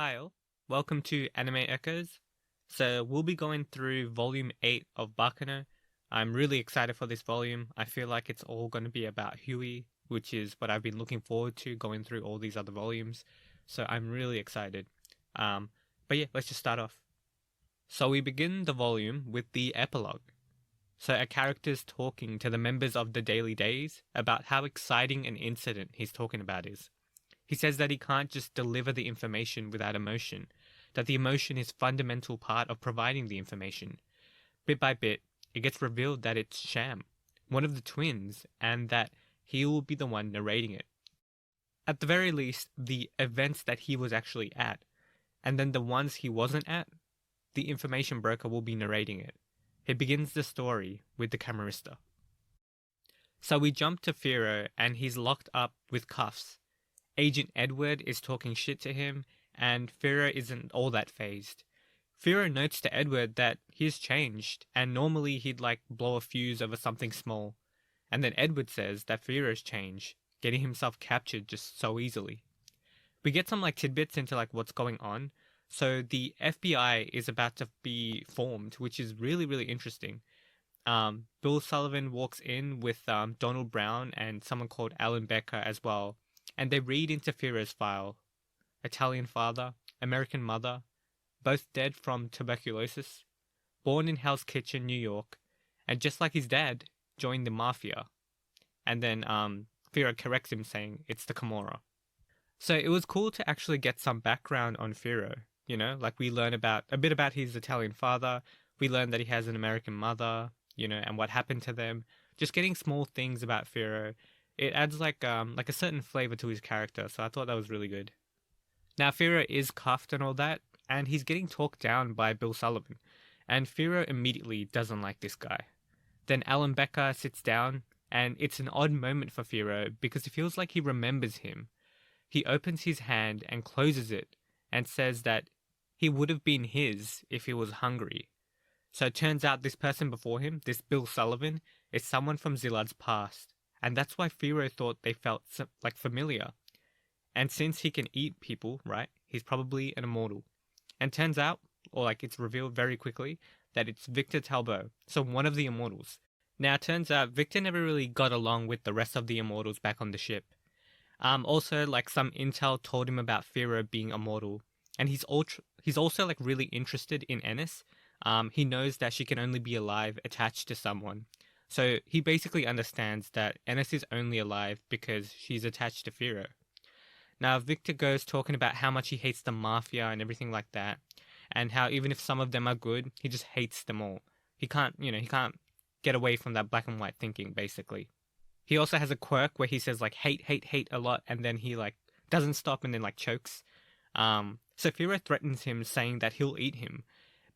Hi, all. Welcome to Anime Echoes. So, we'll be going through volume 8 of Baccano. I'm really excited for this volume. I feel like it's all going to be about Huey, which is what I've been looking forward to going through all these other volumes. So, I'm really excited. Um, but yeah, let's just start off. So, we begin the volume with the epilogue. So, a character's talking to the members of the Daily Days about how exciting an incident he's talking about is. He says that he can't just deliver the information without emotion, that the emotion is fundamental part of providing the information. Bit by bit, it gets revealed that it's Sham, one of the twins, and that he will be the one narrating it. At the very least, the events that he was actually at, and then the ones he wasn't at, the information broker will be narrating it. He begins the story with the Camarista. So we jump to Firo, and he's locked up with cuffs. Agent Edward is talking shit to him, and Firo isn't all that phased. Firo notes to Edward that he's changed, and normally he'd blow a fuse over something small. And then Edward says that Firo's changed, getting himself captured just so easily. We get some tidbits into what's going on. So the FBI is about to be formed, which is really, really interesting. Bill Sullivan walks in with Donald Brown and someone called Alan Becker as well. And they read into Firo's file. Italian father, American mother, both dead from tuberculosis, born in Hell's Kitchen, New York, and just like his dad, joined the mafia. And then Firo corrects him saying it's the Camorra. So it was cool to actually get some background on Firo, we learn about a bit about his Italian father, we learn that he has an American mother, and what happened to them. Just getting small things about Firo. It adds a certain flavor to his character, so I thought that was really good. Now Firo is cuffed and all that, and he's getting talked down by Bill Sullivan, and Firo immediately doesn't like this guy. Then Alan Becker sits down, and it's an odd moment for Firo because it feels like he remembers him. He opens his hand and closes it, and says that he would have been his if he was hungry. So it turns out this person before him, this Bill Sullivan, is someone from Zillad's past. And that's why Firo thought they felt familiar. And since he can eat people, right, he's probably an immortal. And turns out, or it's revealed very quickly, that it's Victor Talbot, so one of the immortals. Now it turns out Victor never really got along with the rest of the immortals back on the ship. Also, some intel told him about Firo being immortal. And he's also really interested in Ennis. He knows that she can only be alive attached to someone. So he basically understands that Ennis is only alive because she's attached to Firo. Now Victor goes talking about how much he hates the mafia and everything like that, and how even if some of them are good, he just hates them all. He can't get away from that black and white thinking, basically. He also has a quirk where he says hate, hate, hate a lot, and then he doesn't stop and then chokes. So Firo threatens him, saying that he'll eat him.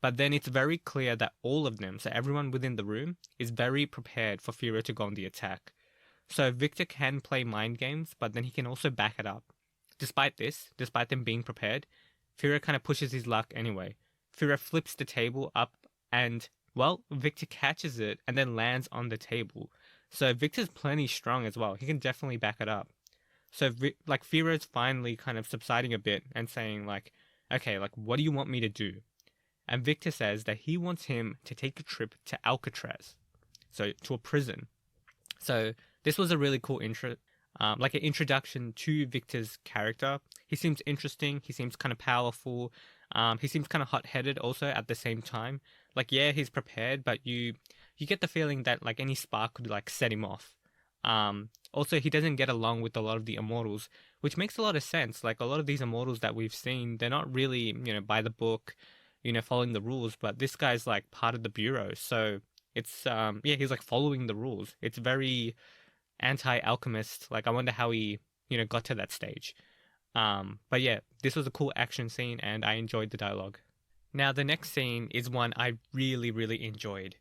But then it's very clear that all of them, so everyone within the room, is very prepared for Firo to go on the attack. So Victor can play mind games, but then he can also back it up. Despite them being prepared, Firo kind of pushes his luck anyway. Firo flips the table up and, Victor catches it and then lands on the table. So Victor's plenty strong as well. He can definitely back it up. So Firo's finally kind of subsiding a bit and saying okay, what do you want me to do? And Victor says that he wants him to take a trip to Alcatraz, so to a prison. So this was a really cool intro, an introduction to Victor's character. He seems interesting. He seems kind of powerful. He seems kind of hot-headed also at the same time. Yeah, he's prepared, but you get the feeling that any spark could set him off. Also, he doesn't get along with a lot of the immortals, which makes a lot of sense. A lot of these immortals that we've seen, they're not really by the book, following the rules, but this guy's part of the bureau, so it's he's following the rules. It's very anti-alchemist. I wonder how he got to that stage. But yeah, this was a cool action scene and I enjoyed the dialogue. Now the next scene is one I really, really enjoyed.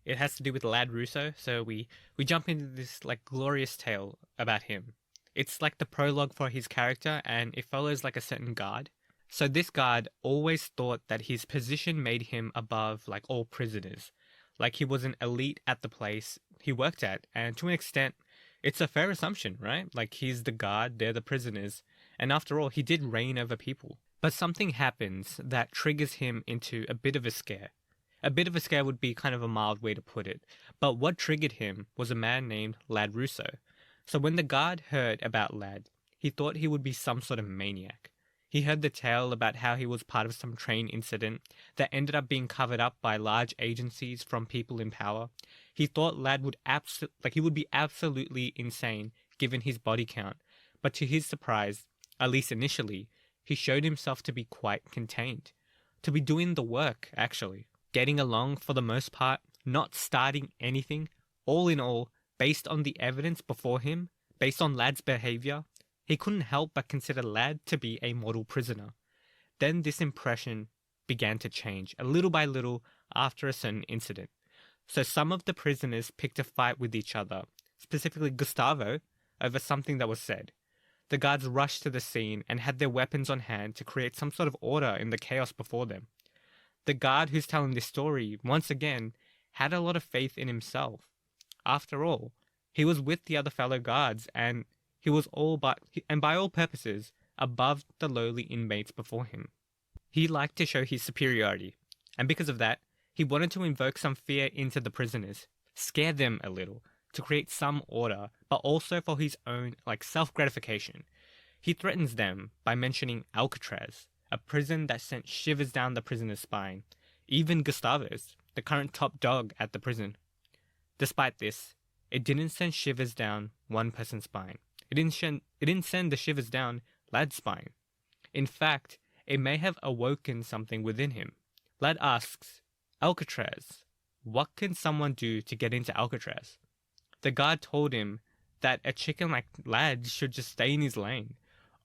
It has to do with Lad Russo, so we jump into this glorious tale about him. It's the prologue for his character, and it follows a certain guard. So this guard always thought that his position made him above all prisoners. He was an elite at the place he worked at, and to an extent, it's a fair assumption, right? He's the guard, they're the prisoners, and after all, he did reign over people. But something happens that triggers him into a bit of a scare. A bit of a scare would be kind of a mild way to put it, but what triggered him was a man named Lad Russo. So when the guard heard about Lad, he thought he would be some sort of maniac. He heard the tale about how he was part of some train incident that ended up being covered up by large agencies from people in power. He thought Lad would he would be absolutely insane given his body count, but to his surprise, at least initially, he showed himself to be quite contained, to be doing the work actually, getting along for the most part, not starting anything. All in all, based on the evidence before him, based on Lad's behavior, he couldn't help but consider Lad to be a model prisoner. Then this impression began to change, a little by little, after a certain incident. So some of the prisoners picked a fight with each other, specifically Gustavo, over something that was said. The guards rushed to the scene and had their weapons on hand to create some sort of order in the chaos before them. The guard who's telling this story, once again, had a lot of faith in himself. After all, he was with the other fellow guards, and he was by all purposes, above the lowly inmates before him. He liked to show his superiority, and because of that, he wanted to invoke some fear into the prisoners, scare them a little, to create some order, but also for his own, self-gratification. He threatens them by mentioning Alcatraz, a prison that sent shivers down the prisoner's spine, even Gustavo's, the current top dog at the prison. Despite this, it didn't send shivers down one person's spine. It didn't send the shivers down Lad's spine. In fact, it may have awoken something within him. Lad asks, Alcatraz, what can someone do to get into Alcatraz? The guard told him that a chicken like Lad should just stay in his lane.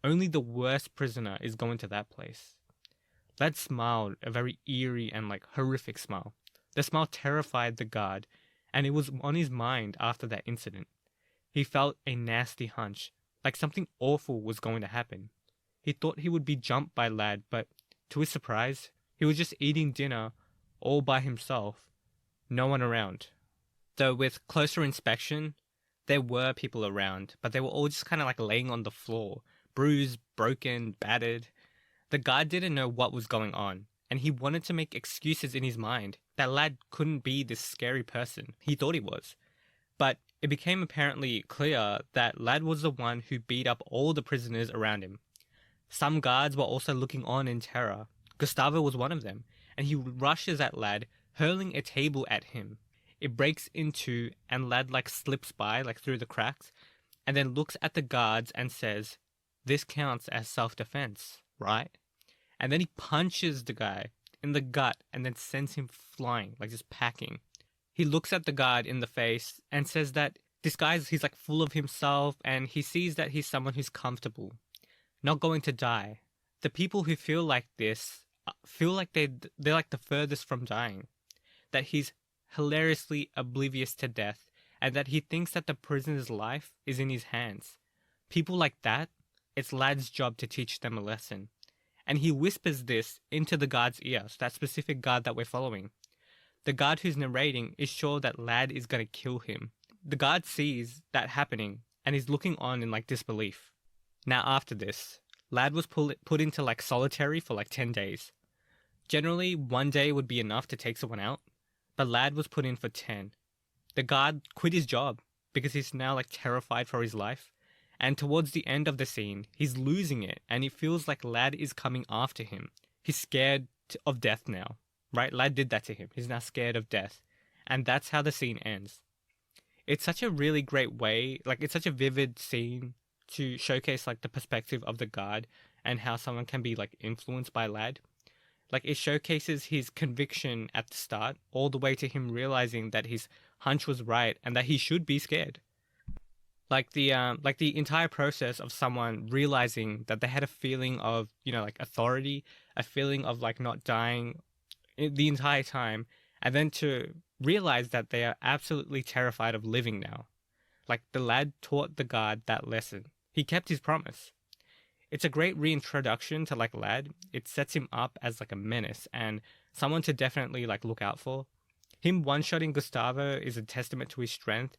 Only the worst prisoner is going to that place. Lad smiled, a very eerie and horrific smile. The smile terrified the guard, and it was on his mind after that incident. He felt a nasty hunch, like something awful was going to happen. He thought he would be jumped by Lad, but to his surprise, he was just eating dinner all by himself. No one around. Though with closer inspection, there were people around, but they were all just kind of laying on the floor, bruised, broken, battered. The guard didn't know what was going on, and he wanted to make excuses in his mind that Lad couldn't be this scary person he thought he was. But it became apparently clear that Lad was the one who beat up all the prisoners around him. Some guards were also looking on in terror. Gustavo was one of them, and he rushes at Lad, hurling a table at him. It breaks in two, and Lad slips by through the cracks, and then looks at the guards and says, "This counts as self-defense, right?" And then he punches the guy in the gut and then sends him flying, just packing. He looks at the guard in the face and says that this guy's he's full of himself, and he sees that he's someone who's comfortable, not going to die. The people who feel like this feel like they're the furthest from dying. That he's hilariously oblivious to death, and that he thinks that the prisoner's life is in his hands. People like that, it's Lad's job to teach them a lesson. And he whispers this into the guard's ear, that specific guard that we're following. The guard who's narrating is sure that Lad is going to kill him. The guard sees that happening and is looking on in disbelief. Now after this, Lad was put into solitary for 10 days. Generally, 1 day would be enough to take someone out, but Lad was put in for 10. The guard quit his job because he's now terrified for his life. And towards the end of the scene, he's losing it, and he feels like Lad is coming after him. He's scared of death now, right? Lad did that to him. He's now scared of death. And that's how the scene ends. It's such a really great way, it's such a vivid scene to showcase the perspective of the guard and how someone can be influenced by Lad. It showcases his conviction at the start, all the way to him realizing that his hunch was right and that he should be scared. The entire process of someone realizing that they had a feeling of, authority, a feeling of not dying the entire time, and then to realize that they are absolutely terrified of living now. The Lad taught the guard that lesson. He kept his promise. It's a great reintroduction to Lad. It sets him up as a menace and someone to definitely look out for. Him one-shotting Gustavo is a testament to his strength,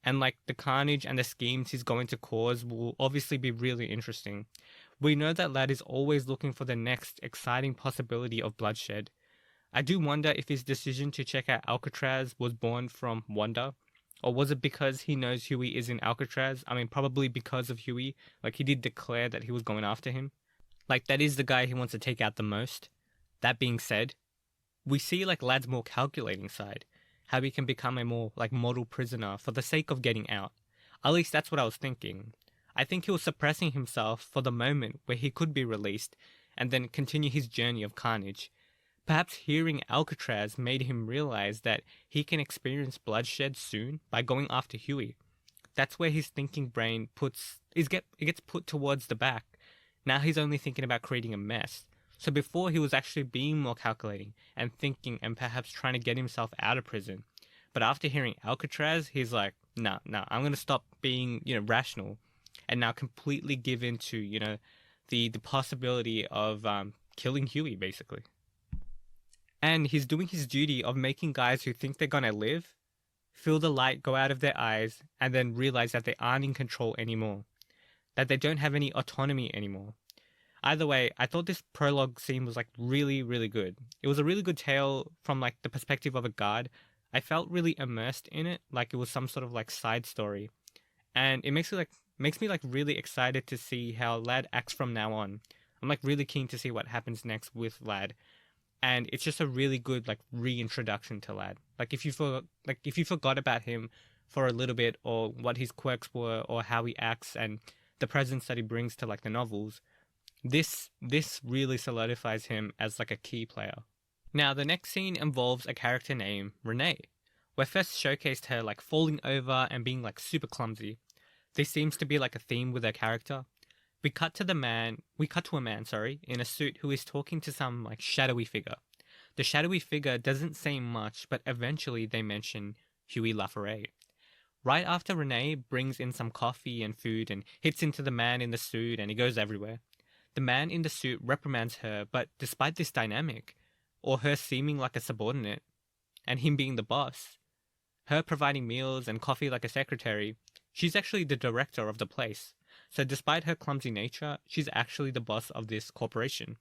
and the carnage and the schemes he's going to cause will obviously be really interesting. We know that Lad is always looking for the next exciting possibility of bloodshed. I do wonder if his decision to check out Alcatraz was born from wonder, or was it because he knows Huey is in Alcatraz? I mean, probably because of Huey. Like, he did declare that he was going after him. Like, that is the guy he wants to take out the most. That being said, we see, like, Lad's more calculating side. How he can become a more, like, model prisoner for the sake of getting out. At least that's what I was thinking. I think he was suppressing himself for the moment where he could be released and then continue his journey of carnage. Perhaps hearing Alcatraz made him realize that he can experience bloodshed soon by going after Huey. That's where his thinking brain it gets put towards the back. Now he's only thinking about creating a mess. So before he was actually being more calculating and thinking and perhaps trying to get himself out of prison. But after hearing Alcatraz, he's like, nah, I'm gonna stop being, rational, and now completely give in to, the possibility of killing Huey, basically. And he's doing his duty of making guys who think they're gonna live feel the light go out of their eyes and then realize that they aren't in control anymore, that they don't have any autonomy anymore. Either way, I thought this prologue scene was like really, really good. It was a really good tale from like the perspective of a guard. I felt really immersed in it, like it was some sort of like side story, and it makes me like really excited to see how Lad acts from now on. I'm like really keen to see what happens next with Lad, and it's just a really good like reintroduction to Lad. Like if you forgot about him for a little bit, or what his quirks were, or how he acts, and the presence that he brings to like the novels, this really solidifies him as like a key player. Now the next scene involves a character named Renee. We're first showcased her like falling over and being like super clumsy. This seems to be like a theme with her character. We cut to a man, in a suit who is talking to some like shadowy figure. The shadowy figure doesn't say much, but eventually they mention Huey Laforet. Right after Renee brings in some coffee and food and hits into the man in the suit and he goes everywhere. The man in the suit reprimands her, but despite this dynamic, or her seeming like a subordinate, and him being the boss, her providing meals and coffee like a secretary, she's actually the director of the place. So despite her clumsy nature, she's actually the boss of this corporation.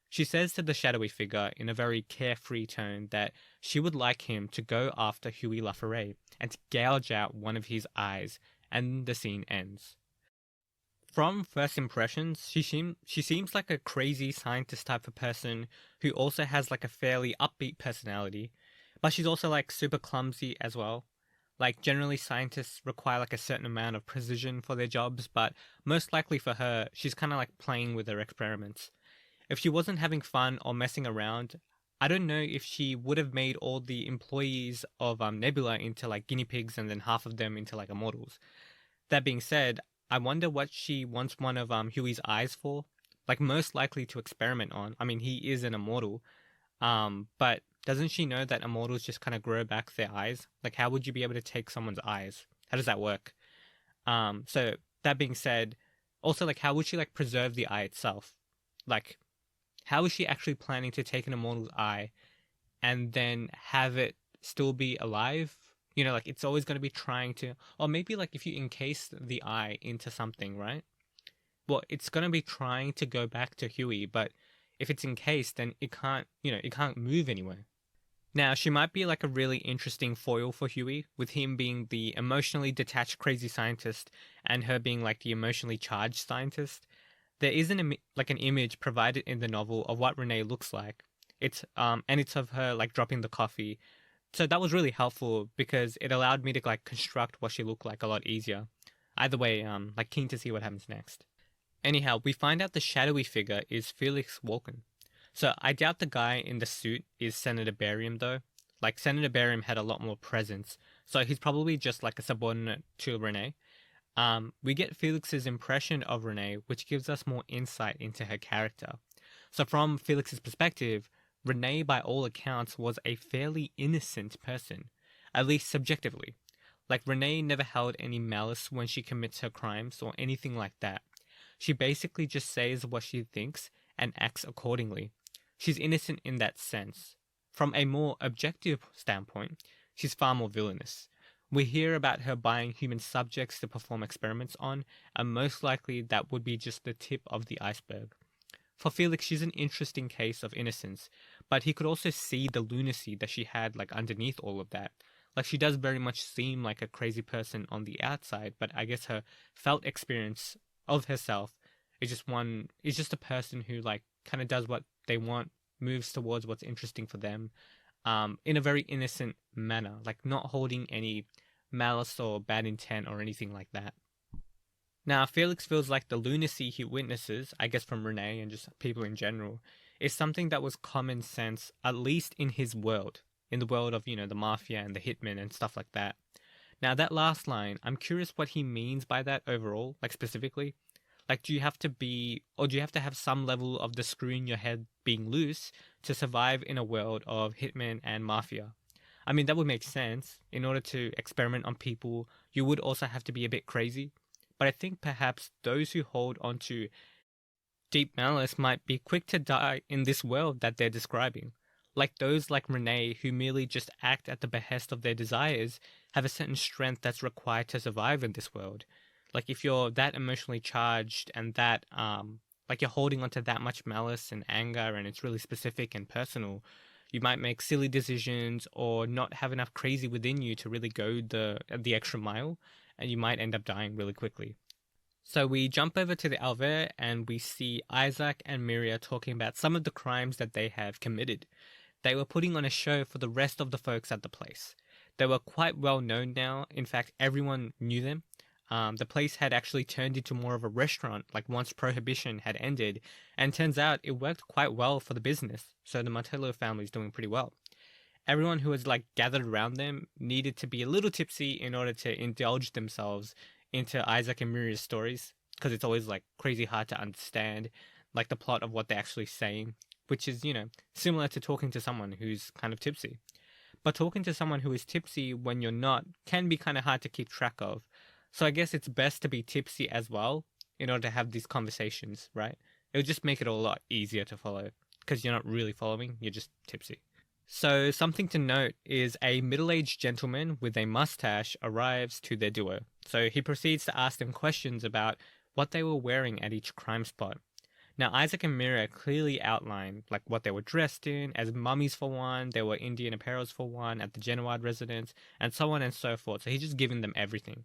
She says to the shadowy figure in a very carefree tone that she would like him to go after Huey Laforet and to gouge out one of his eyes, and the scene ends. From first impressions, she seems like a crazy scientist type of person who also has like a fairly upbeat personality, but she's also like super clumsy as well. Like generally scientists require like a certain amount of precision for their jobs, but most likely for her, she's kind of like playing with her experiments. If she wasn't having fun or messing around, I don't know if she would have made all the employees of Nebula into like guinea pigs and then half of them into like immortals. That being said, I wonder what she wants one of Huey's eyes for. Like most likely to experiment on. I mean, he is an immortal. But doesn't she know that immortals just kind of grow back their eyes? Like, how would you be able to take someone's eyes? How does that work? So that being said, also like, how would she like preserve the eye itself? Like, how is she actually planning to take an immortal's eye and then have it still be alive? Like it's always going to be trying to, or maybe like if you encase the eye into something, right? Well, it's going to be trying to go back to Huey, but if it's encased, then it can't move anywhere. Now, she might be like a really interesting foil for Huey, with him being the emotionally detached crazy scientist and her being like the emotionally charged scientist. There is an image provided in the novel of what Renee looks like. It's of her like dropping the coffee. So that was really helpful because it allowed me to like construct what she looked like a lot easier. Either way, like keen to see what happens next. Anyhow, we find out the shadowy figure is Felix Walken. So I doubt the guy in the suit is Senator Barium though. Like Senator Barium had a lot more presence, so he's probably just like a subordinate to Renee. We get Felix's impression of Renee, which gives us more insight into her character. So from Felix's perspective, Renee, by all accounts, was a fairly innocent person, at least subjectively. Like, Renee never held any malice when she commits her crimes or anything like that. She basically just says what she thinks and acts accordingly. She's innocent in that sense. From a more objective standpoint, she's far more villainous. We hear about her buying human subjects to perform experiments on, and most likely that would be just the tip of the iceberg. For Felix, she's an interesting case of innocence, but he could also see the lunacy that she had like underneath all of that. Like she does very much seem like a crazy person on the outside, but I guess her felt experience of herself is just a person who like kind of does what they want, moves towards what's interesting for them, in a very innocent manner, like not holding any malice or bad intent or anything like that. Now, Felix feels like the lunacy he witnesses, I guess from Renee and just people in general, is something that was common sense, at least in his world, in the world of, the mafia and the hitmen and stuff like that. Now, that last line, I'm curious what he means by that overall, like specifically. Like, do you have to have some level of the screw in your head being loose to survive in a world of hitmen and mafia? I mean, that would make sense. In order to experiment on people, you would also have to be a bit crazy. But I think perhaps those who hold onto deep malice might be quick to die in this world that they're describing. Like those like Renee who merely just act at the behest of their desires have a certain strength that's required to survive in this world. Like if you're that emotionally charged and that like you're holding onto that much malice and anger and it's really specific and personal, you might make silly decisions or not have enough crazy within you to really go the extra mile, and you might end up dying really quickly. So we jump over to the Alver and we see Isaac and Miria talking about some of the crimes that they have committed. They were putting on a show for the rest of the folks at the place. They were quite well known now. In fact, everyone knew them. The place had actually turned into more of a restaurant, like once Prohibition had ended, and turns out it worked quite well for the business, so the Martello family is doing pretty well. Everyone who was like gathered around them needed to be a little tipsy in order to indulge themselves into Isaac and Miria's stories, because it's always like crazy hard to understand, like the plot of what they're actually saying, which is, similar to talking to someone who's kind of tipsy. But talking to someone who is tipsy when you're not can be kind of hard to keep track of. So I guess it's best to be tipsy as well in order to have these conversations, right? It'll just make it a lot easier to follow because you're not really following, you're just tipsy. So something to note is a middle-aged gentleman with a mustache arrives to their duo. So he proceeds to ask them questions about what they were wearing at each crime spot. Now Isaac and Mira clearly outline like what they were dressed in, as mummies for one, they were Indian apparels for one at the Genoard residence, and so on and so forth. So he's just giving them everything.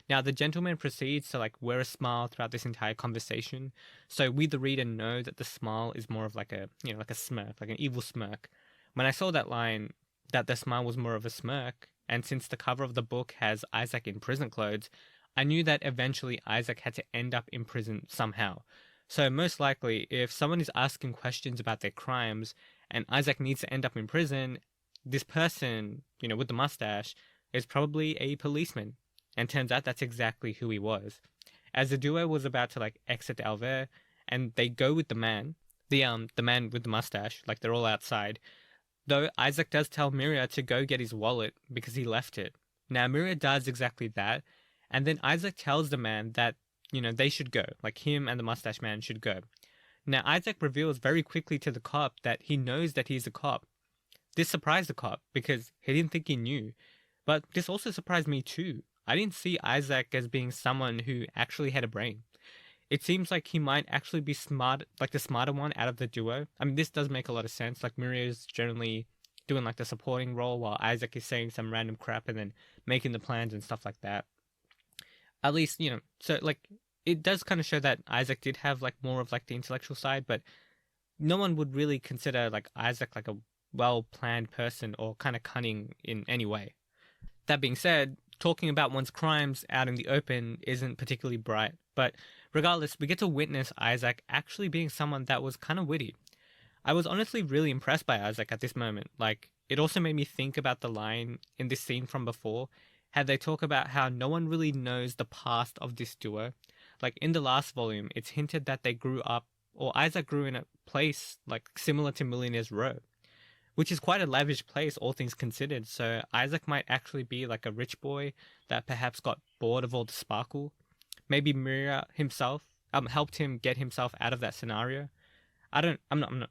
Now the gentleman proceeds to like wear a smile throughout this entire conversation. So we the reader know that the smile is more of like a like a smirk, like an evil smirk. When I saw that line, that the smile was more of a smirk, and since the cover of the book has Isaac in prison clothes, I knew that eventually Isaac had to end up in prison somehow. So most likely, if someone is asking questions about their crimes and Isaac needs to end up in prison, this person, with the mustache, is probably a policeman. And turns out that's exactly who he was. As the duo was about to like exit Alver, and they go with the man with the mustache, like they're all outside. Though Isaac does tell Miria to go get his wallet because he left it. Now Miria does exactly that, and then Isaac tells the man that, they should go, like him and the mustache man should go. Now Isaac reveals very quickly to the cop that he knows that he's a cop. This surprised the cop because he didn't think he knew, but this also surprised me too. I didn't see Isaac as being someone who actually had a brain. It seems like he might actually be smart, like the smarter one out of the duo. I mean, this does make a lot of sense. Like Miria is generally doing like the supporting role while Isaac is saying some random crap and then making the plans and stuff like that. At least, so like it does kind of show that Isaac did have like more of like the intellectual side, but no one would really consider like Isaac like a well-planned person or kind of cunning in any way. That being said, talking about one's crimes out in the open isn't particularly bright, but regardless, we get to witness Isaac actually being someone that was kind of witty. I was honestly really impressed by Isaac at this moment. Like, it also made me think about the line in this scene from before, how they talk about how no one really knows the past of this duo. Like, in the last volume, it's hinted that they grew up, or Isaac grew in a place, like, similar to Millionaire's Row, which is quite a lavish place, all things considered. So Isaac might actually be like a rich boy that perhaps got bored of all the sparkle. Maybe Miria himself helped him get himself out of that scenario. I'm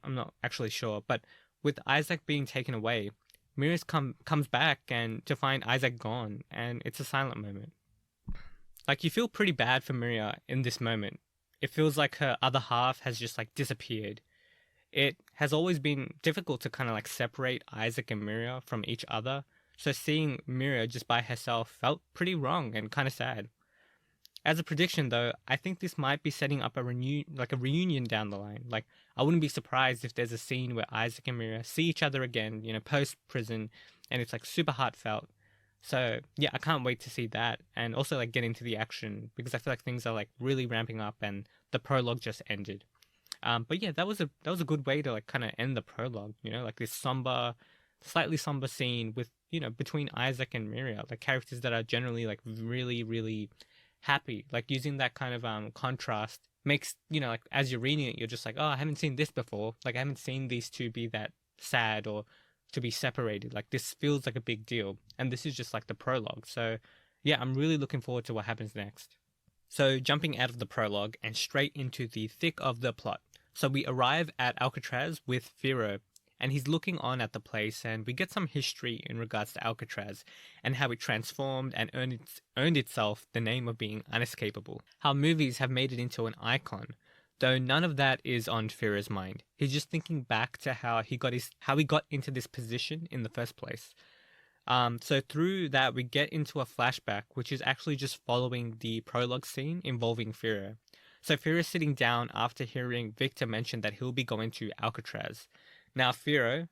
not actually sure, but with Isaac being taken away, Miriam comes back and to find Isaac gone, and it's a silent moment. Like, you feel pretty bad for Miria in this moment. It feels like her other half has just like disappeared. It has always been difficult to kind of like separate Isaac and Miria from each other. So seeing Miria just by herself felt pretty wrong and kind of sad. As a prediction, though, I think this might be setting up a reunion down the line. Like, I wouldn't be surprised if there's a scene where Isaac and Miria see each other again, post prison, and it's like super heartfelt. So yeah, I can't wait to see that, and also like get into the action because I feel like things are like really ramping up, and the prologue just ended. But yeah, that was a good way to like kind of end the prologue. Like this somber, slightly somber scene with between Isaac and Miria, like characters that are generally like really really happy. Like using that kind of contrast makes like as you're reading it, you're just like, oh, I haven't seen this before. Like I haven't seen these two be that sad or to be separated. Like this feels like a big deal, and this is just like the prologue. So yeah, I'm really looking forward to what happens next. So jumping out of the prologue and straight into the thick of the plot. So we arrive at Alcatraz with Firo, and he's looking on at the place, and we get some history in regards to Alcatraz and how it transformed and earned itself the name of being unescapable. How movies have made it into an icon, though none of that is on Firo's mind. He's just thinking back to how he got into this position in the first place. So through that, we get into a flashback, which is actually just following the prologue scene involving Firo. So Firo's sitting down after hearing Victor mention that he'll be going to Alcatraz. Now Firo,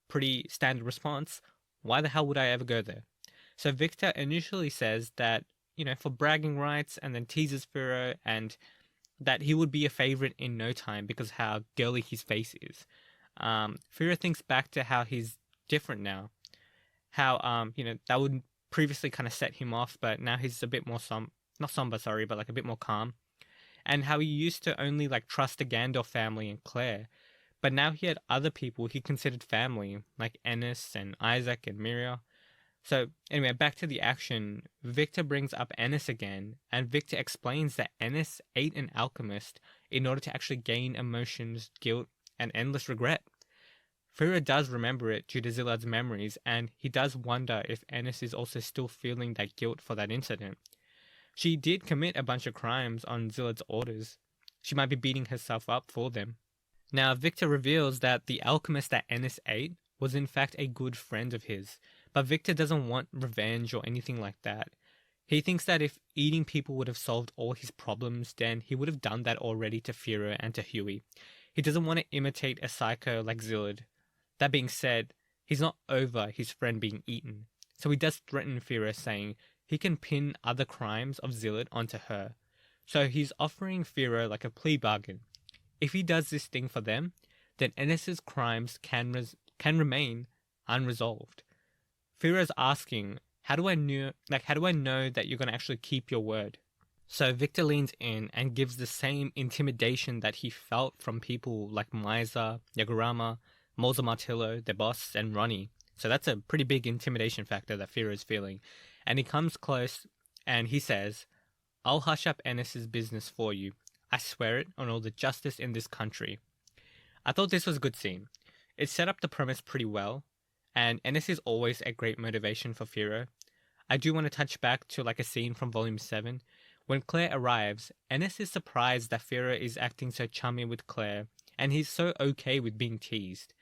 pretty standard response, why the hell would I ever go there? So Victor initially says that, for bragging rights, and then teases Firo and that he would be a favorite in no time because how girly his face is. Firo thinks back to how he's different now. How, that would previously kind of set him off, but now he's a bit more not somber, sorry, but like a bit more calm. And how he used to only like trust the Gandalf family and Claire, but now he had other people he considered family, like Ennis and Isaac and Miria. So anyway, back to the action. Victor brings up Ennis again, and Victor explains that Ennis ate an alchemist in order to actually gain emotions, guilt, and endless regret. Firo does remember it due to Zillad's memories, and he does wonder if Ennis is also still feeling that guilt for that incident. She did commit a bunch of crimes on Zillad's orders. She might be beating herself up for them. Now, Victor reveals that the alchemist that Ennis ate was in fact a good friend of his, but Victor doesn't want revenge or anything like that. He thinks that if eating people would have solved all his problems, then he would have done that already to Firo and to Huey. He doesn't want to imitate a psycho like Zillad. That being said, he's not over his friend being eaten, so he does threaten Firo, saying he can pin other crimes of Zillad onto her. So he's offering Firo like a plea bargain. If he does this thing for them, then Ennis's crimes can remain unresolved. Firo's asking, how do I know that you're going to actually keep your word? So Victor leans in and gives the same intimidation that he felt from people like Misa, Yagurama, Molza Martillo, their boss, and Ronnie. So that's a pretty big intimidation factor that Firo is feeling. And he comes close and he says, I'll hush up Ennis's business for you. I swear it on all the justice in this country. I thought this was a good scene. It set up the premise pretty well, and Ennis is always a great motivation for Firo. I do want to touch back to like a scene from Volume 7. When Claire arrives, Ennis is surprised that Firo is acting so chummy with Claire, and he's so okay with being teased.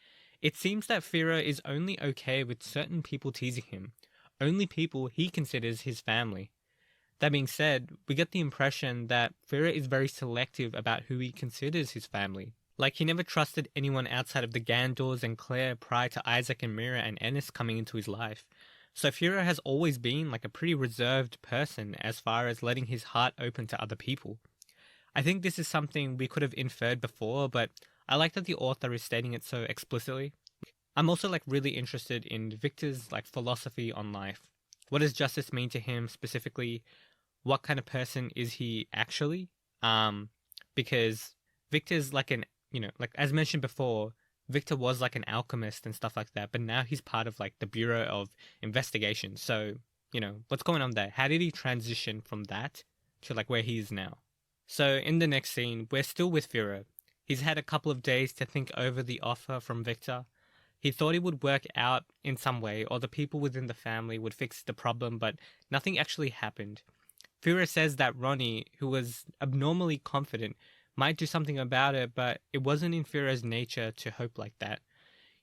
It seems that Firo is only okay with certain people teasing him, only people he considers his family. That being said, we get the impression that Firo is very selective about who he considers his family. Like, he never trusted anyone outside of the Gandors and Claire prior to Isaac and Mira and Ennis coming into his life. So Firo has always been like a pretty reserved person as far as letting his heart open to other people. I think this is something we could have inferred before, but I like that the author is stating it so explicitly. I'm also like really interested in Victor's like philosophy on life. What does justice mean to him specifically? What kind of person is he actually? Because Victor's like like as mentioned before, Victor was like an alchemist and stuff like that, but now he's part of like the Bureau of Investigation. So, what's going on there? How did he transition from that to like where he is now? So in the next scene, we're still with Firo. He's had a couple of days to think over the offer from Victor. He thought it would work out in some way, or the people within the family would fix the problem, but nothing actually happened. Fira says that Ronnie, who was abnormally confident, might do something about it, but it wasn't in Fira's nature to hope like that.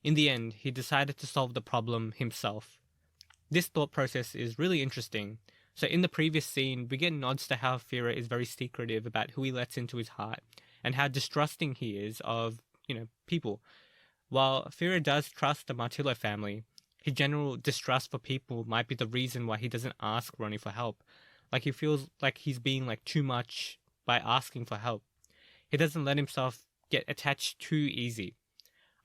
In the end, he decided to solve the problem himself. This thought process is really interesting. So in the previous scene, we get nods to how Fira is very secretive about who he lets into his heart, and how distrusting he is of, people. While Fira does trust the Martillo family, his general distrust for people might be the reason why he doesn't ask Ronnie for help. Like he feels like he's being like too much by asking for help. He doesn't let himself get attached too easy.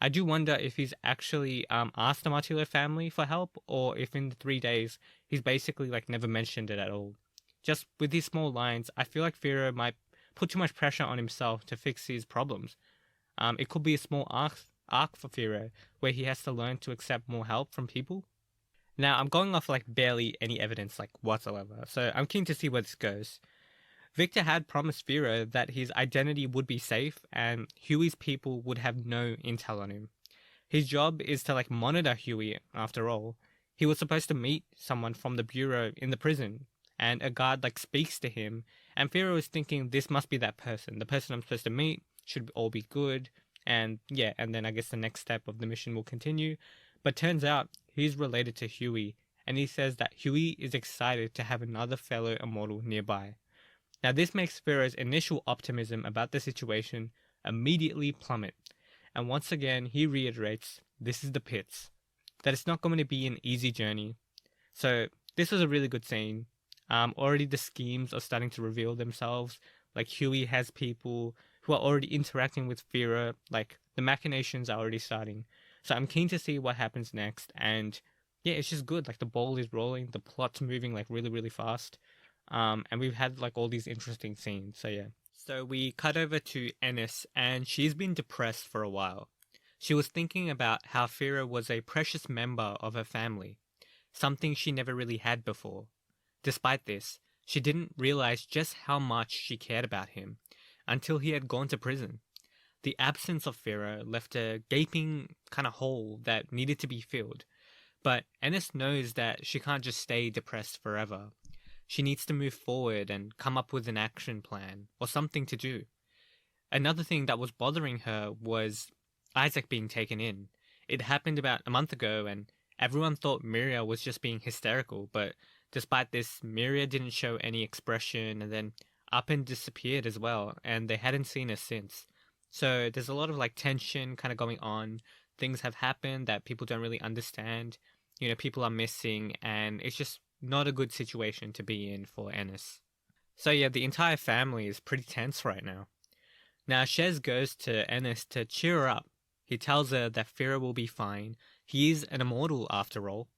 I do wonder if he's actually asked the Martillo family for help, or if in the 3 days he's basically like never mentioned it at all. Just with these small lines, I feel like Fira might put too much pressure on himself to fix his problems. It could be a small arc for Firo, where he has to learn to accept more help from people. Now, I'm going off like barely any evidence like whatsoever, so I'm keen to see where this goes. Victor had promised Firo that his identity would be safe and Huey's people would have no intel on him. His job is to like monitor Huey, after all. He was supposed to meet someone from the bureau in the prison, and a guard like speaks to him, and Firo is thinking this must be that person. The person I'm supposed to meet should all be good, and yeah, and then I guess the next step of the mission will continue. But turns out he's related to Huey, and he says that Huey is excited to have another fellow immortal nearby. Now, this makes Pharaoh's initial optimism about the situation immediately plummet, and once again he reiterates this is the pits, that it's not going to be an easy journey. So, this was a really good scene. Already the schemes are starting to reveal themselves, like Huey has people who are already interacting with Fira, like the machinations are already starting. So I'm keen to see what happens next, and yeah, it's just good. Like the ball is rolling, the plot's moving like really, really fast. And we've had like all these interesting scenes. So yeah. So we cut over to Ennis, and she's been depressed for a while. She was thinking about how Fira was a precious member of her family, something she never really had before. Despite this, she didn't realize just how much she cared about him until he had gone to prison. The absence of Fira left a gaping kind of hole that needed to be filled. But Ennis knows that she can't just stay depressed forever. She needs to move forward and come up with an action plan or something to do. Another thing that was bothering her was Isaac being taken in. It happened about a month ago, and everyone thought Miria was just being hysterical, but despite this, Miria didn't show any expression and then up and disappeared as well, and they hadn't seen her since. So there's a lot of like tension kind of going on. Things have happened that people don't really understand. People are missing, and it's just not a good situation to be in for Ennis. So yeah, the entire family is pretty tense right now. Now Shez goes to Ennis to cheer her up. He tells her that Fira will be fine. He is an immortal after all.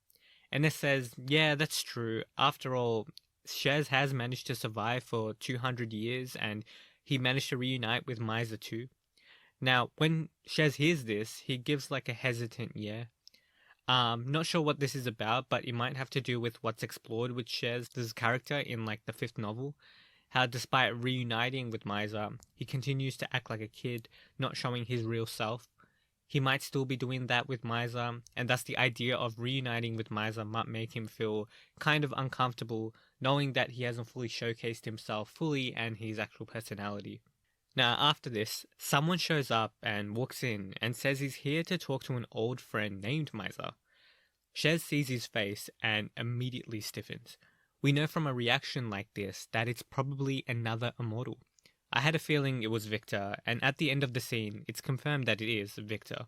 Ennis says, yeah, that's true. After all, Shez has managed to survive for 200 years, and he managed to reunite with Misa too. Now, when Shez hears this, he gives like a hesitant yeah. Not sure what this is about, but it might have to do with what's explored with Shez's character in like the 5th novel. How despite reuniting with Misa, he continues to act like a kid, not showing his real self. He might still be doing that with Misa, and thus the idea of reuniting with Misa might make him feel kind of uncomfortable, knowing that he hasn't fully showcased himself fully and his actual personality. Now, after this, someone shows up and walks in and says he's here to talk to an old friend named Misa. Shez sees his face and immediately stiffens. We know from a reaction like this that it's probably another immortal. I had a feeling it was Victor, and at the end of the scene, it's confirmed that it is Victor.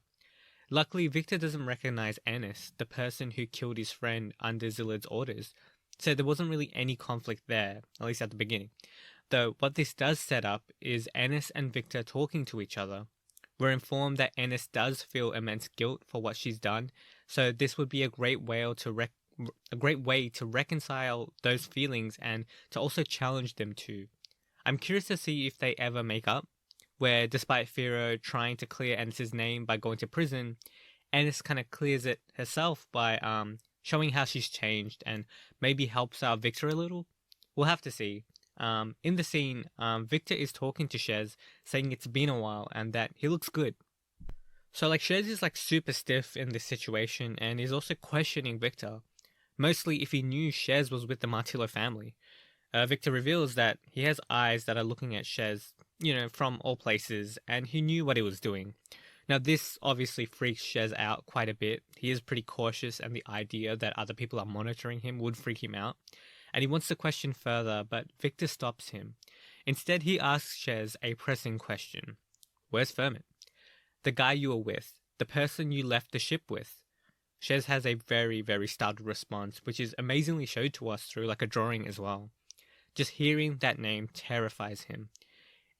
Luckily, Victor doesn't recognize Ennis, the person who killed his friend under Zillad's orders, so there wasn't really any conflict there, at least at the beginning. Though what this does set up is Ennis and Victor talking to each other. We're informed that Ennis does feel immense guilt for what she's done, so this would be a great way to reconcile those feelings and to also challenge them too. I'm curious to see if they ever make up, where despite Firo trying to clear Ennis's name by going to prison, Ennis kind of clears it herself by showing how she's changed and maybe helps out Victor a little. We'll have to see. In the scene, Victor is talking to Shez, saying it's been a while and that he looks good. So like Shez is like super stiff in this situation and is also questioning Victor, mostly if he knew Shez was with the Martillo family. Victor reveals that he has eyes that are looking at Shez, from all places, and he knew what he was doing. Now, this obviously freaks Shez out quite a bit. He is pretty cautious, and the idea that other people are monitoring him would freak him out. And he wants to question further, but Victor stops him. Instead, he asks Shez a pressing question. Where's Ferment? The guy you were with, the person you left the ship with. Shez has a very, very startled response, which is amazingly showed to us through like a drawing as well. Just hearing that name terrifies him.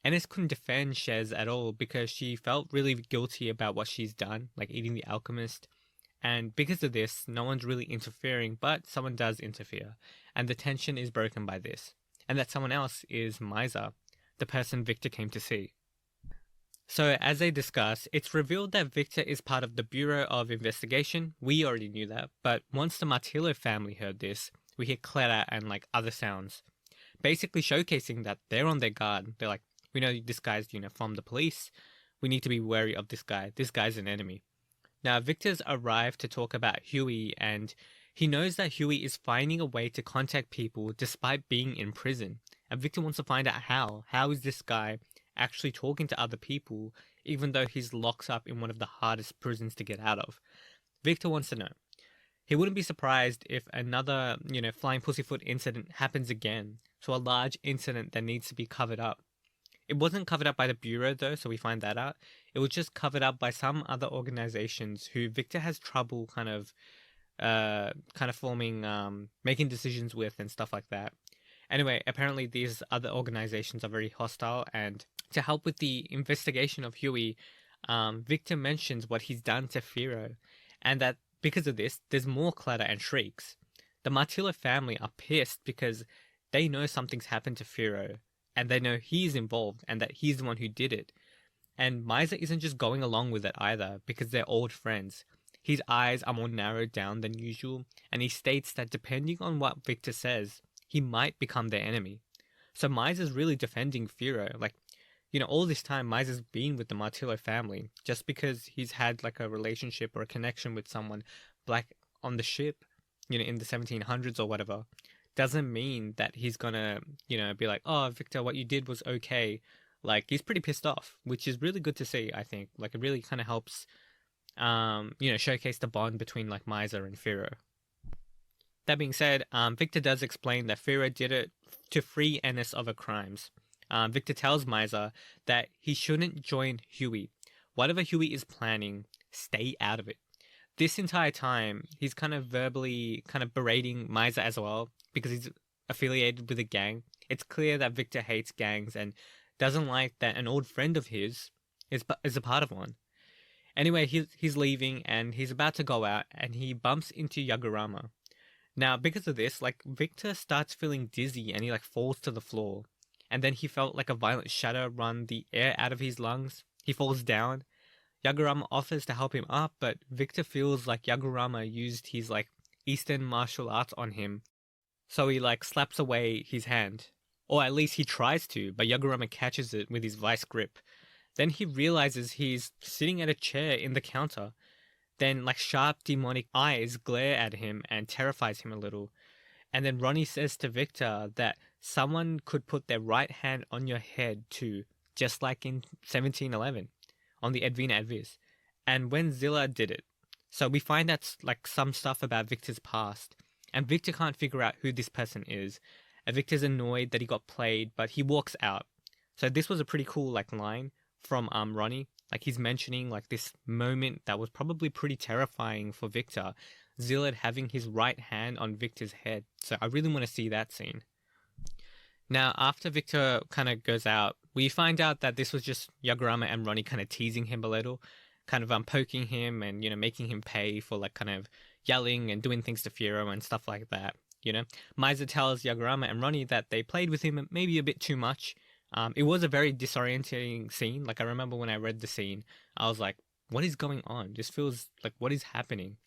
Ennis couldn't defend Shez at all because she felt really guilty about what she's done, like eating the alchemist. And because of this, no one's really interfering, but someone does interfere. And the tension is broken by this. And that someone else is Misa, the person Victor came to see. So, as they discuss, it's revealed that Victor is part of the Bureau of Investigation. We already knew that, but once the Martillo family heard this, we hear clatter and like other sounds, basically showcasing that they're on their guard. They're like, we know this guy's, from the police. We need to be wary of this guy. This guy's an enemy. Now, Victor's arrived to talk about Huey, and he knows that Huey is finding a way to contact people despite being in prison. And Victor wants to find out how. How is this guy actually talking to other people, even though he's locked up in one of the hardest prisons to get out of? Victor wants to know. He wouldn't be surprised if another, flying pussyfoot incident happens again. So a large incident that needs to be covered up. It wasn't covered up by the Bureau though, so we find that out. It was just covered up by some other organizations who Victor has trouble kind of forming, making decisions with and stuff like that. Anyway, apparently these other organizations are very hostile, and to help with the investigation of Huey, Victor mentions what he's done to Firo, and that because of this, there's more clatter and shrieks. The Martillo family are pissed because they know something's happened to Firo, and they know he's involved and that he's the one who did it. And Misa isn't just going along with it either, because they're old friends. His eyes are more narrowed down than usual, and he states that depending on what Victor says, he might become their enemy. So Misa's really defending Firo. Like, all this time Misa's been with the Martillo family. Just because he's had like a relationship or a connection with someone black on the ship, in the 1700s or whatever, doesn't mean that he's gonna, be like, oh, Victor, what you did was okay. Like, he's pretty pissed off, which is really good to see, I think. Like, it really kind of helps, showcase the bond between, like, Misa and Firo. That being said, Victor does explain that Firo did it to free Ennis of her crimes. Victor tells Misa that he shouldn't join Huey. Whatever Huey is planning, stay out of it. This entire time, he's kind of verbally kind of berating Misa as well, because he's affiliated with a gang. It's clear that Victor hates gangs and doesn't like that an old friend of his is a part of one. Anyway, he's leaving and he's about to go out and he bumps into Yagurama. Now, because of this, like, Victor starts feeling dizzy and he like falls to the floor. And then he felt like a violent shudder run the air out of his lungs. He falls down. Yagurama offers to help him up, but Victor feels like Yagurama used his like Eastern martial arts on him. So he like slaps away his hand. Or at least he tries to, but Yagurama catches it with his vice grip. Then he realizes he's sitting at a chair in the counter. Then like sharp demonic eyes glare at him and terrifies him a little. And then Ronnie says to Victor that someone could put their right hand on your head too, just like in 1711, on the Edwina Advis. And when Zilla did it. So we find that's like some stuff about Victor's past. And Victor can't figure out who this person is. And Victor's annoyed that he got played, but he walks out. So this was a pretty cool like line from Ronnie. Like he's mentioning like this moment that was probably pretty terrifying for Victor. Zillard having his right hand on Victor's head. So I really want to see that scene. Now, after Victor kind of goes out, we find out that this was just Yagurama and Ronnie kind of teasing him a little, kind of poking him and, making him pay for like kind of yelling and doing things to Firo and stuff like that. Misa tells Yagurama and Ronnie that they played with him maybe a bit too much. It was a very disorientating scene. Like I remember when I read the scene, I was like, what is going on? This feels like, what is happening?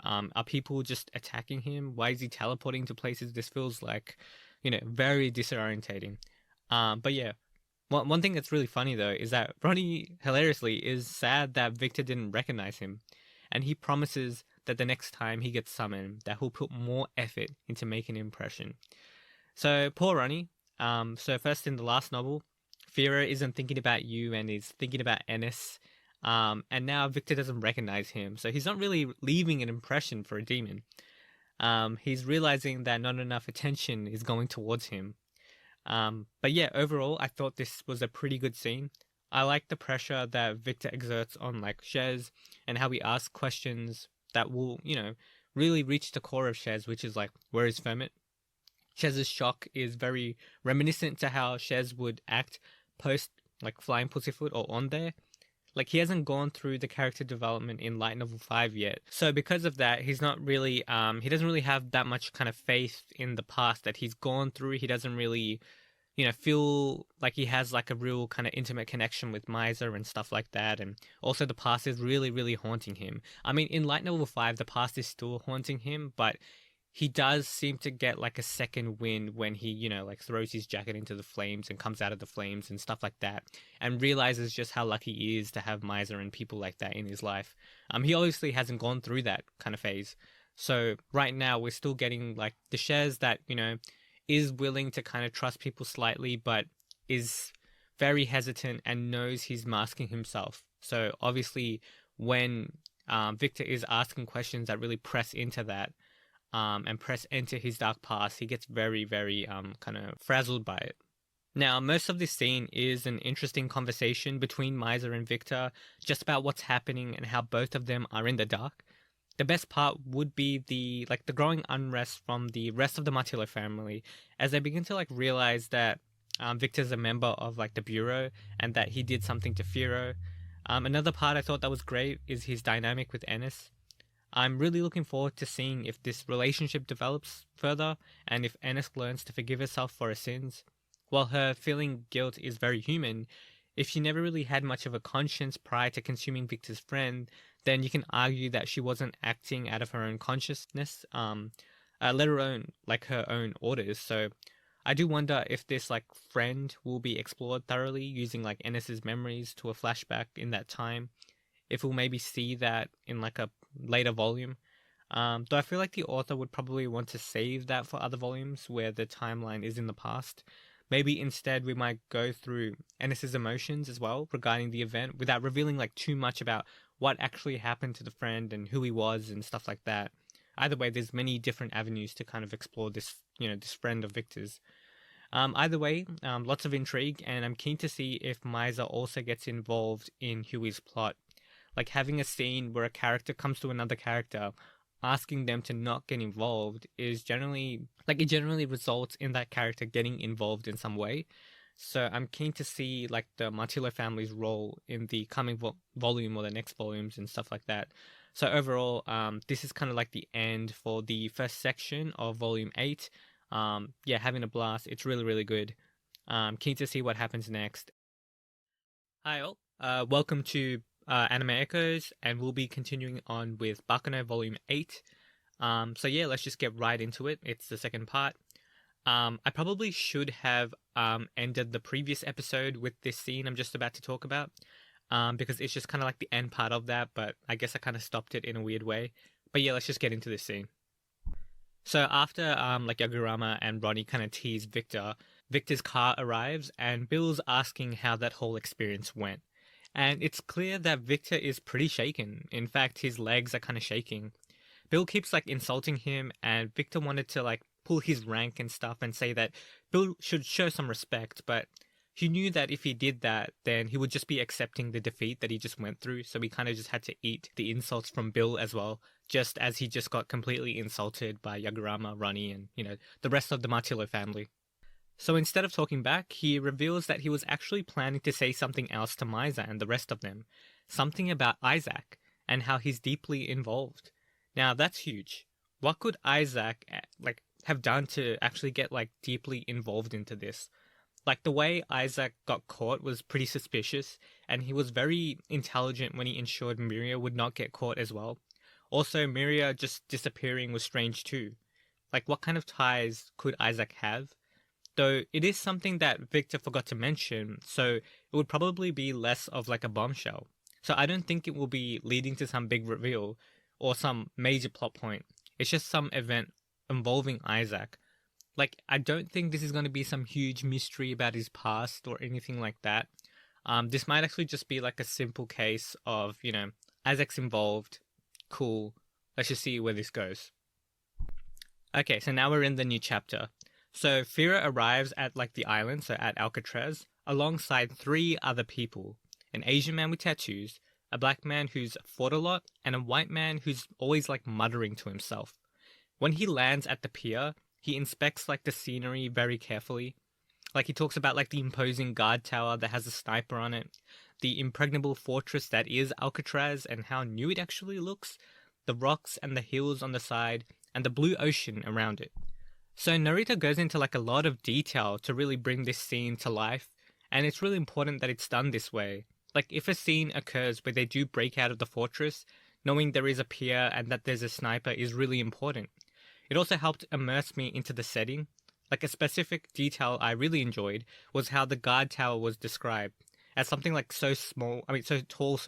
Are people just attacking him? Why is he teleporting to places? This feels like, very disorientating. But yeah, One thing that's really funny though is that Ronnie hilariously is sad that Victor didn't recognize him, and he promises that the next time he gets summoned, that he'll put more effort into making an impression. So poor Ronnie. So first in the last novel, Fira isn't thinking about you and is thinking about Ennis. And now Victor doesn't recognize him, so he's not really leaving an impression for a demon. He's realizing that not enough attention is going towards him. But yeah, overall, I thought this was a pretty good scene. I like the pressure that Victor exerts on like Shez and how he asks questions that will, really reach the core of Shez, which is like, where is Fermet? Shez's shock is very reminiscent to how Shez would act post like Flying Pussyfoot or on there. Like he hasn't gone through the character development in Light Novel 5 yet. So because of that, he's not really he doesn't really have that much kind of faith in the past that he's gone through. He doesn't really, feel like he has like a real kind of intimate connection with Miser and stuff like that. And also the past is really, really haunting him. I mean, in Light Novel 5, the past is still haunting him, but he does seem to get like a second wind when he, like throws his jacket into the flames and comes out of the flames and stuff like that, and realizes just how lucky he is to have Miser and people like that in his life. He obviously hasn't gone through that kind of phase. So right now we're still getting like the Shez that, is willing to kind of trust people slightly, but is very hesitant and knows he's masking himself. So obviously when Victor is asking questions that really press into that, and press enter his dark past, he gets very, very kind of frazzled by it. Now, most of this scene is an interesting conversation between Miser and Victor, just about what's happening and how both of them are in the dark. The best part would be the growing unrest from the rest of the Martillo family as they begin to realize that Victor's a member of the bureau and that he did something to Firo. Another part I thought that was great is his dynamic with Ennis. I'm really looking forward to seeing if this relationship develops further and if Ennis learns to forgive herself for her sins. While her feeling guilt is very human, if she never really had much of a conscience prior to consuming Victor's friend, then you can argue that she wasn't acting out of her own consciousness, let alone her own orders. So I do wonder if this friend will be explored thoroughly using Ennis's memories to a flashback in that time. If we'll maybe see that in a later volume. Though I feel like the author would probably want to save that for other volumes where the timeline is in the past. Maybe instead we might go through Ennis's emotions as well regarding the event without revealing too much about what actually happened to the friend and who he was and stuff like that. Either way, there's many different avenues to kind of explore this, this friend of Victor's. Either way, lots of intrigue, and I'm keen to see if Miser also gets involved in Huey's plot. Having a scene where a character comes to another character asking them to not get involved is generally it generally results in that character getting involved in some way. So I'm keen to see the Martillo family's role in the coming volume or the next volumes and stuff like that. So overall, this is kind of the end for the first section of volume 8. Yeah, having a blast. It's really, really good. Keen to see what happens next. Hi all, welcome to Anime Echoes, and we'll be continuing on with Baccano Volume 8. So yeah, let's just get right into it. It's the second part. I probably should have ended the previous episode with this scene I'm just about to talk about, because it's just kind of the end part of that, but I guess I kind of stopped it in a weird way. But yeah, let's just get into this scene. So after Yagurama and Ronnie kind of tease Victor, Victor's car arrives and Bill's asking how that whole experience went. And it's clear that Victor is pretty shaken. In fact, his legs are kind of shaking. Bill keeps insulting him, and Victor wanted to pull his rank and stuff and say that Bill should show some respect, but he knew that if he did that, then he would just be accepting the defeat that he just went through, so he kind of just had to eat the insults from Bill as well, just as he just got completely insulted by Yagurama, Ronnie, and, the rest of the Martillo family. So instead of talking back, he reveals that he was actually planning to say something else to Miser and the rest of them. Something about Isaac, and how he's deeply involved. Now that's huge. What could Isaac, have done to actually get, deeply involved into this? The way Isaac got caught was pretty suspicious, and he was very intelligent when he ensured Miria would not get caught as well. Also, Miria just disappearing was strange too. What kind of ties could Isaac have? though it is something that Victor forgot to mention, so it would probably be less of like a bombshell. So I don't think it will be leading to some big reveal or some major plot point. It's just some event involving Isaac. Like, I don't think this is going to be some huge mystery about his past or anything like that. This might actually just be like a simple case of, Isaac's involved. Cool. Let's just see where this goes. Okay, so now we're in the new chapter. So Fira arrives at like the island, so at Alcatraz, alongside three other people. An Asian man with tattoos, a black man who's fought a lot, and a white man who's always like muttering to himself. When he lands at the pier, he inspects like the scenery very carefully. Like he talks about like the imposing guard tower that has a sniper on it, the impregnable fortress that is Alcatraz and how new it actually looks, the rocks and the hills on the side, and the blue ocean around it. So Narita goes into like a lot of detail to really bring this scene to life, and it's really important that it's done this way. Like if a scene occurs where they do break out of the fortress, knowing there is a pier and that there's a sniper is really important. It also helped immerse me into the setting. Like a specific detail I really enjoyed was how the guard tower was described as something like so tall,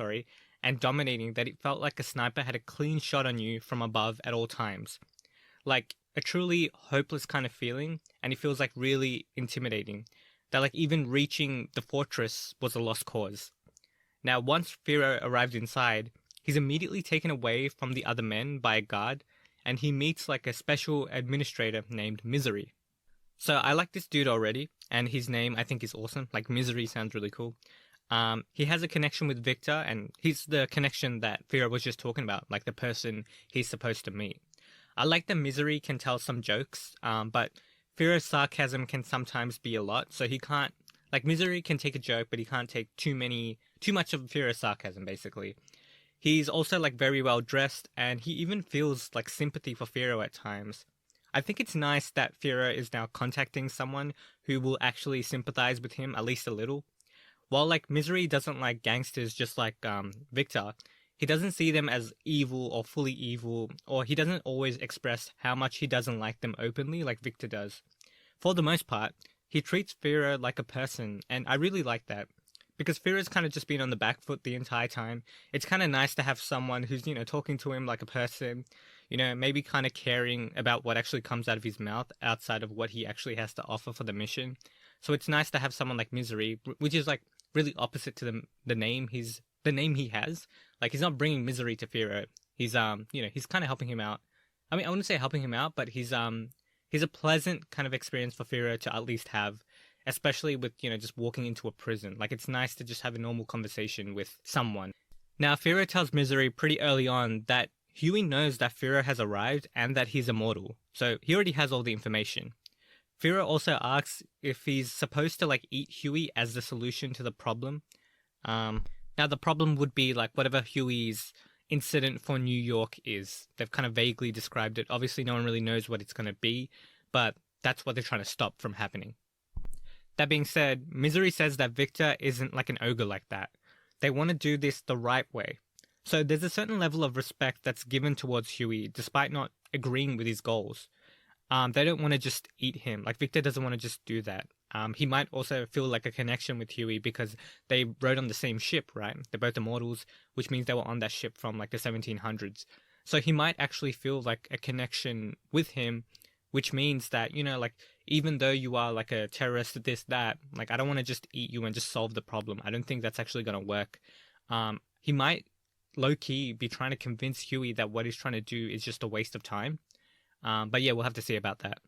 and dominating that it felt like a sniper had a clean shot on you from above at all times. Like a truly hopeless kind of feeling, and it feels like really intimidating. That like even reaching the fortress was a lost cause. Now once Firo arrived inside, he's immediately taken away from the other men by a guard, and he meets like a special administrator named Misery. So I like this dude already, and his name I think is awesome. Like Misery sounds really cool. He has a connection with Victor, and he's the connection that Firo was just talking about, like the person he's supposed to meet. I like that Misery can tell some jokes, but Firo's sarcasm can sometimes be a lot, so he can't, like Misery can take a joke, but he can't take too much of Firo's sarcasm, basically. He's also like very well dressed, and he even feels like sympathy for Firo at times. I think it's nice that Firo is now contacting someone who will actually sympathize with him at least a little. While like Misery doesn't like gangsters just like Victor, he doesn't see them as evil or fully evil, or he doesn't always express how much he doesn't like them openly like Victor does. For the most part, he treats Firo like a person, and I really like that. Because Firo's kind of just been on the back foot the entire time. It's kind of nice to have someone who's, talking to him like a person, maybe kind of caring about what actually comes out of his mouth outside of what he actually has to offer for the mission. So it's nice to have someone like Misery, which is like really opposite to the name he has. Like he's not bringing misery to Firo. He's he's kind of helping him out. I mean, I wouldn't say helping him out, but he's a pleasant kind of experience for Firo to at least have, especially with just walking into a prison. Like it's nice to just have a normal conversation with someone. Now Firo tells Misery pretty early on that Huey knows that Firo has arrived and that he's immortal, so he already has all the information. Firo also asks if he's supposed to like eat Huey as the solution to the problem. Now the problem would be like whatever Huey's incident for New York is. They've kind of vaguely described it. Obviously no one really knows what it's going to be, but that's what they're trying to stop from happening. That being said, Misery says that Victor isn't like an ogre like that. They want to do this the right way. So there's a certain level of respect that's given towards Huey despite not agreeing with his goals. They don't want to just eat him. Like Victor doesn't want to just do that. He might also feel like a connection with Huey because they rode on the same ship, right? They're both immortals, which means they were on that ship from like the 1700s. So he might actually feel like a connection with him, which means that, like even though you are like a terrorist, this, that, like I don't want to just eat you and just solve the problem. I don't think that's actually going to work. He might low-key be trying to convince Huey that what he's trying to do is just a waste of time. But yeah, we'll have to see about that.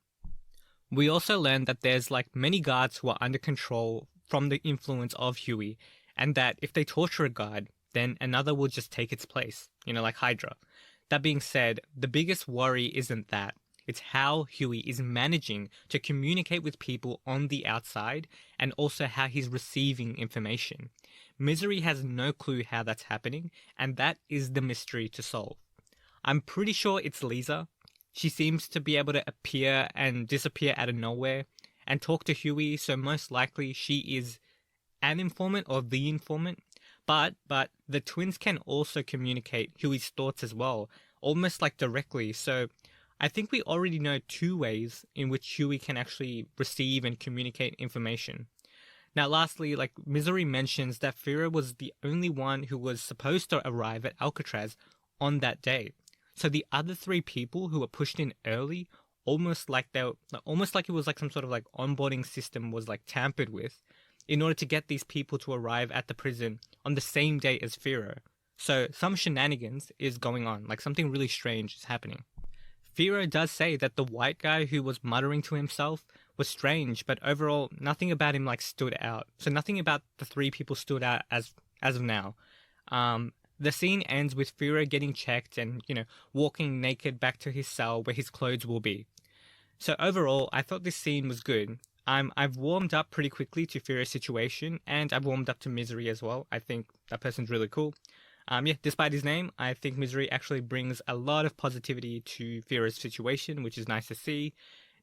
We also learned that there's like many guards who are under control from the influence of Huey, and that if they torture a guard, then another will just take its place, like Hydra. That being said, the biggest worry isn't that. It's how Huey is managing to communicate with people on the outside, and also how he's receiving information. Misery has no clue how that's happening, and that is the mystery to solve. I'm pretty sure it's Lisa. She seems to be able to appear and disappear out of nowhere and talk to Huey, so most likely she is an informant or the informant. But the twins can also communicate Huey's thoughts as well, almost like directly. So I think we already know two ways in which Huey can actually receive and communicate information. Now, lastly, like Misery mentions that Fira was the only one who was supposed to arrive at Alcatraz on that day. So the other three people who were pushed in early, almost like it was like some sort of like onboarding system was like tampered with, in order to get these people to arrive at the prison on the same day as Fira. So some shenanigans is going on, like something really strange is happening. Firo does say that the white guy who was muttering to himself was strange, but overall nothing about him like stood out. So nothing about the three people stood out as of now. The scene ends with Firo getting checked and, walking naked back to his cell where his clothes will be. So overall, I thought this scene was good. I've warmed up pretty quickly to Firo's situation, and I've warmed up to Misery as well. I think that person's really cool. Despite his name, I think Misery actually brings a lot of positivity to Firo's situation, which is nice to see.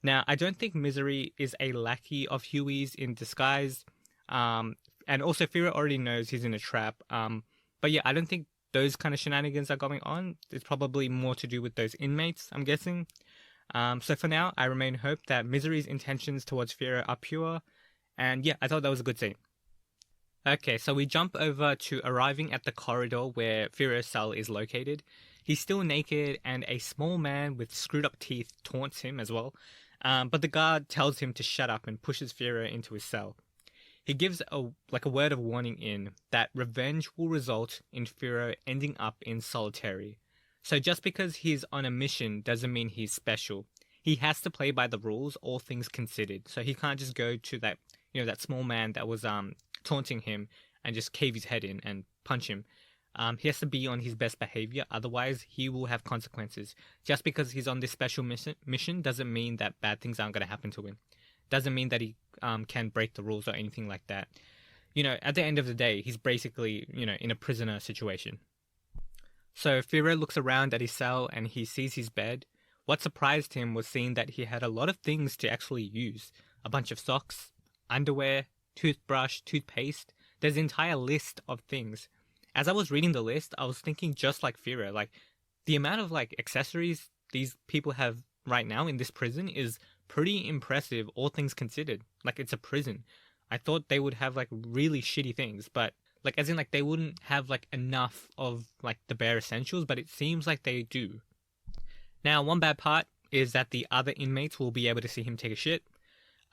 Now, I don't think Misery is a lackey of Huey's in disguise. And also Firo already knows he's in a trap. But yeah, I don't think those kind of shenanigans are going on. It's probably more to do with those inmates, I'm guessing. So for now, I remain hope that Misery's intentions towards Firo are pure. And yeah, I thought that was a good scene. Okay, so we jump over to arriving at the corridor where Firo's cell is located. He's still naked, and a small man with screwed up teeth taunts him as well. But the guard tells him to shut up and pushes Firo into his cell. He gives a word of warning in that revenge will result in Firo ending up in solitary. So just because he's on a mission doesn't mean he's special. He has to play by the rules, all things considered. So he can't just go to that small man that was taunting him and just cave his head in and punch him. He has to be on his best behavior, otherwise he will have consequences. Just because he's on this special mission doesn't mean that bad things aren't going to happen to him. Doesn't mean that he can break the rules or anything like that. At the end of the day, he's basically, in a prisoner situation. So Firo looks around at his cell and he sees his bed. What surprised him was seeing that he had a lot of things to actually use. A bunch of socks, underwear, toothbrush, toothpaste. There's an entire list of things. As I was reading the list, I was thinking just like Firo, like the amount of accessories these people have right now in this prison is pretty impressive, all things considered. Like, it's a prison. I thought they would have really shitty things, but as in they wouldn't have enough of the bare essentials, but it seems like they do. Now, one bad part is that the other inmates will be able to see him take a shit.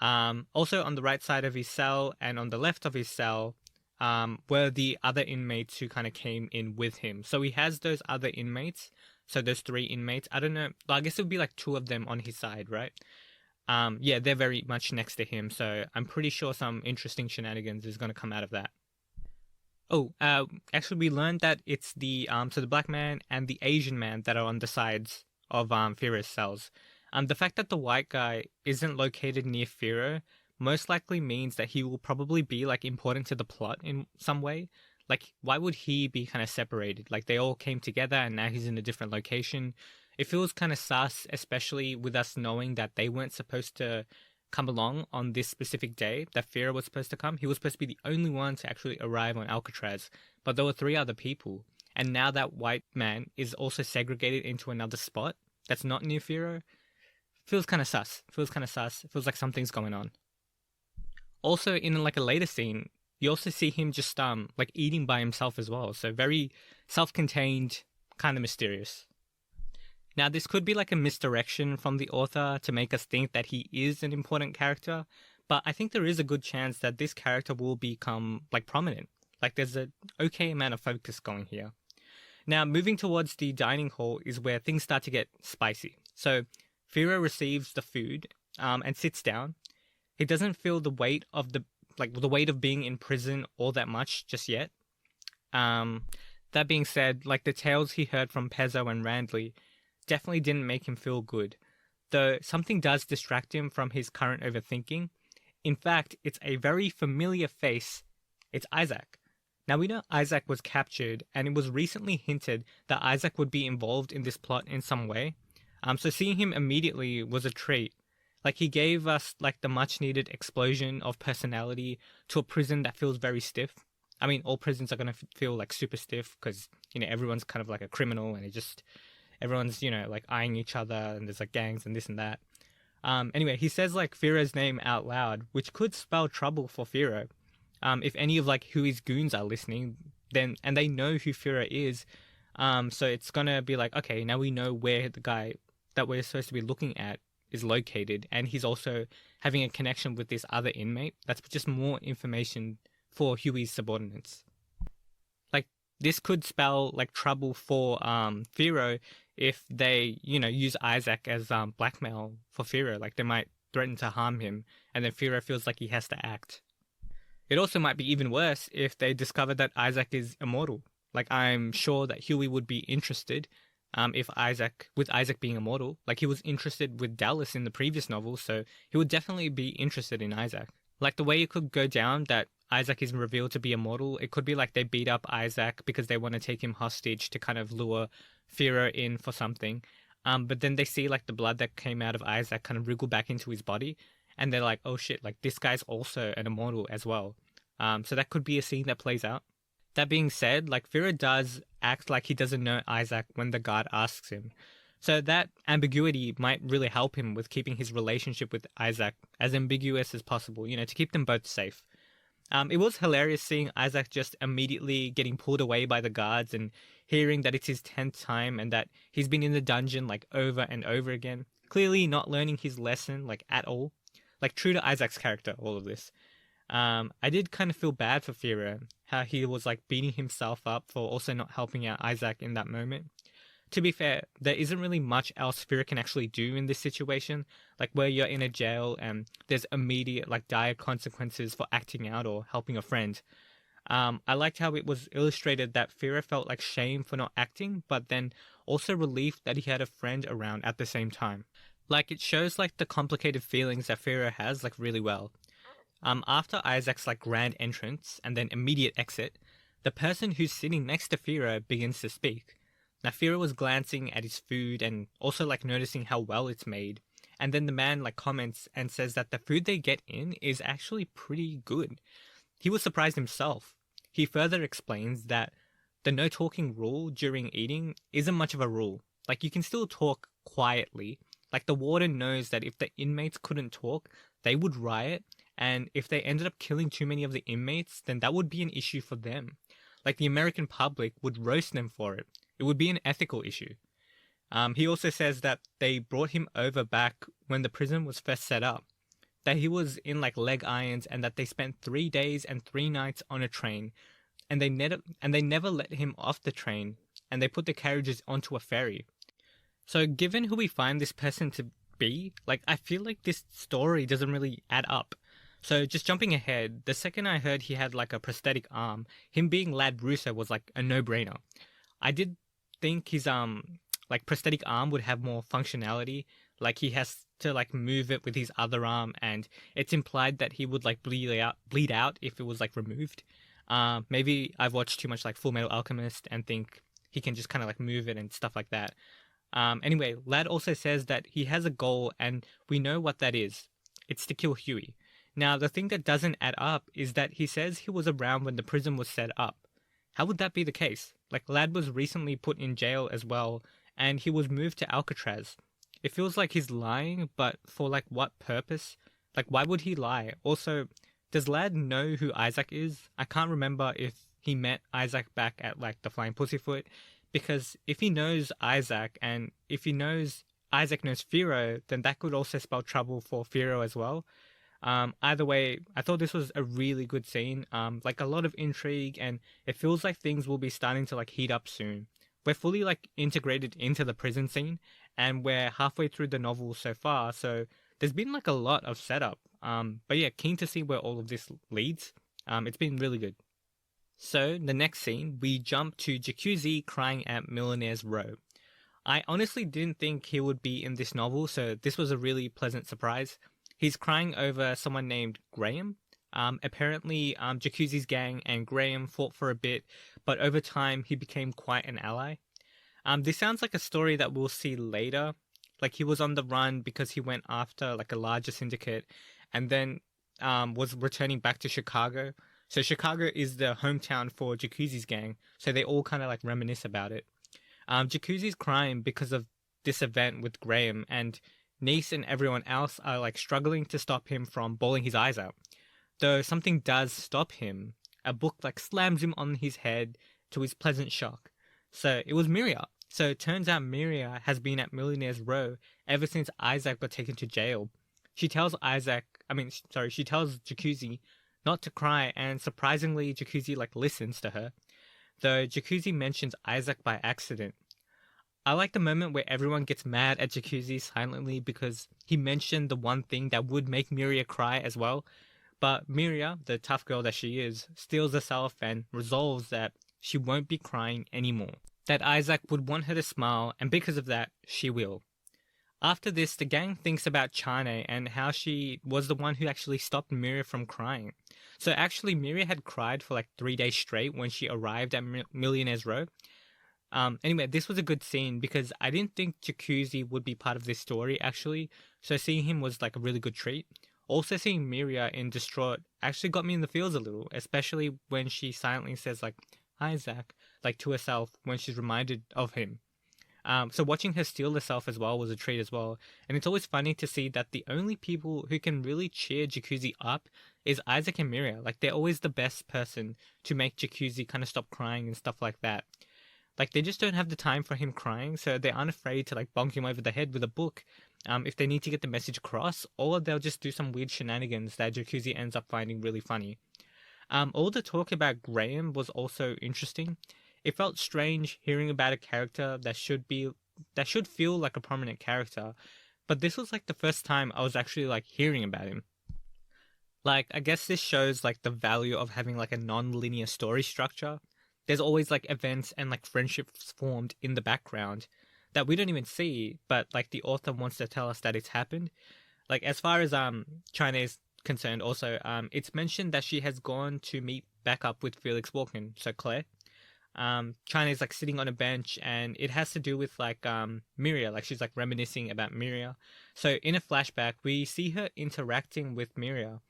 Also, on the right side of his cell and on the left of his cell were the other inmates who kind of came in with him. So he has those other inmates. So those three inmates. I don't know. I guess it would be two of them on his side, right? They're very much next to him. So I'm pretty sure some interesting shenanigans is going to come out of that. Oh, actually, we learned that it's the black man and the Asian man that are on the sides of Firo's cells. The fact that the white guy isn't located near Firo most likely means that he will probably be important to the plot in some way. Why would he be kind of separated? They all came together and now he's in a different location. It feels kind of sus, especially with us knowing that they weren't supposed to come along on this specific day that Firo was supposed to come. He was supposed to be the only one to actually arrive on Alcatraz, but there were three other people. And now that white man is also segregated into another spot that's not near Firo. Feels kind of sus. Feels like something's going on. Also, in a later scene, you also see him just eating by himself as well. So very self-contained, kind of mysterious. Now, this could be a misdirection from the author to make us think that he is an important character, but I think there is a good chance that this character will become prominent. There's an okay amount of focus going here. Now, moving towards the dining hall is where things start to get spicy. So Firo receives the food and sits down. He doesn't feel the weight of the weight of being in prison all that much just yet. That being said, the tales he heard from Pezzo and Randley definitely didn't make him feel good, though something does distract him from his current overthinking. In fact, it's a very familiar face. It's Isaac. Now, we know Isaac was captured, and it was recently hinted that Isaac would be involved in this plot in some way. So seeing him immediately was a treat. He gave us the much needed explosion of personality to a prison that feels very stiff. I mean, all prisons are going to feel super stiff because, everyone's kind of a criminal and everyone's, like eyeing each other and there's like gangs and this and that. Anyway, he says like Firo's name out loud, which could spell trouble for Firo. If any of like Huey's goons are listening, then and they know who Firo is, so it's gonna be like, okay, now we know where the guy that we're supposed to be looking at is located, and he's also having a connection with this other inmate. That's just more information for Huey's subordinates. Like this could spell like trouble for Firo if they use Isaac as blackmail for Firo. Like they might threaten to harm him, and then Firo feels like he has to act. It also might be even worse if they discover that Isaac is immortal. Like I'm sure that Huey would be interested if with Isaac being immortal. Like he was interested with Dallas in the previous novel, so he would definitely be interested in Isaac. Like the way it could go down that Isaac is revealed to be immortal, it could be like they beat up Isaac because they want to take him hostage to kind of lure Firo in for something. But then they see like the blood that came out of Isaac kind of wriggle back into his body, and they're like, oh shit, like this guy's also an immortal as well. So that could be a scene that plays out. That being said, like Firo does act like he doesn't know Isaac when the guard asks him. So that ambiguity might really help him with keeping his relationship with Isaac as ambiguous as possible, to keep them both safe. It was hilarious seeing Isaac just immediately getting pulled away by the guards and hearing that it's his 10th time and that he's been in the dungeon like over and over again. Clearly not learning his lesson like at all. Like true to Isaac's character, all of this. I did kind of feel bad for Firo, how he was like beating himself up for also not helping out Isaac in that moment. To be fair, there isn't really much else Firo can actually do in this situation, like where you're in a jail and there's immediate like dire consequences for acting out or helping a friend. I liked how it was illustrated that Firo felt like shame for not acting, but then also relief that he had a friend around at the same time. Like it shows like the complicated feelings that Firo has like really well. After Isaac's like grand entrance and then immediate exit, the person who's sitting next to Firo begins to speak. Now Firo was glancing at his food and also like noticing how well it's made. And then the man like comments and says that the food they get in is actually pretty good. He was surprised himself. He further explains that the no talking rule during eating isn't much of a rule. Like you can still talk quietly. Like the warden knows that if the inmates couldn't talk, they would riot. And if they ended up killing too many of the inmates, then that would be an issue for them. Like the American public would roast them for it. It would be an ethical issue. He also says that they brought him over back when the prison was first set up. That he was in like leg irons and that they spent 3 days and 3 nights on a train. And they never let him off the train. And they put the carriages onto a ferry. So given who we find this person to be, like I feel like this story doesn't really add up. So just jumping ahead, the second I heard he had like a prosthetic arm, him being Lad Russo was like a no-brainer. I did think his like prosthetic arm would have more functionality, like he has to like move it with his other arm, and it's implied that he would like bleed out if it was like removed. Maybe I've watched too much like Full Metal Alchemist and think he can just kind of like move it and stuff like that. Anyway, Lad also says that he has a goal and we know what that is. It's to kill Huey. Now, the thing that doesn't add up is that he says he was around when the prison was set up. How would that be the case? Like, Lad was recently put in jail as well, and he was moved to Alcatraz. It feels like he's lying, but for like what purpose? Like, why would he lie? Also, does Lad know who Isaac is? I can't remember if he met Isaac back at like the Flying Pussyfoot, because if he knows Isaac and if he knows Isaac knows Firo, then that could also spell trouble for Firo as well. Either way, I thought this was a really good scene. Like a lot of intrigue, and it feels like things will be starting to like heat up soon. We're fully like integrated into the prison scene, and we're halfway through the novel so far, so there's been like a lot of setup. But yeah, keen to see where all of this leads. It's been really good. So the next scene, we jump to Jacuzzi crying at Millionaire's Row. I honestly didn't think he would be in this novel, so this was a really pleasant surprise. He's crying over someone named Graham. Apparently, Jacuzzi's gang and Graham fought for a bit, but over time he became quite an ally. This sounds like a story that we'll see later. Like he was on the run because he went after like a larger syndicate, and then was returning back to Chicago. So Chicago is the hometown for Jacuzzi's gang, so they all kind of like reminisce about it. Jacuzzi's crying because of this event with Graham, and Nice and everyone else are like struggling to stop him from bawling his eyes out. Though something does stop him, a book like slams him on his head to his pleasant shock. So it was Miria. So it turns out Miria has been at Millionaire's Row ever since Isaac got taken to jail. She tells she tells Jacuzzi not to cry, and surprisingly, Jacuzzi like listens to her. Though Jacuzzi mentions Isaac by accident. I like the moment where everyone gets mad at Jacuzzi silently because he mentioned the one thing that would make Miria cry as well. But Miria, the tough girl that she is, steels herself and resolves that she won't be crying anymore. That Isaac would want her to smile, and because of that, she will. After this, the gang thinks about Chane and how she was the one who actually stopped Miria from crying. So actually, Miria had cried for like 3 days straight when she arrived at Millionaire's Row. Anyway, this was a good scene because I didn't think Jacuzzi would be part of this story actually, so seeing him was like a really good treat. Also seeing Miria in distraught actually got me in the feels a little, especially when she silently says like, Isaac, like to herself when she's reminded of him. So watching her steel herself as well was a treat as well, and it's always funny to see that the only people who can really cheer Jacuzzi up is Isaac and Miria. Like they're always the best person to make Jacuzzi kind of stop crying and stuff like that. Like, they just don't have the time for him crying, so they aren't afraid to, like, bonk him over the head with a book if they need to get the message across, or they'll just do some weird shenanigans that Jacuzzi ends up finding really funny. All the talk about Graham was also interesting. It felt strange hearing about a character that should feel like a prominent character, but this was, like, the first time I was actually, like, hearing about him. Like, I guess this shows, like, the value of having, like, a non-linear story structure. There's always like events and like friendships formed in the background that we don't even see, but like the author wants to tell us that it's happened. Like as far as China is concerned, also it's mentioned that she has gone to meet back up with Felix Walken, so Claire. China is like sitting on a bench, and it has to do with like Miria, like she's like reminiscing about Miria. So in a flashback, we see her interacting with Miria.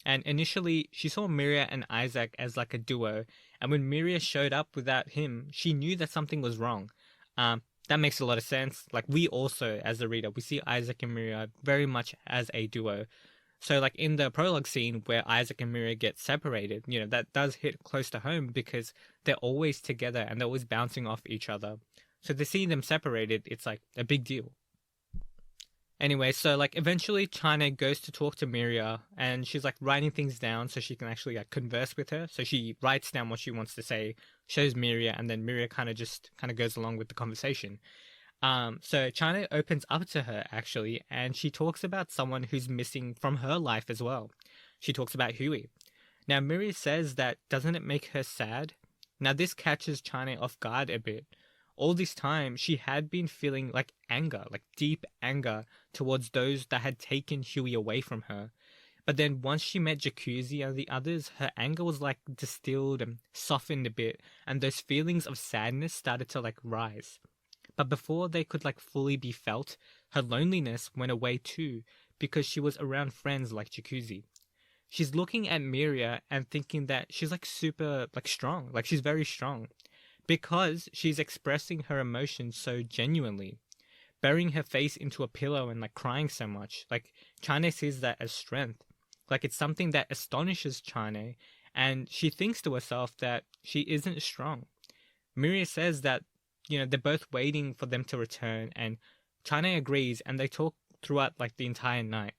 And initially, she saw Miria and Isaac as like a duo, and when Miria showed up without him, she knew that something was wrong. That makes a lot of sense. Like, we also, as the reader, we see Isaac and Miria very much as a duo. So, like, in the prologue scene where Isaac and Miria get separated, you know, that does hit close to home because they're always together and they're always bouncing off each other. So to see them separated, it's like a big deal. Anyway, so like eventually China goes to talk to Miria, and she's like writing things down so she can actually like converse with her. So she writes down what she wants to say, shows Miria, and then Miria kind of goes along with the conversation. So China opens up to her actually, and she talks about someone who's missing from her life as well. She talks about Huey. Now Miria says that doesn't it make her sad? Now this catches China off guard a bit. All this time, she had been feeling like anger, like deep anger towards those that had taken Huey away from her. But then once she met Jacuzzi and the others, her anger was like distilled and softened a bit, and those feelings of sadness started to like rise. But before they could like fully be felt, her loneliness went away too, because she was around friends like Jacuzzi. She's looking at Miria and thinking that she's like super like strong, like she's very strong, because she's expressing her emotions so genuinely, burying her face into a pillow and like crying so much. Like Chane sees that as strength. Like it's something that astonishes Chane, and she thinks to herself that she isn't strong. Miria says that, you know, they're both waiting for them to return, and Chane agrees, and they talk throughout like the entire night.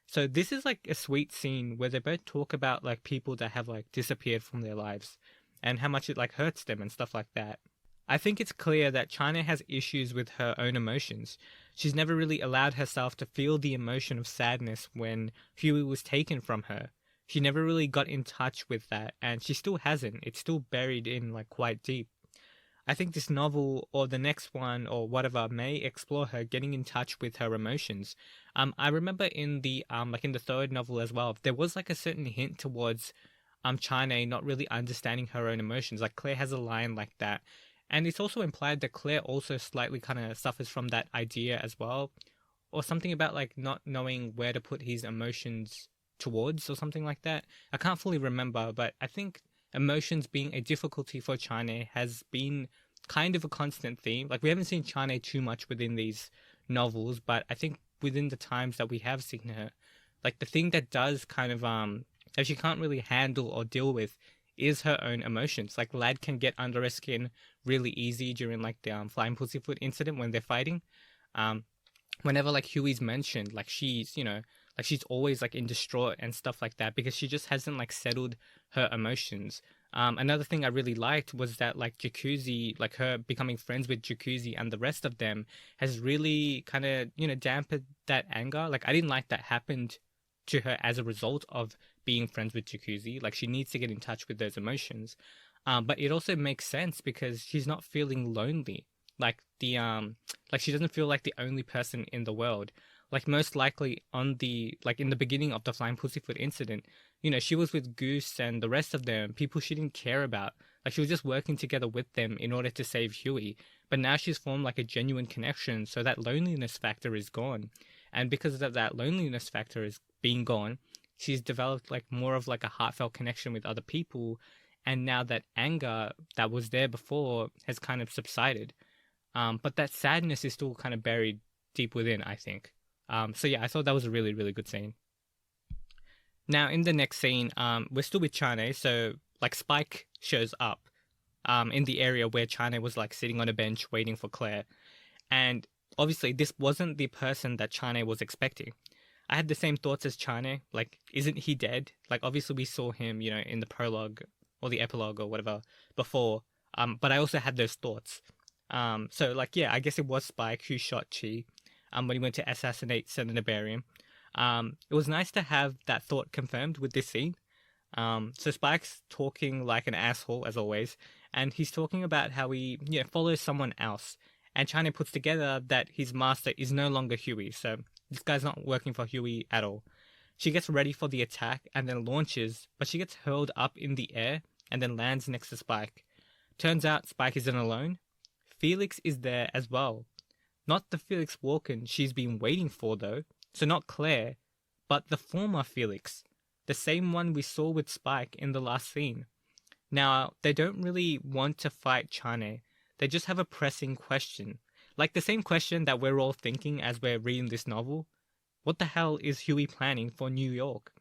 So this is like a sweet scene where they both talk about like people that have like disappeared from their lives and how much it like hurts them and stuff like that. I think it's clear that China has issues with her own emotions. She's never really allowed herself to feel the emotion of sadness when Huey was taken from her. She never really got in touch with that, and she still hasn't. It's still buried in like quite deep. I think this novel or the next one or whatever may explore her getting in touch with her emotions. I remember in the in the third novel as well, there was like a certain hint towards China not really understanding her own emotions. Like Claire has a line like that. And it's also implied that Claire also slightly kind of suffers from that idea as well. Or something about like not knowing where to put his emotions towards or something like that. I can't fully remember, but I think emotions being a difficulty for China has been kind of a constant theme. Like we haven't seen Chane too much within these novels, but I think within the times that we have seen her, like the thing that does kind of that she can't really handle or deal with is her own emotions. Like Lad can get under her skin really easy during like the flying pussyfoot incident when they're fighting. Um, Whenever like Huey's mentioned, like she's, like she's always like in distraught and stuff like that because she just hasn't like settled her emotions. Another thing I really liked was that like Jacuzzi, like her becoming friends with Jacuzzi and the rest of them has really kind of, dampened that anger. Like I didn't like that happened to her as a result of being friends with Jacuzzi. Like she needs to get in touch with those emotions. But it also makes sense because she's not feeling lonely. Like like she doesn't feel like the only person in the world. Like most likely on the like in the beginning of the Flying Pussyfoot incident, she was with Goose and the rest of them, people she didn't care about. Like she was just working together with them in order to save Huey. But now she's formed like a genuine connection, so that loneliness factor is gone. And because of that loneliness factor is being gone, she's developed like more of like a heartfelt connection with other people. And now that anger that was there before has kind of subsided. But that sadness is still kind of buried deep within, I think. So yeah, I thought that was a really, really good scene. Now in the next scene, we're still with Chane, so like Spike shows up, in the area where Chane was like sitting on a bench waiting for Claire, and obviously this wasn't the person that Chane was expecting. I had the same thoughts as Chane, like, isn't he dead? Like obviously we saw him, in the prologue or the epilogue or whatever before. But I also had those thoughts. So like yeah, I guess it was Spike who shot Chi, when he went to assassinate Senator Barium. It was nice to have that thought confirmed with this scene. So Spike's talking like an asshole as always, and he's talking about how he follows someone else, and China puts together that his master is no longer Huey, so this guy's not working for Huey at all. She gets ready for the attack and then launches, but she gets hurled up in the air and then lands next to Spike. Turns out Spike isn't alone. Felix is there as well. Not the Felix Walken she's been waiting for, though. So not Claire, but the former Felix. The same one we saw with Spike in the last scene. Now, they don't really want to fight Chane. They just have a pressing question. Like the same question that we're all thinking as we're reading this novel. What the hell is Huey planning for New York?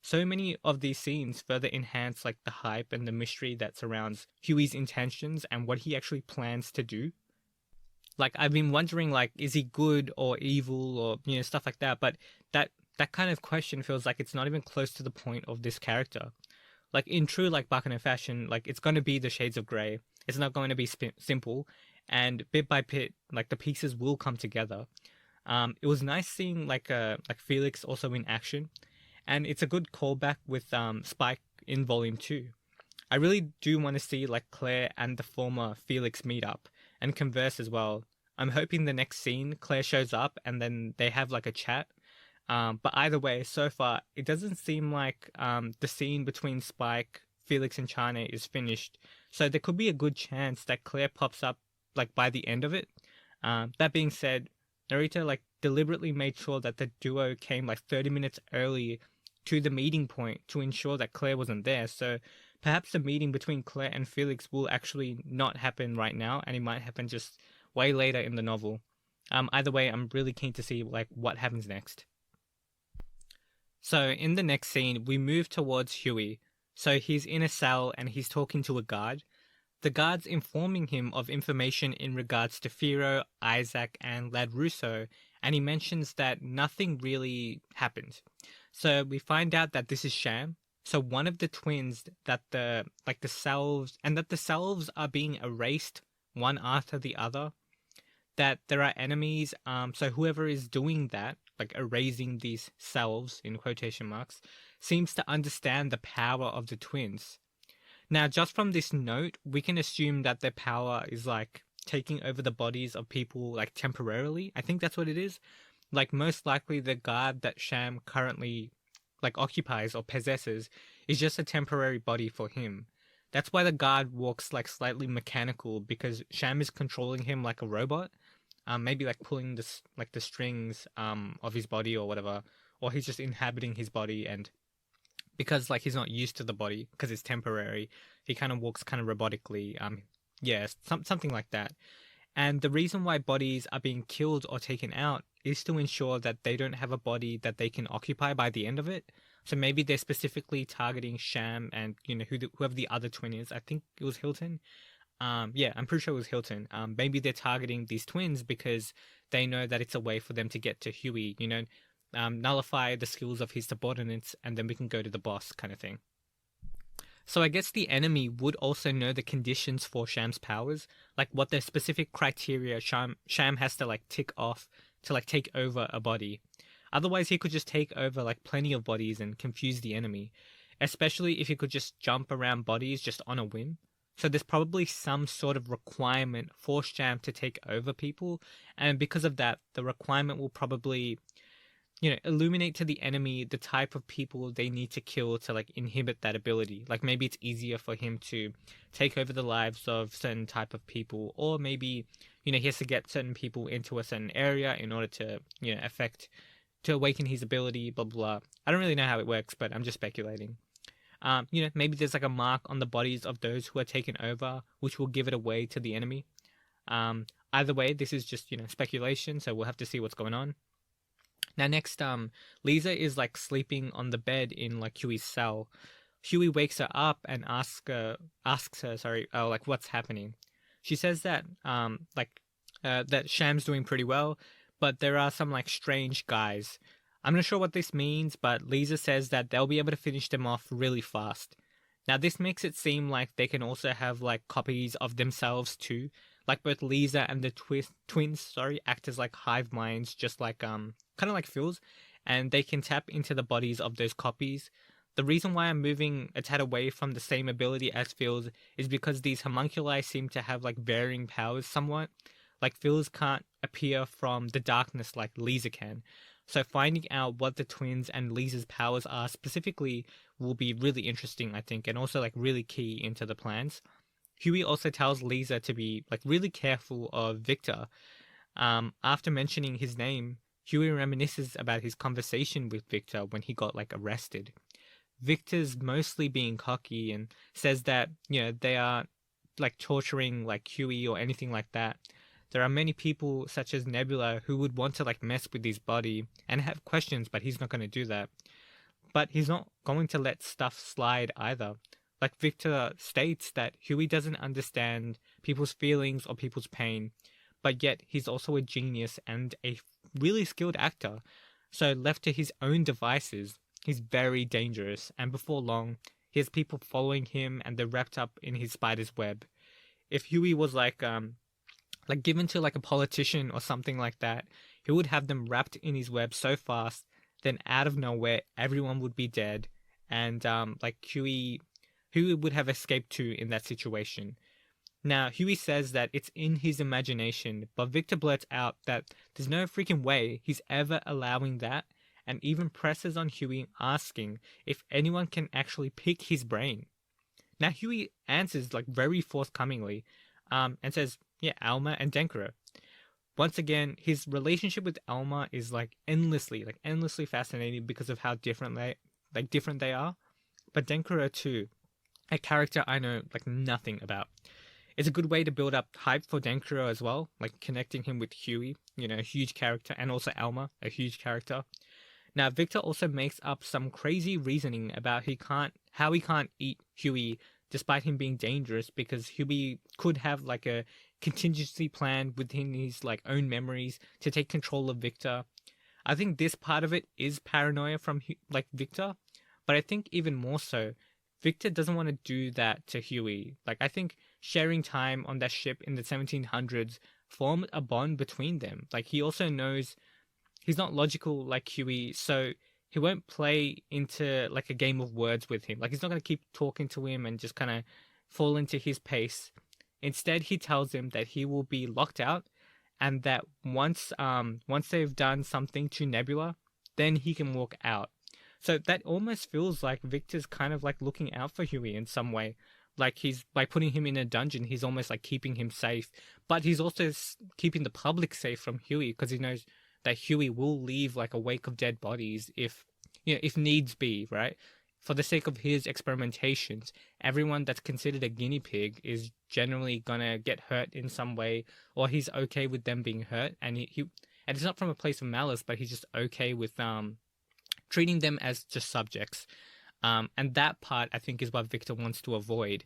So many of these scenes further enhance like the hype and the mystery that surrounds Huey's intentions and what he actually plans to do. Like I've been wondering, like, is he good or evil or stuff like that? But that kind of question feels like it's not even close to the point of this character. Like in true like Baccano fashion, like it's going to be the shades of grey. It's not going to be simple, and bit by bit, like the pieces will come together. It was nice seeing like Felix also in action, and it's a good callback with Spike in Volume 2. I really do want to see like Claire and the former Felix meet up and converse as well. I'm hoping the next scene Claire shows up and then they have like a chat. But either way, so far it doesn't seem like the scene between Spike, Felix, and Chane is finished. So there could be a good chance that Claire pops up like by the end of it. That being said, Narita like deliberately made sure that the duo came like 30 minutes early to the meeting point to ensure that Claire wasn't there. So perhaps the meeting between Claire and Felix will actually not happen right now, and it might happen just way later in the novel. Either way, I'm really keen to see like what happens next. So in the next scene, we move towards Huey. So he's in a cell and he's talking to a guard. The guard's informing him of information in regards to Firo, Isaac, and Lad Russo, and he mentions that nothing really happened. So we find out that this is sham. So one of the twins that the selves are being erased one after the other. That there are enemies. So whoever is doing that, like erasing these selves in quotation marks, seems to understand the power of the twins. Now, just from this note, we can assume that their power is like taking over the bodies of people like temporarily. I think that's what it is. Like most likely the guard that Sham currently like occupies or possesses is just a temporary body for him. That's why the guard walks like slightly mechanical, because Sham is controlling him like a robot. Maybe like pulling this like the strings of his body or whatever, or he's just inhabiting his body, and because like he's not used to the body because it's temporary, he kind of walks kind of robotically. Yes, something like that. And the reason why bodies are being killed or taken out is to ensure that they don't have a body that they can occupy by the end of it. So maybe they're specifically targeting Sham and whoever the other twin is. I think it was Hilton. Yeah, I'm pretty sure it was Hilton. Maybe they're targeting these twins because they know that it's a way for them to get to Huey. Nullify the skills of his subordinates, and then we can go to the boss, kind of thing. So I guess the enemy would also know the conditions for Sham's powers, like what the specific criteria Sham has to like tick off to like take over a body. Otherwise, he could just take over like plenty of bodies and confuse the enemy, especially if he could just jump around bodies just on a whim. So there's probably some sort of requirement for Sham to take over people, and because of that, the requirement will probably illuminate to the enemy the type of people they need to kill to like inhibit that ability. Like maybe it's easier for him to take over the lives of certain type of people, or maybe he has to get certain people into a certain area in order to affect to awaken his ability. Blah blah. I don't really know how it works, but I'm just speculating. Maybe there's like a mark on the bodies of those who are taken over, which will give it away to the enemy. Either way, this is just speculation, so we'll have to see what's going on. Now next, Lisa is like sleeping on the bed in like Huey's cell. Huey wakes her up and asks her, sorry, like what's happening. She says that that Sham's doing pretty well, but there are some like strange guys. I'm not sure what this means, but Lisa says that they'll be able to finish them off really fast. Now this makes it seem like they can also have like copies of themselves too. Like both Lisa and the twins, sorry, act as like hive minds, just like kind of like Phil's, and they can tap into the bodies of those copies. The reason why I'm moving a tad away from the same ability as Phil's is because these homunculi seem to have like varying powers somewhat. Like Phil's can't appear from the darkness like Lisa can. So finding out what the twins and Lisa's powers are specifically will be really interesting, I think, and also like really key into the plans. Huey also tells Lisa to be like really careful of Victor. After mentioning his name, Huey reminisces about his conversation with Victor when he got like arrested. Victor's mostly being cocky and says that they are like torturing like Huey or anything like that. There are many people such as Nebula who would want to like mess with his body and have questions, but he's not going to do that. But he's not going to let stuff slide either. Like Victor states that Huey doesn't understand people's feelings or people's pain, but yet he's also a genius and a really skilled actor. So left to his own devices, he's very dangerous, and before long, he has people following him and they're wrapped up in his spider's web. If Huey was like given to like a politician or something like that, he would have them wrapped in his web so fast, then out of nowhere, everyone would be dead, and like Huey would have escaped to in that situation. Now, Huey says that it's in his imagination, but Victor blurts out that there's no freaking way he's ever allowing that, and even presses on Huey asking if anyone can actually pick his brain. Now, Huey answers like very forthcomingly, and says, yeah, Alma and Denkara. Once again, his relationship with Alma is like endlessly fascinating because of how different they are. But Denkara too, a character I know like nothing about. It's a good way to build up hype for Denkara as well, like connecting him with Huey, a huge character, and also Alma, a huge character. Now, Victor also makes up some crazy reasoning about how he can't eat Huey despite him being dangerous, because Huey could have like a contingency plan within his like own memories to take control of Victor. I think this part of it is paranoia from like Victor, but I think even more so, Victor doesn't want to do that to Huey. Like I think sharing time on that ship in the 1700s formed a bond between them. Like he also knows he's not logical like Huey, so he won't play into like a game of words with him. Like he's not going to keep talking to him and just kind of fall into his pace. Instead, he tells him that he will be locked out, and that once they've done something to Nebula, then he can walk out. So that almost feels like Victor's kind of like looking out for Huey in some way. Like he's by putting him in a dungeon, he's almost like keeping him safe, but he's also keeping the public safe from Huey because he knows that Huey will leave like a wake of dead bodies if needs be, right? for the sake of his experimentations, everyone that's considered a guinea pig is generally gonna get hurt in some way, or he's okay with them being hurt, and he and it's not from a place of malice, but he's just okay with treating them as just subjects. And that part I think is what Victor wants to avoid.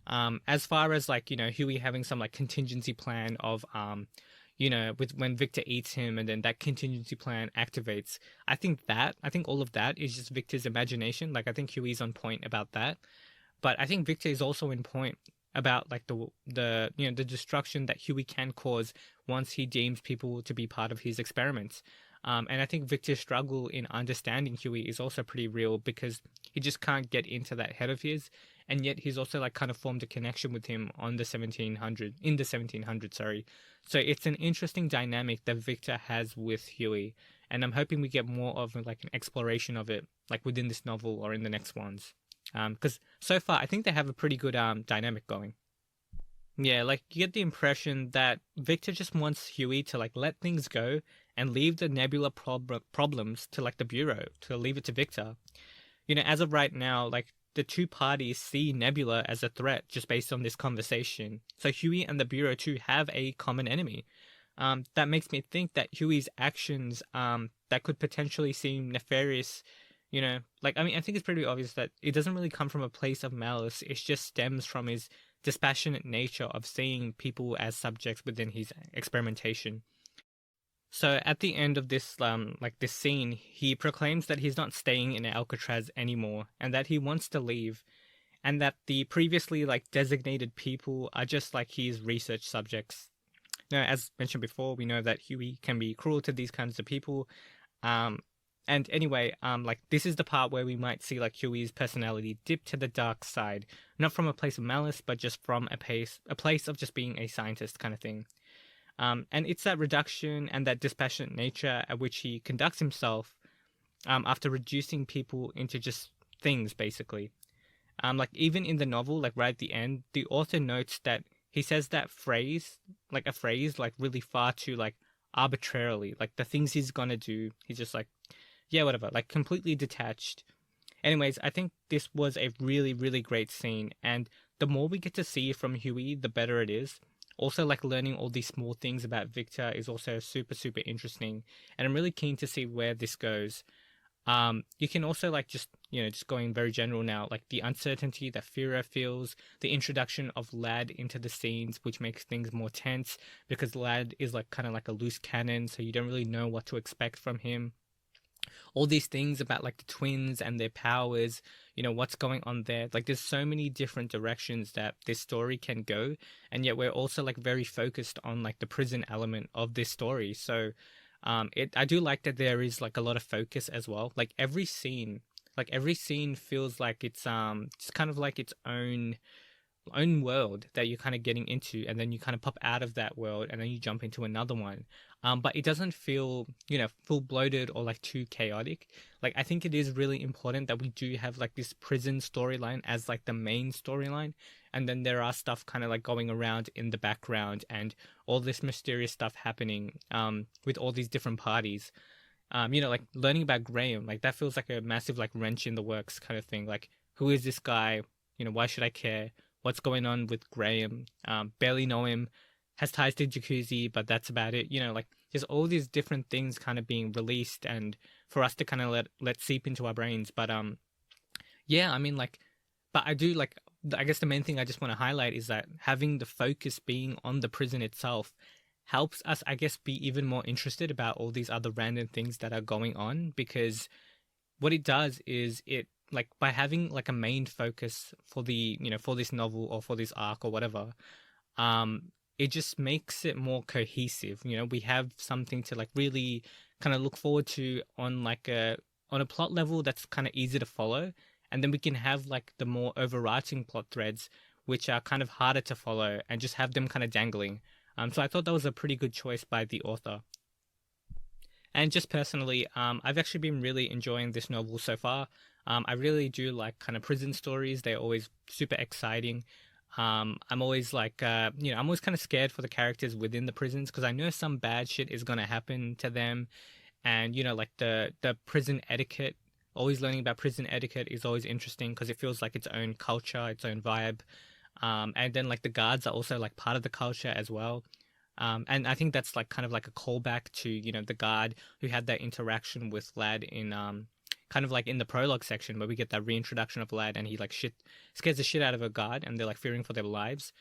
As far as like, Huey having some like contingency plan of with when Victor eats him and then that contingency plan activates. I think all of that is just Victor's imagination. Like I think Huey's on point about that. But I think Victor is also in point about like the destruction that Huey can cause once he deems people to be part of his experiments. And I think Victor's struggle in understanding Huey is also pretty real because he just can't get into that head of his, and yet he's also like kind of formed a connection with him on the 1700 in the 1700s, sorry. So it's an interesting dynamic that Victor has with Huey, and I'm hoping we get more of like an exploration of it, like within this novel or in the next ones. Because so far I think they have a pretty good dynamic going. Yeah, like you get the impression that Victor just wants Huey to like let things go and leave the Nebula problems to like the Bureau, to leave it to Victor. As of right now, like the two parties see Nebula as a threat just based on this conversation. So Huey and the Bureau too have a common enemy. That makes me think that Huey's actions that could potentially seem nefarious, like I mean I think it's pretty obvious that it doesn't really come from a place of malice. It just stems from his dispassionate nature of seeing people as subjects within his experimentation. So at the end of this this scene, he proclaims that he's not staying in Alcatraz anymore and that he wants to leave, and that the previously like designated people are just like his research subjects. Now, as mentioned before, we know that Huey can be cruel to these kinds of people. And anyway, like this is the part where we might see like Huey's personality dip to the dark side, not from a place of malice, but just from a place of just being a scientist kind of thing. And it's that reduction and that dispassionate nature at which he conducts himself, after reducing people into just things, basically. Like even in the novel, like right at the end, the author notes that he says that phrase, like a phrase, like really far too like arbitrarily, like the things he's gonna do, he's just like, yeah, whatever, like completely detached. Anyways, I think this was a really, really great scene, and the more we get to see from Huey, the better it is. Also, like learning all these small things about Victor is also super, super interesting, and I'm really keen to see where this goes. You can also like just going very general now, like the uncertainty that Fira feels, the introduction of Lad into the scenes, which makes things more tense because Lad is like kind of like a loose cannon, so you don't really know what to expect from him. All these things about like the twins and their powers, what's going on there. Like there's so many different directions that this story can go, and yet we're also like very focused on like the prison element of this story. So I do like that there is like a lot of focus as well. Like every scene feels like it's kind of like its own world that you're kind of getting into, and then you kind of pop out of that world and then you jump into another one. But it doesn't feel full bloated or like too chaotic. Like I think it is really important that we do have like this prison storyline as like the main storyline, and then there are stuff kind of like going around in the background and all this mysterious stuff happening with all these different parties. Like learning about Graham, like that feels like a massive like wrench in the works kind of thing. Like, who is this guy? Why should I care? What's going on with Graham? Barely know him, has ties to Jacuzzi, but that's about it. Like there's all these different things kind of being released and for us to kind of let seep into our brains. But yeah, I mean like, but I do like, I guess the main thing I just want to highlight is that having the focus being on the prison itself helps us, I guess, be even more interested about all these other random things that are going on, because what it does is it, like by having like a main focus for the for this novel or for this arc or whatever, it just makes it more cohesive. We have something to like really kind of look forward to on like on a plot level that's kind of easy to follow, and then we can have like the more overarching plot threads which are kind of harder to follow and just have them kind of dangling. So I thought that was a pretty good choice by the author. And just personally, I've actually been really enjoying this novel so far. I really do like kind of prison stories. They're always super exciting. I'm always like, I'm always kind of scared for the characters within the prisons because I know some bad shit is going to happen to them. And, like the prison etiquette Always learning about prison etiquette is always interesting because it feels like its own culture, its own vibe. And then like the guards are also like part of the culture as well. And I think that's like kind of like a callback to, the guard who had that interaction with Lad in kind of like in the prologue section where we get that reintroduction of Lad and he like scares the shit out of a guard and they're like fearing for their lives.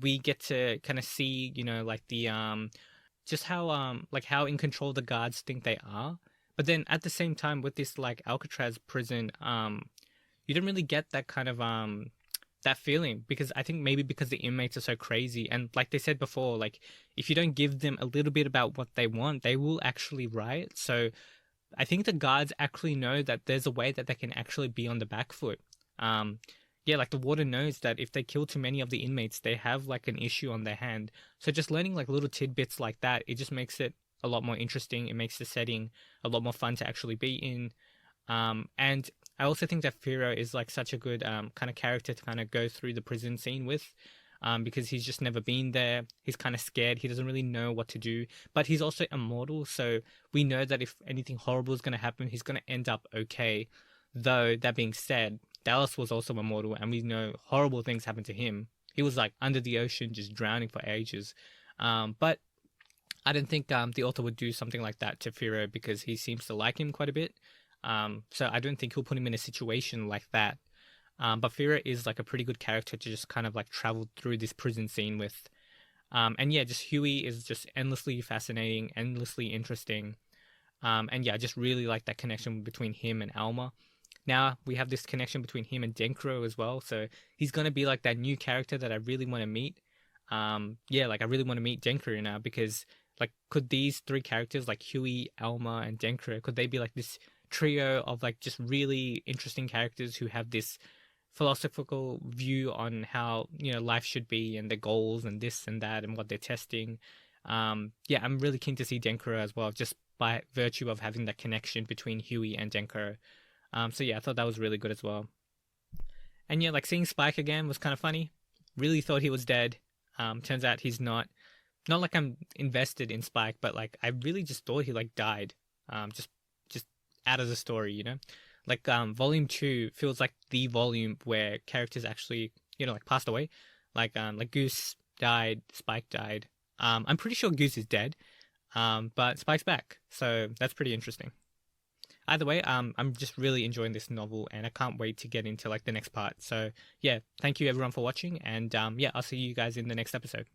We get to kind of see, like the just how like how in control the guards think they are. But then at the same time with this like Alcatraz prison, you don't really get that kind of that feeling because I think maybe because the inmates are so crazy and like they said before, like if you don't give them a little bit about what they want, they will actually riot. So I think the guards actually know that there's a way that they can actually be on the back foot. Yeah, like the warden knows that if they kill too many of the inmates, they have like an issue on their hand. So just learning like little tidbits like that, it just makes it a lot more interesting. It makes the setting a lot more fun to actually be in. And I also think that Firo is like such a good kind of character to kind of go through the prison scene with. Because he's just never been there. He's kind of scared. He doesn't really know what to do. But he's also immortal, so we know that if anything horrible is going to happen, he's going to end up okay. Though, that being said, Dallas was also immortal, and we know horrible things happened to him. He was like under the ocean, just drowning for ages. But I don't think the author would do something like that to Firo because he seems to like him quite a bit. So I don't think he'll put him in a situation like that. But Fira is like a pretty good character to just kind of like travel through this prison scene with. And yeah, just Huey is just endlessly fascinating, endlessly interesting. And yeah, I just really like that connection between him and Alma. Now we have this connection between him and Denkro as well. So he's going to be like that new character that I really want to meet. Yeah, like I really want to meet Denkro now because like could these three characters like Huey, Alma, and Denkro, could they be like this trio of like just really interesting characters who have this philosophical view on how life should be and their goals and this and that and what they're testing. Yeah, I'm really keen to see Denkro as well, just by virtue of having that connection between Huey and Denkro. So yeah, I thought that was really good as well. And yeah, like seeing Spike again was kind of funny. Really thought he was dead. Turns out he's not. Not like I'm invested in Spike, but like I really just thought he like died. Just out of the story. Like volume 2 feels like the volume where characters actually like passed away. Like Goose died, Spike died. I'm pretty sure Goose is dead, but Spike's back, so that's pretty interesting. Either way, I'm just really enjoying this novel and I can't wait to get into like the next part. So yeah, thank you everyone for watching, and yeah, I'll see you guys in the next episode.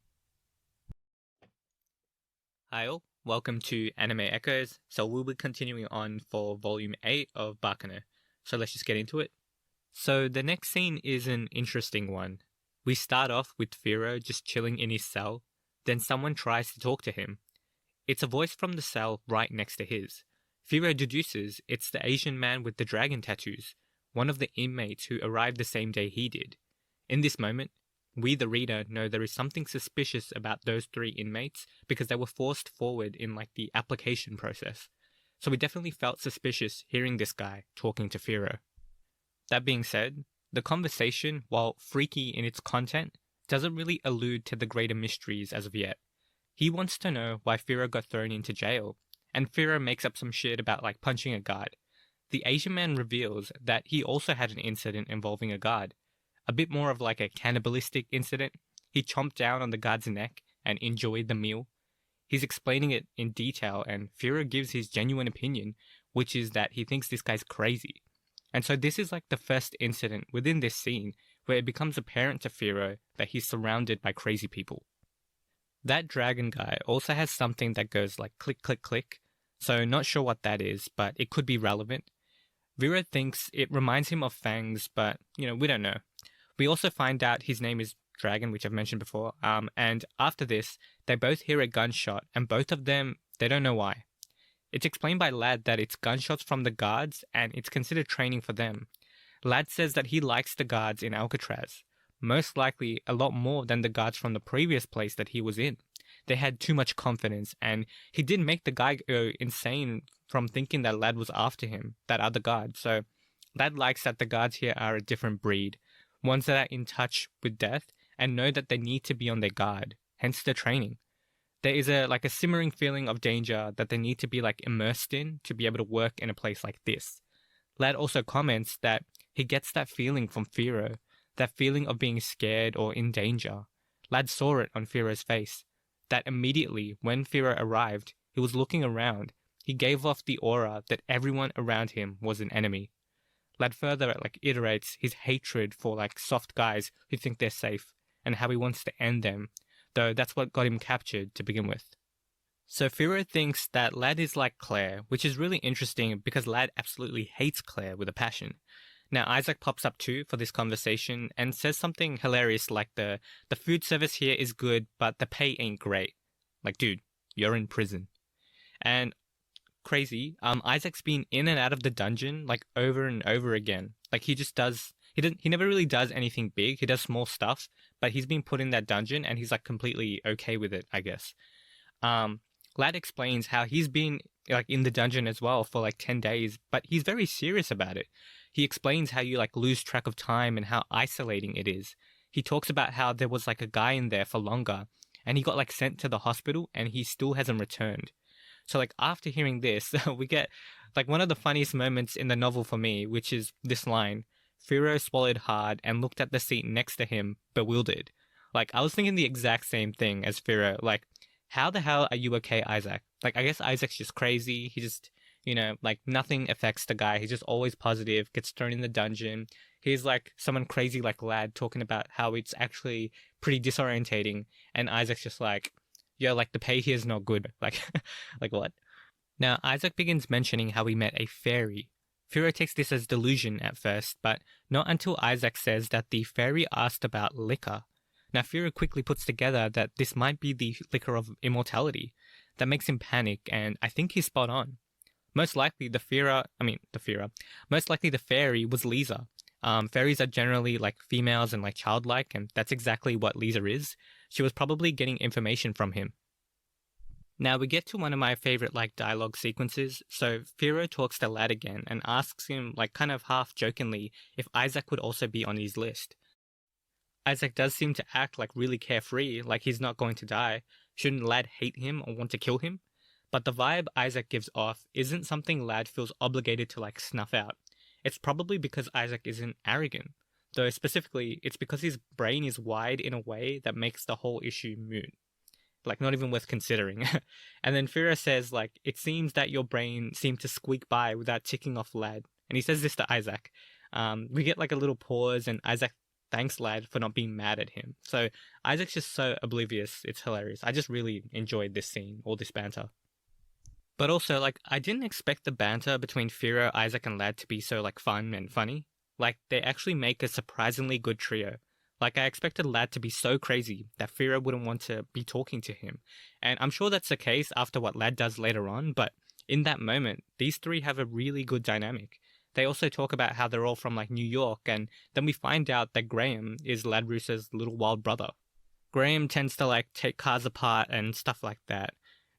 Hi all, welcome to Anime Echoes. So we'll be continuing on for volume 8 of Baccano. So let's just get into it. So the next scene is an interesting one. We start off with Firo just chilling in his cell, then someone tries to talk to him. It's a voice from the cell right next to his. Firo deduces it's the Asian man with the dragon tattoos, one of the inmates who arrived the same day he did. In this moment, we the reader know there is something suspicious about those 3 inmates because they were forced forward in like the application process. So we definitely felt suspicious hearing this guy talking to Firo. That being said, the conversation, while freaky in its content, doesn't really allude to the greater mysteries as of yet. He wants to know why Firo got thrown into jail, and Firo makes up some shit about like punching a guard. The Asian man reveals that he also had an incident involving a guard. A bit more of like a cannibalistic incident. He chomped down on the guard's neck and enjoyed the meal. He's explaining it in detail, and Firo gives his genuine opinion, which is that he thinks this guy's crazy. And so this is like the first incident within this scene where it becomes apparent to Firo that he's surrounded by crazy people. That dragon guy also has something that goes like click, click, click. So not sure what that is, but it could be relevant. Firo thinks it reminds him of fangs, but we don't know. We also find out his name is Dragon, which I've mentioned before, and after this, they both hear a gunshot, and both of them, they don't know why. It's explained by Lad that it's gunshots from the guards, and it's considered training for them. Lad says that he likes the guards in Alcatraz, most likely a lot more than the guards from the previous place that he was in. They had too much confidence, and he did make the guy go insane from thinking that Lad was after him, that other guard. So Lad likes that the guards here are a different breed, ones that are in touch with death and know that they need to be on their guard, hence the training. There is a simmering feeling of danger that they need to be like immersed in to be able to work in a place like this. Lad also comments that he gets that feeling from Firo, that feeling of being scared or in danger. Lad saw it on Firo's face, that immediately when Firo arrived, he was looking around. He gave off the aura that everyone around him was an enemy. Lad further iterates his hatred for soft guys who think they're safe and how he wants to end them, though that's what got him captured to begin with. So Firo thinks that Lad is like Claire, which is really interesting because Lad absolutely hates Claire with a passion. Now Isaac pops up too for this conversation and says something hilarious like the food service here is good, but the pay ain't great. Like, dude, you're in prison. And crazy, Isaac's been in and out of the dungeon over and over again. He never really does anything big. He does small stuff, but he's been put in that dungeon and he's completely okay with it, I guess. Lad explains how he's been in the dungeon as well for 10 days, but he's very serious about it. He explains how you lose track of time and how isolating it is. He talks about how there was a guy in there for longer and he got sent to the hospital and he still hasn't returned. So after hearing this, we get one of the funniest moments in the novel for me, which is this line: Firo swallowed hard and looked at the seat next to him, bewildered. I was thinking the exact same thing as Firo. How the hell are you okay, Isaac? I guess Isaac's just crazy. He just, nothing affects the guy. He's just always positive, gets thrown in the dungeon. He's someone crazy like Lad talking about how it's actually pretty disorientating. And Isaac's just yo, the pay here is not good. What? Now, Isaac begins mentioning how he met a fairy. Firo takes this as delusion at first, but not until Isaac says that the fairy asked about liquor. Now, Firo quickly puts together that this might be the liquor of immortality. That makes him panic, and I think he's spot on. Most likely the fairy was Lisa. Fairies are generally females and childlike, and that's exactly what Lisa is. She was probably getting information from him. Now we get to one of my favorite dialogue sequences. So Firo talks to Lad again and asks him kind of half jokingly if Isaac would also be on his list. Isaac does seem to act really carefree, like he's not going to die. Shouldn't Lad hate him or want to kill him? But the vibe Isaac gives off isn't something Lad feels obligated to snuff out. It's probably because Isaac isn't arrogant. Though specifically, it's because his brain is wired in a way that makes the whole issue moot. Not even worth considering. And then Firo says, it seems that your brain seemed to squeak by without ticking off Lad. And he says this to Isaac. We get a little pause and Isaac thanks Lad for not being mad at him. So Isaac's just so oblivious, it's hilarious. I just really enjoyed this scene, all this banter. But also, I didn't expect the banter between Firo, Isaac, and Lad to be so, fun and funny. They actually make a surprisingly good trio. I expected Lad to be so crazy that Firo wouldn't want to be talking to him. And I'm sure that's the case after what Lad does later on, but in that moment, these three have a really good dynamic. They also talk about how they're all from New York, and then we find out that Graham is Lad Russo's little wild brother. Graham tends to take cars apart and stuff like that.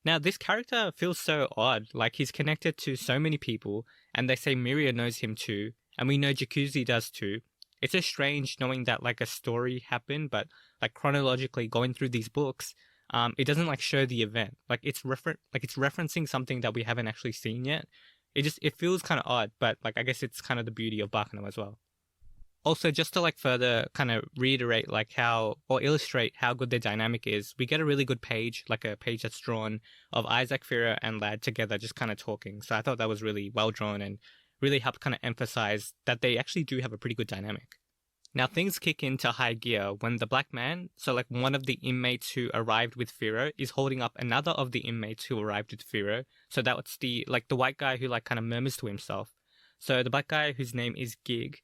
Now, this character feels so odd, he's connected to so many people, and they say Miria knows him too, and we know Jacuzzi does too. It's just strange knowing that a story happened, but chronologically going through these books, it doesn't show the event. It's referencing something that we haven't actually seen yet. It feels kind of odd, but I guess it's kind of the beauty of Baccano as well. Also, just to further kind of reiterate how or illustrate how good their dynamic is, we get a really good page, a page that's drawn of Isaac, Firo, and Lad together just kind of talking. So I thought that was really well drawn and really helped kind of emphasize that they actually do have a pretty good dynamic. Now things kick into high gear when the black man, so one of the inmates who arrived with Firo, is holding up another of the inmates who arrived with Firo. So that's the white guy who kind of murmurs to himself. So the black guy, whose name is Gig,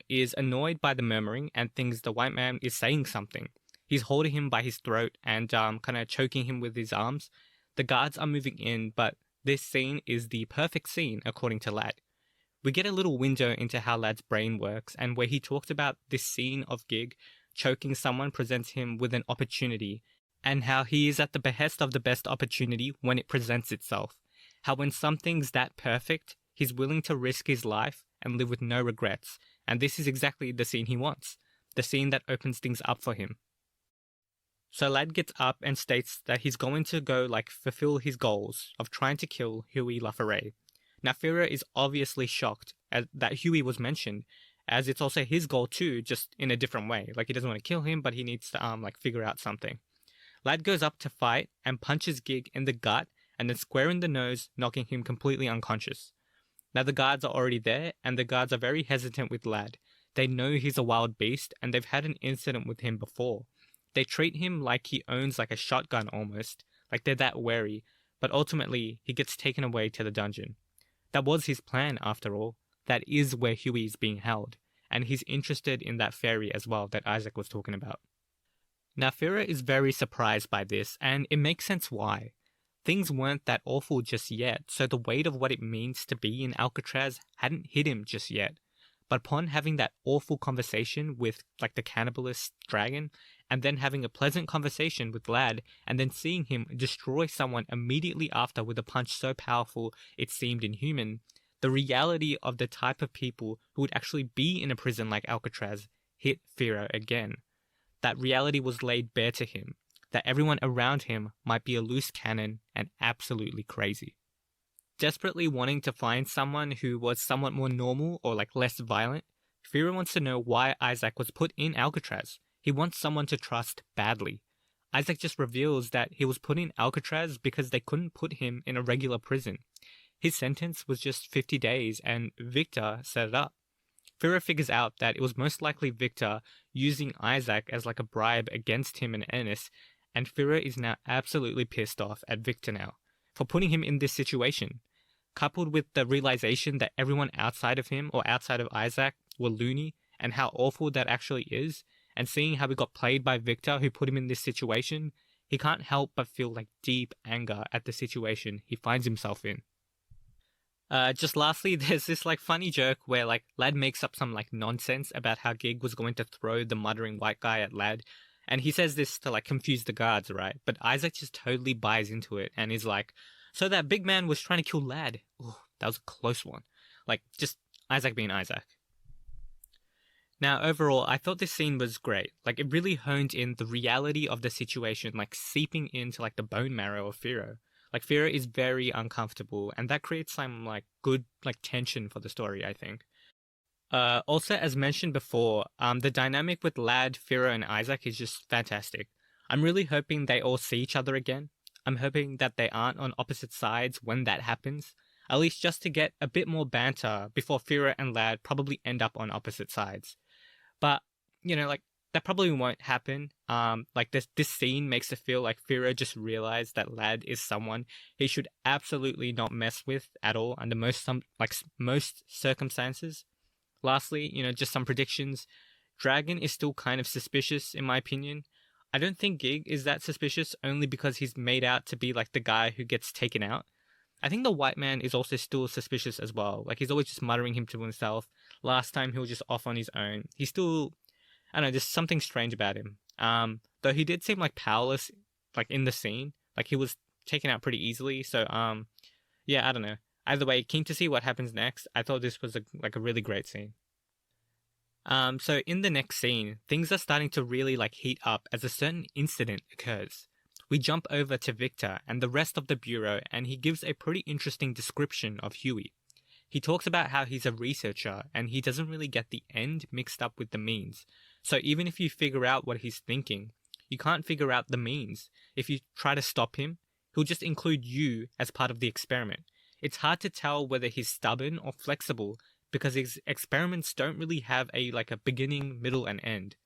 is annoyed by the murmuring and thinks the white man is saying something. He's holding him by his throat and kind of choking him with his arms. The guards are moving in, but this scene is the perfect scene according to Lad. We get a little window into how Lad's brain works, and where he talks about this scene of Gig choking someone presents him with an opportunity, and how he is at the behest of the best opportunity when it presents itself. How when something's that perfect, he's willing to risk his life and live with no regrets, and this is exactly the scene he wants, the scene that opens things up for him. So Lad gets up and states that he's going to go fulfill his goals of trying to kill Huey LaFerre. Now Firo is obviously shocked that Huey was mentioned, as it's also his goal too, just in a different way. Like he doesn't want to kill him, but he needs to like figure out something. Lad goes up to fight and punches Gig in the gut and then square in the nose, knocking him completely unconscious. Now the guards are already there, and the guards are very hesitant with Lad. They know he's a wild beast, and they've had an incident with him before. They treat him like he owns like a shotgun almost, like they're that wary, but ultimately he gets taken away to the dungeon. That was his plan after all. That is where Huey is being held, and he's interested in that fairy as well that Isaac was talking about. Now Fira is very surprised by this, and it makes sense why. Things weren't that awful just yet, so the weight of what it means to be in Alcatraz hadn't hit him just yet. But upon having that awful conversation with like the cannibalist dragon, and then having a pleasant conversation with Lad, and then seeing him destroy someone immediately after with a punch so powerful it seemed inhuman, the reality of the type of people who would actually be in a prison like Alcatraz hit Fira again. That reality was laid bare to him, that everyone around him might be a loose cannon and absolutely crazy. Desperately wanting to find someone who was somewhat more normal or like less violent, Fira wants to know why Isaac was put in Alcatraz. He wants someone to trust badly. Isaac just reveals that he was put in Alcatraz because they couldn't put him in a regular prison. His sentence was just 50 days and Victor set it up. Fira figures out that it was most likely Victor using Isaac as like a bribe against him and Ennis, and Fira is now absolutely pissed off at Victor now for putting him in this situation. Coupled with the realization that everyone outside of him or outside of Isaac were loony and how awful that actually is, and seeing how he got played by Victor who put him in this situation, he can't help but feel like deep anger at the situation he finds himself in. Just lastly, there's this like funny joke where like Lad makes up some like nonsense about how Gig was going to throw the muttering white guy at Lad, and he says this to like confuse the guards, right? But Isaac just totally buys into it and is like, so that big man was trying to kill Lad. Ooh, that was a close one. Like, just Isaac being Isaac. Now, overall, I thought this scene was great. Like, it really honed in the reality of the situation, like seeping into like the bone marrow of Firo. Like, Firo is very uncomfortable, and that creates some like good like tension for the story, I think. Also, as mentioned before, the dynamic with Lad, Firo, and Isaac is just fantastic. I'm really hoping they all see each other again. I'm hoping that they aren't on opposite sides when that happens, at least just to get a bit more banter before Fira and Lad probably end up on opposite sides. But, you know, like, that probably won't happen. Like, this scene makes it feel like Fira just realized that Lad is someone he should absolutely not mess with at all under most circumstances. Lastly, you know, just some predictions. Dragon is still kind of suspicious, in my opinion. I don't think Gig is that suspicious only because he's made out to be like the guy who gets taken out. I think the white man is also still suspicious as well. Like, he's always just muttering him to himself. Last time he was just off on his own. He's still, I don't know, just something strange about him. Though he did seem like powerless, like in the scene. Like, he was taken out pretty easily. So, yeah, I don't know. Either way, keen to see what happens next. I thought this was a really great scene. So in the next scene, things are starting to really like heat up as a certain incident occurs. We jump over to Victor and the rest of the bureau, and he gives a pretty interesting description of Huey. He talks about how he's a researcher and he doesn't really get the end mixed up with the means. So even if you figure out what he's thinking, you can't figure out the means. If you try to stop him, he'll just include you as part of the experiment. It's hard to tell whether he's stubborn or flexible, because his experiments don't really have a beginning, middle, and end.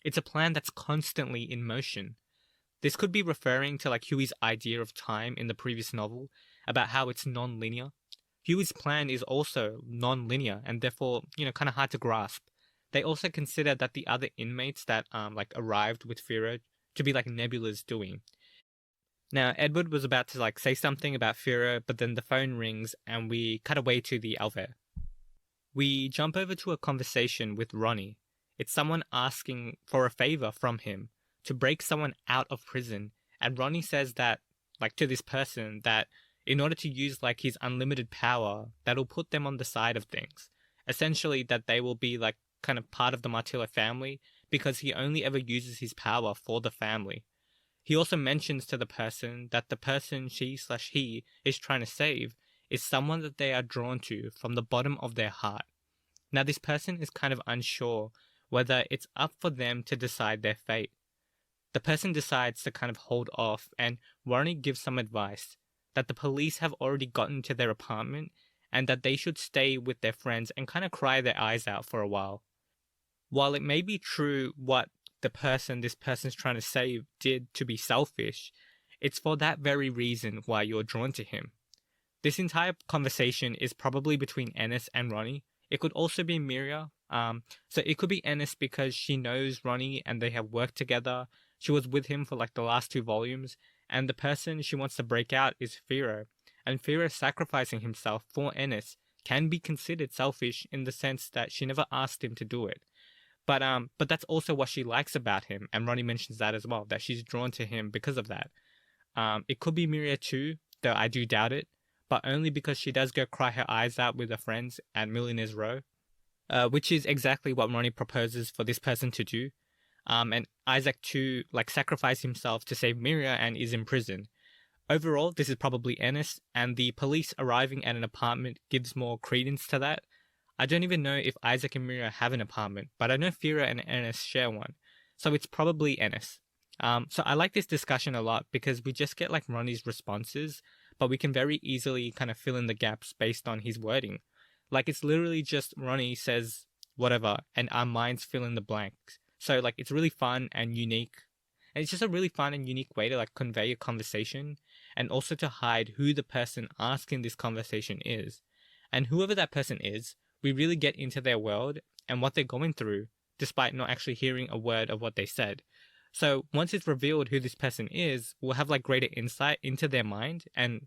It's a plan that's constantly in motion. This could be referring to like Huey's idea of time in the previous novel, about how it's non-linear. Huey's plan is also non-linear and therefore, you know, kind of hard to grasp. They also consider that the other inmates that arrived with Firo to be like Nebula's doing. Now, Edward was about to like say something about Firo, but then the phone rings and we cut away to the Alver. We jump over to a conversation with Ronnie. It's someone asking for a favor from him to break someone out of prison, and Ronnie says that, like, to this person, that in order to use like his unlimited power, that'll put them on the side of things. Essentially, that they will be like kind of part of the Martillo family because he only ever uses his power for the family. He also mentions to the person that the person she/he is trying to save is someone that they are drawn to from the bottom of their heart. Now, this person is kind of unsure whether it's up for them to decide their fate. The person decides to kind of hold off, and Ronnie gives some advice that the police have already gotten to their apartment and that they should stay with their friends and kind of cry their eyes out for a while. While it may be true what this person's trying to say did to be selfish, it's for that very reason why you're drawn to him. This entire conversation is probably between Ennis and Ronnie. It could also be Miria. So it could be Ennis because she knows Ronnie and they have worked together. She was with him for like the last two volumes, and the person she wants to break out is Firo. And Firo sacrificing himself for Ennis can be considered selfish in the sense that she never asked him to do it. But that's also what she likes about him, and Ronnie mentions that as well, that she's drawn to him because of that. It could be Miria too, though I do doubt it, but only because she does go cry her eyes out with her friends at Millionaire's Row, which is exactly what Ronnie proposes for this person to do. And Isaac too, like, sacrifice himself to save Miria and is in prison. Overall, this is probably Ennis, and the police arriving at an apartment gives more credence to that. I don't even know if Isaac and Miria have an apartment, but I know Fira and Ennis share one, so it's probably Ennis. So I like this discussion a lot because we just get like Ronnie's responses, but we can very easily kind of fill in the gaps based on his wording. Like, it's literally just Ronnie says whatever, and our minds fill in the blanks. So like, it's really fun and unique. And it's just a really fun and unique way to like convey a conversation and also to hide who the person asking this conversation is. And whoever that person is, we really get into their world and what they're going through, despite not actually hearing a word of what they said. So once it's revealed who this person is, we'll have like greater insight into their mind and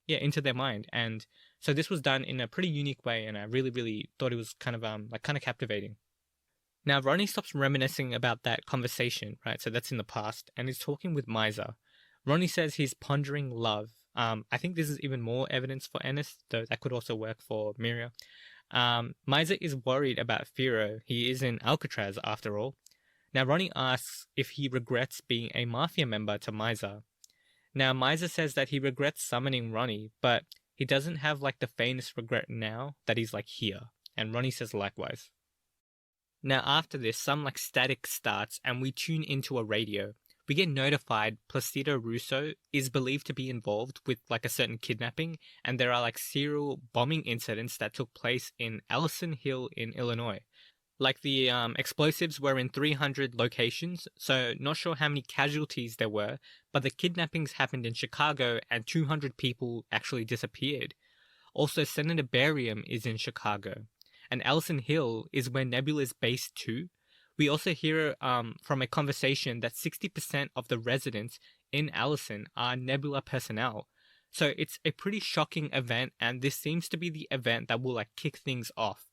into their mind. And so this was done in a pretty unique way, and I really, really thought it was kind of captivating. Now, Ronnie stops reminiscing about that conversation, right? So that's in the past, and he's talking with Miser. Ronnie says he's pondering love. I think this is even more evidence for Ennis, though that could also work for Miria. Miser is worried about Firo. He is in Alcatraz after all. Now, Ronnie asks if he regrets being a mafia member to Miser. Now, Miser says that he regrets summoning Ronnie, but he doesn't have like the faintest regret now that he's like here. And Ronnie says likewise. Now, after this, some like static starts and we tune into a radio. We get notified Placido Russo is believed to be involved with like a certain kidnapping, and there are like serial bombing incidents that took place in Allison Hill in Illinois. Like, the explosives were in 300 locations, so not sure how many casualties there were, but the kidnappings happened in Chicago and 200 people actually disappeared. Also, Senator Barium is in Chicago, and Allison Hill is where Nebula is based too. We also hear from a conversation that 60% of the residents in Allison are Nebula personnel. So it's a pretty shocking event, and this seems to be the event that will like kick things off.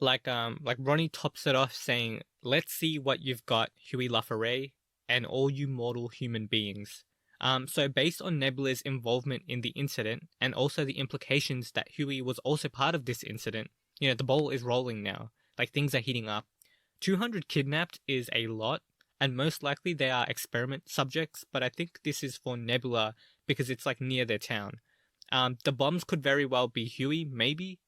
Like Ronnie tops it off saying, "Let's see what you've got, Huey LaFerre, and all you mortal human beings." So based on Nebula's involvement in the incident, and also the implications that Huey was also part of this incident, the ball is rolling now. Like, things are heating up. 200 kidnapped is a lot, and most likely they are experiment subjects, but I think this is for Nebula because it's like near their town. The bombs could very well be Huey, maybe.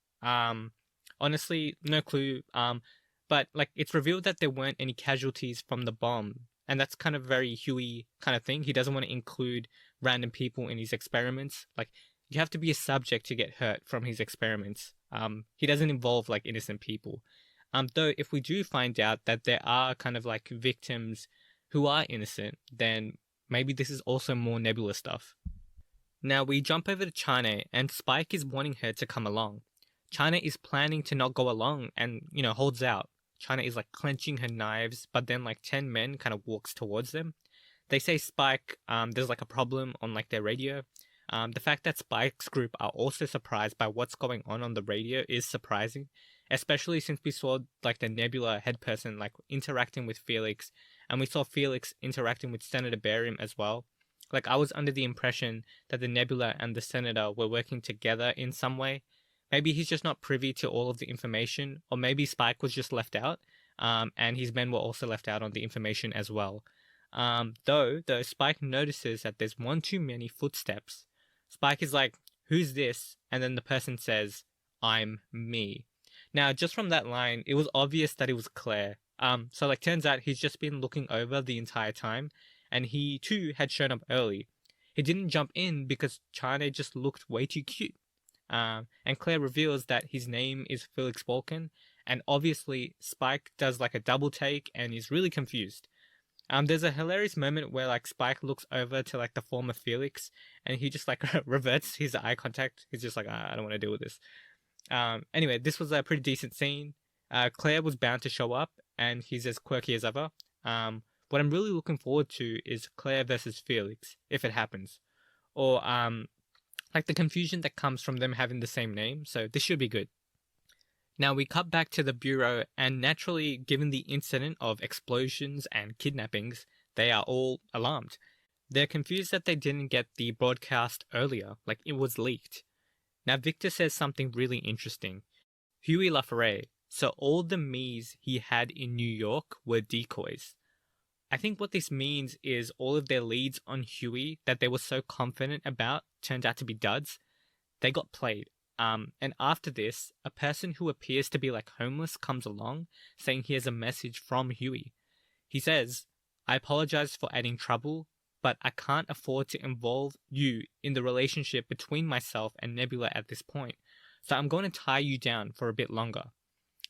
Honestly, no clue. But like, it's revealed that there weren't any casualties from the bomb, and that's kind of very Huey kind of thing. He doesn't want to include random people in his experiments. Like, you have to be a subject to get hurt from his experiments. He doesn't involve like innocent people. Though if we do find out that there are kind of like victims who are innocent, then maybe this is also more Nebula stuff. Now we jump over to China, and Spike is wanting her to come along. China is planning to not go along and, holds out. China is like clenching her knives, but then like 10 men kind of walks towards them. They say Spike, there's like a problem on like their radio. The fact that Spike's group are also surprised by what's going on the radio is surprising, especially since we saw like the Nebula head person like interacting with Felix, and we saw Felix interacting with Senator Barium as well. Like, I was under the impression that the Nebula and the Senator were working together in some way. Maybe he's just not privy to all of the information, or maybe Spike was just left out, and his men were also left out on the information as well. Though Spike notices that there's one too many footsteps. Spike is like, "Who's this?" And then the person says, "I'm me." Now, just from that line, it was obvious that it was Claire. So like turns out he's just been looking over the entire time, and he too had shown up early. He didn't jump in because China just looked way too cute. And Claire reveals that his name is Felix Balkan, and obviously Spike does like a double take and is really confused. There's a hilarious moment where like Spike looks over to like the former Felix, and he just like reverts his eye contact. He's just like, I don't want to deal with this. Anyway, this was a pretty decent scene. Claire was bound to show up, and he's as quirky as ever. What I'm really looking forward to is Claire versus Felix, if it happens, or like the confusion that comes from them having the same name. So this should be good. Now we cut back to the bureau, and naturally, given the incident of explosions and kidnappings, they are all alarmed. They're confused that they didn't get the broadcast earlier, like it was leaked. Now Victor says something really interesting. Huey LaFerre, so all the me's he had in New York were decoys. I think what this means is all of their leads on Huey that they were so confident about turned out to be duds. They got played. And after this, a person who appears to be like homeless comes along saying he has a message from Huey. He says, I apologize for adding trouble, but I can't afford to involve you in the relationship between myself and Nebula at this point, so I'm going to tie you down for a bit longer.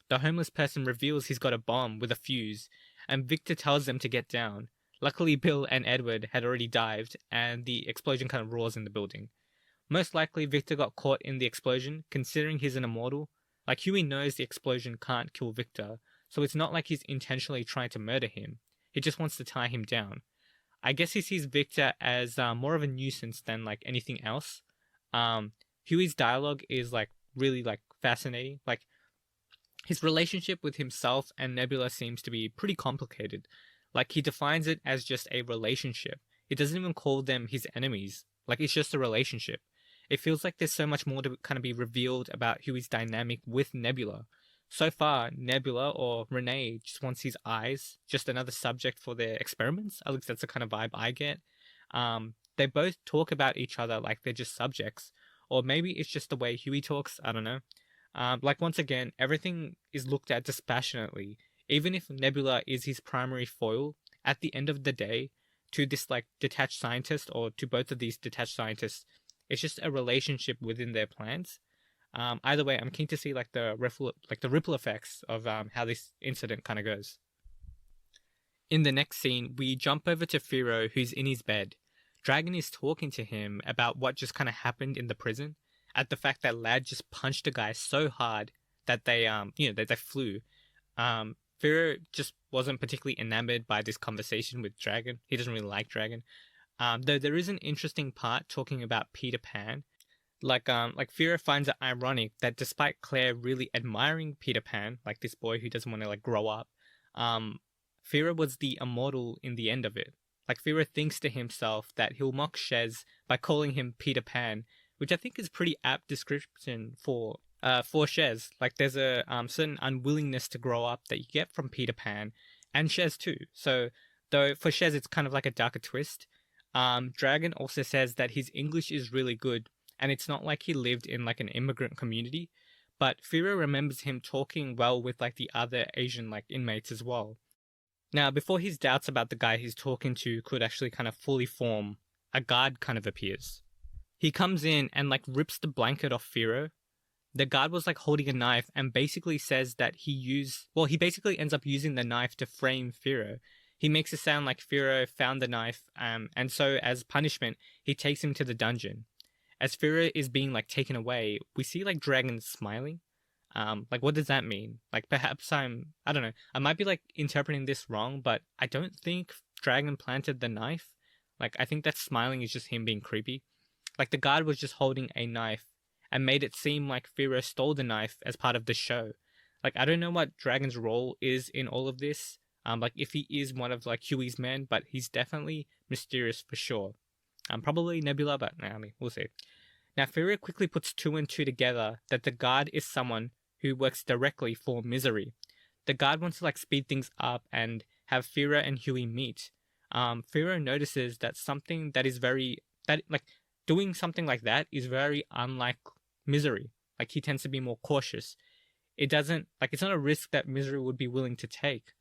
The homeless person reveals he's got a bomb with a fuse, and Victor tells them to get down. Luckily, Bill and Edward had already dived, and the explosion kind of roars in the building. Most likely, Victor got caught in the explosion, considering he's an immortal. Like, Huey knows the explosion can't kill Victor, so it's not like he's intentionally trying to murder him. He just wants to tie him down. I guess he sees Victor as more of a nuisance than like anything else. Huey's dialogue is like really like fascinating. Like, his relationship with himself and Nebula seems to be pretty complicated. Like, he defines it as just a relationship. He doesn't even call them his enemies. Like, it's just a relationship. It feels like there's so much more to kind of be revealed about Huey's dynamic with Nebula. So far, Nebula or Renee just wants his eyes, just another subject for their experiments. At least that's the kind of vibe I get. They both talk about each other like they're just subjects. Or maybe it's just the way Huey talks, I don't know. Like, once again, everything is looked at dispassionately. Even if Nebula is his primary foil, at the end of the day, to this like detached scientist, or to both of these detached scientists, it's just a relationship within their plans. Either way, I'm keen to see like the ripple effects of how this incident kind of goes. In the next scene, we jump over to Firo, who's in his bed. Dragon is talking to him about what just kind of happened in the prison, at the fact that Lad just punched a guy so hard that they flew. Firo just wasn't particularly enamored by this conversation with Dragon. He doesn't really like Dragon. Though there is an interesting part talking about Peter Pan. Like Firo finds it ironic that despite Claire really admiring Peter Pan, like this boy who doesn't want to like grow up, Firo was the immortal in the end of it. Like, Firo thinks to himself that he'll mock Shez by calling him Peter Pan, which I think is pretty apt description for Shez. Like, there's a certain unwillingness to grow up that you get from Peter Pan, and Shez too. So, though for Shez it's kind of like a darker twist. Dragon also says that his English is really good, and it's not like he lived in like an immigrant community, but Firo remembers him talking well with like the other Asian like inmates as well. Now, before his doubts about the guy he's talking to could actually kind of fully form, a guard kind of appears. He comes in and like rips the blanket off Firo. The guard was like holding a knife and basically says that he basically ends up using the knife to frame Firo. He makes it sound like Firo found the knife, and so as punishment, he takes him to the dungeon. As Firo is being like taken away, we see like Dragon smiling. Like, what does that mean? Like, perhaps I don't know, I might be like interpreting this wrong, but I don't think Dragon planted the knife. Like, I think that smiling is just him being creepy. Like, the guard was just holding a knife and made it seem like Firo stole the knife as part of the show. Like, I don't know what Dragon's role is in all of this. Like, if he is one of like Huey's men, but he's definitely mysterious for sure. Probably Nebula, but I mean, we'll see. Now, Firo quickly puts two and two together that the guard is someone who works directly for Misery. The guard wants to like speed things up and have Firo and Huey meet. Firo notices that doing something like that is very unlike Misery. Like, he tends to be more cautious. it doesn't like it's not a risk that Misery would be willing to take.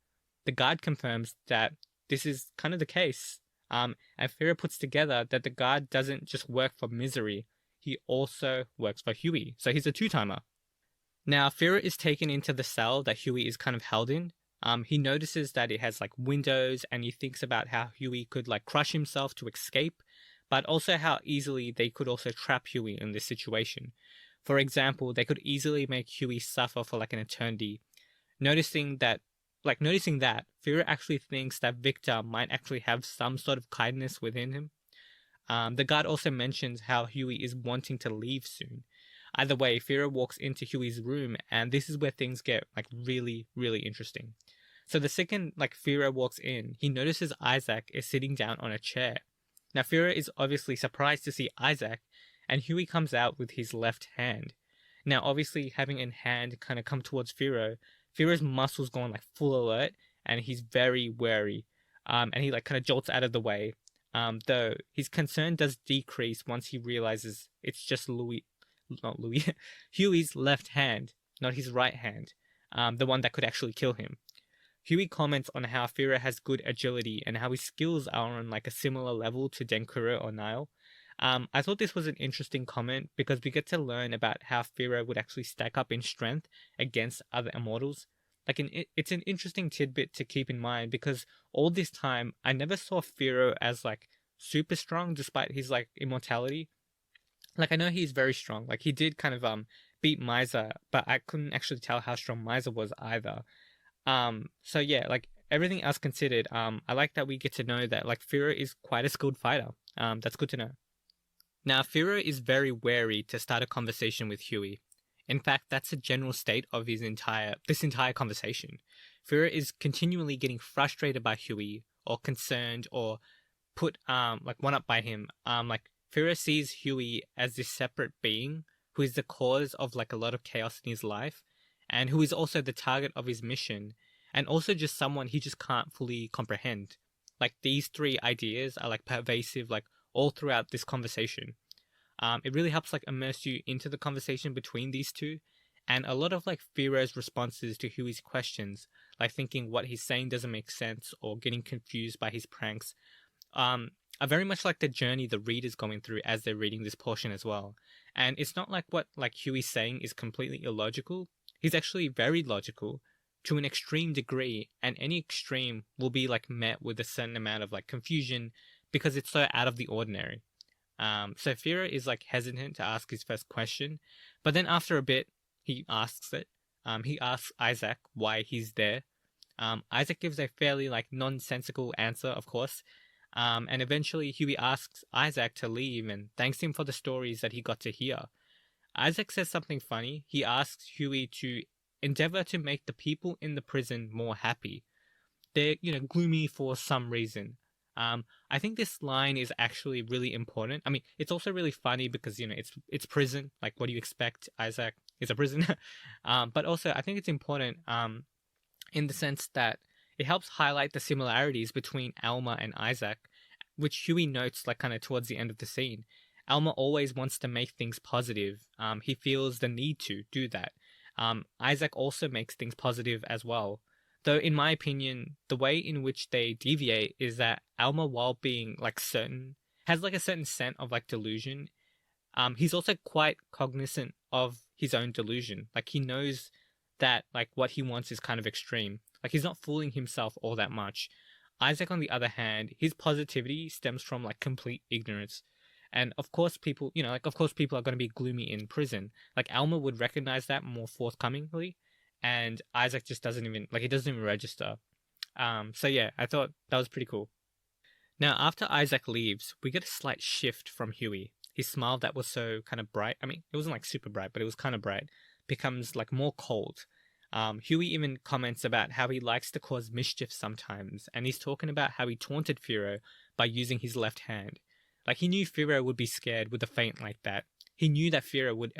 The guard confirms that this is kind of the case. And Fira puts together that the guard doesn't just work for Misery, he also works for Huey. So he's a two-timer. Now, Fira is taken into the cell that Huey is kind of held in. He notices that it has like windows, and he thinks about how Huey could like crush himself to escape, but also how easily they could also trap Huey in this situation. For example, they could easily make Huey suffer for like an eternity. Noticing that, Fira actually thinks that Victor might actually have some sort of kindness within him. The guard also mentions how Huey is wanting to leave soon. Either way, Fira walks into Huey's room, and this is where things get like really, really interesting. So the second like Fira walks in, he notices Isaac is sitting down on a chair. Now Fira is obviously surprised to see Isaac, and Huey comes out with his left hand. Now obviously having in hand kind of come towards Fira's muscles go on like full alert, and he's very wary. And he like kind of jolts out of the way. Though his concern does decrease once he realizes it's just Huey's left hand, not his right hand, the one that could actually kill him. Huey comments on how Fira has good agility and how his skills are on like a similar level to Denkuro or Nile. I thought this was an interesting comment because we get to learn about how Fira would actually stack up in strength against other immortals. It's an interesting tidbit to keep in mind because all this time I never saw Fira as like super strong despite his like immortality. Like I know he's very strong. Like he did kind of beat Miser, but I couldn't actually tell how strong Miser was either. So yeah, like everything else considered, I like that we get to know that like Fira is quite a skilled fighter. That's good to know. Now, Fira is very wary to start a conversation with Huey. In fact, that's a general state of this entire conversation. Fira is continually getting frustrated by Huey, or concerned, or put like one up by him. Like Fira sees Huey as this separate being who is the cause of like a lot of chaos in his life, and who is also the target of his mission, and also just someone he just can't fully comprehend. Like these three ideas are like pervasive, like all throughout this conversation. It really helps like immerse you into the conversation between these two, and a lot of like Fira's responses to Huey's questions, like thinking what he's saying doesn't make sense or getting confused by his pranks, are very much like the journey the reader's going through as they're reading this portion as well. And it's not like what like Huey's saying is completely illogical. He's actually very logical to an extreme degree, and any extreme will be like met with a certain amount of like confusion because it's so out of the ordinary. So Fira is like hesitant to ask his first question, but then after a bit, he asks it. He asks Isaac why he's there. Isaac gives a fairly like nonsensical answer, of course. And eventually Huey asks Isaac to leave and thanks him for the stories that he got to hear. Isaac says something funny. He asks Huey to endeavor to make the people in the prison more happy. They're, gloomy for some reason. I think this line is actually really important. I mean, it's also really funny because, it's prison. Like, what do you expect? Isaac is a prison. But also, I think it's important in the sense that it helps highlight the similarities between Alma and Isaac, which Huey notes, like, kind of towards the end of the scene. Alma always wants to make things positive. He feels the need to do that. Isaac also makes things positive as well. Though, in my opinion, the way in which they deviate is that Alma, while being like certain, has like a certain scent of like delusion. He's also quite cognizant of his own delusion. Like he knows that like what he wants is kind of extreme. Like he's not fooling himself all that much. Isaac, on the other hand, his positivity stems from like complete ignorance. And of course, people, of course, people are going to be gloomy in prison. Like Alma would recognize that more forthcomingly. And Isaac just doesn't even register. So yeah, I thought that was pretty cool. Now, after Isaac leaves, we get a slight shift from Huey. His smile that was so kind of bright, I mean, it wasn't like super bright, but it was kind of bright, becomes like more cold. Huey even comments about how he likes to cause mischief sometimes, and he's talking about how he taunted Firo by using his left hand. Like he knew Firo would be scared with a feint like that. He knew that Firo would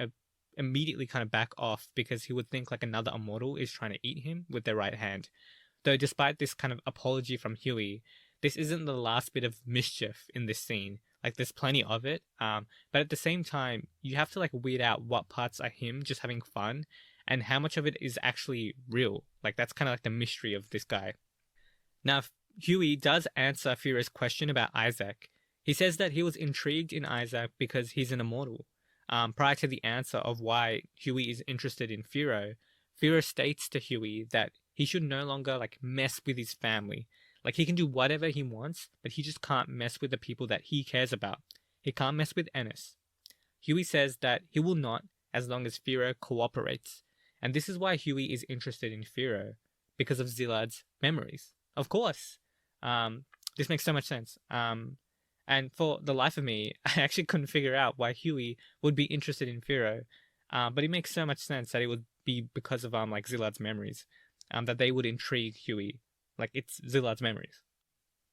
immediately kind of back off because he would think like another immortal is trying to eat him with their right hand. Though despite this kind of apology from Huey, this isn't the last bit of mischief in this scene. Like there's plenty of it, but at the same time, you have to like weed out what parts are him just having fun and how much of it is actually real. Like that's kind of like the mystery of this guy. Now, Huey does answer Fira's question about Isaac. He says that he was intrigued in Isaac because he's an immortal. Prior to the answer of why Huey is interested in Firo, Firo states to Huey that he should no longer like mess with his family. Like he can do whatever he wants, but he just can't mess with the people that he cares about. He can't mess with Ennis. Huey says that he will not as long as Firo cooperates. And this is why Huey is interested in Firo, because of Zilad's memories. Of course. This makes so much sense. And for the life of me, I actually couldn't figure out why Huey would be interested in Firo. But it makes so much sense that it would be because of like Zilad's memories. That they would intrigue Huey. Like it's Zilad's memories.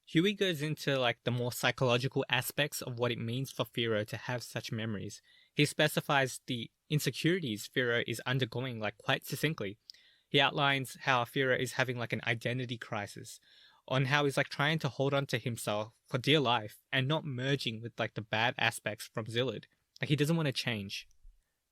Huey goes into like the more psychological aspects of what it means for Firo to have such memories. He specifies the insecurities Firo is undergoing like quite succinctly. He outlines how Firo is having like an identity crisis, on how he's like trying to hold on to himself for dear life and not merging with like the bad aspects from Zilad. Like he doesn't want to change.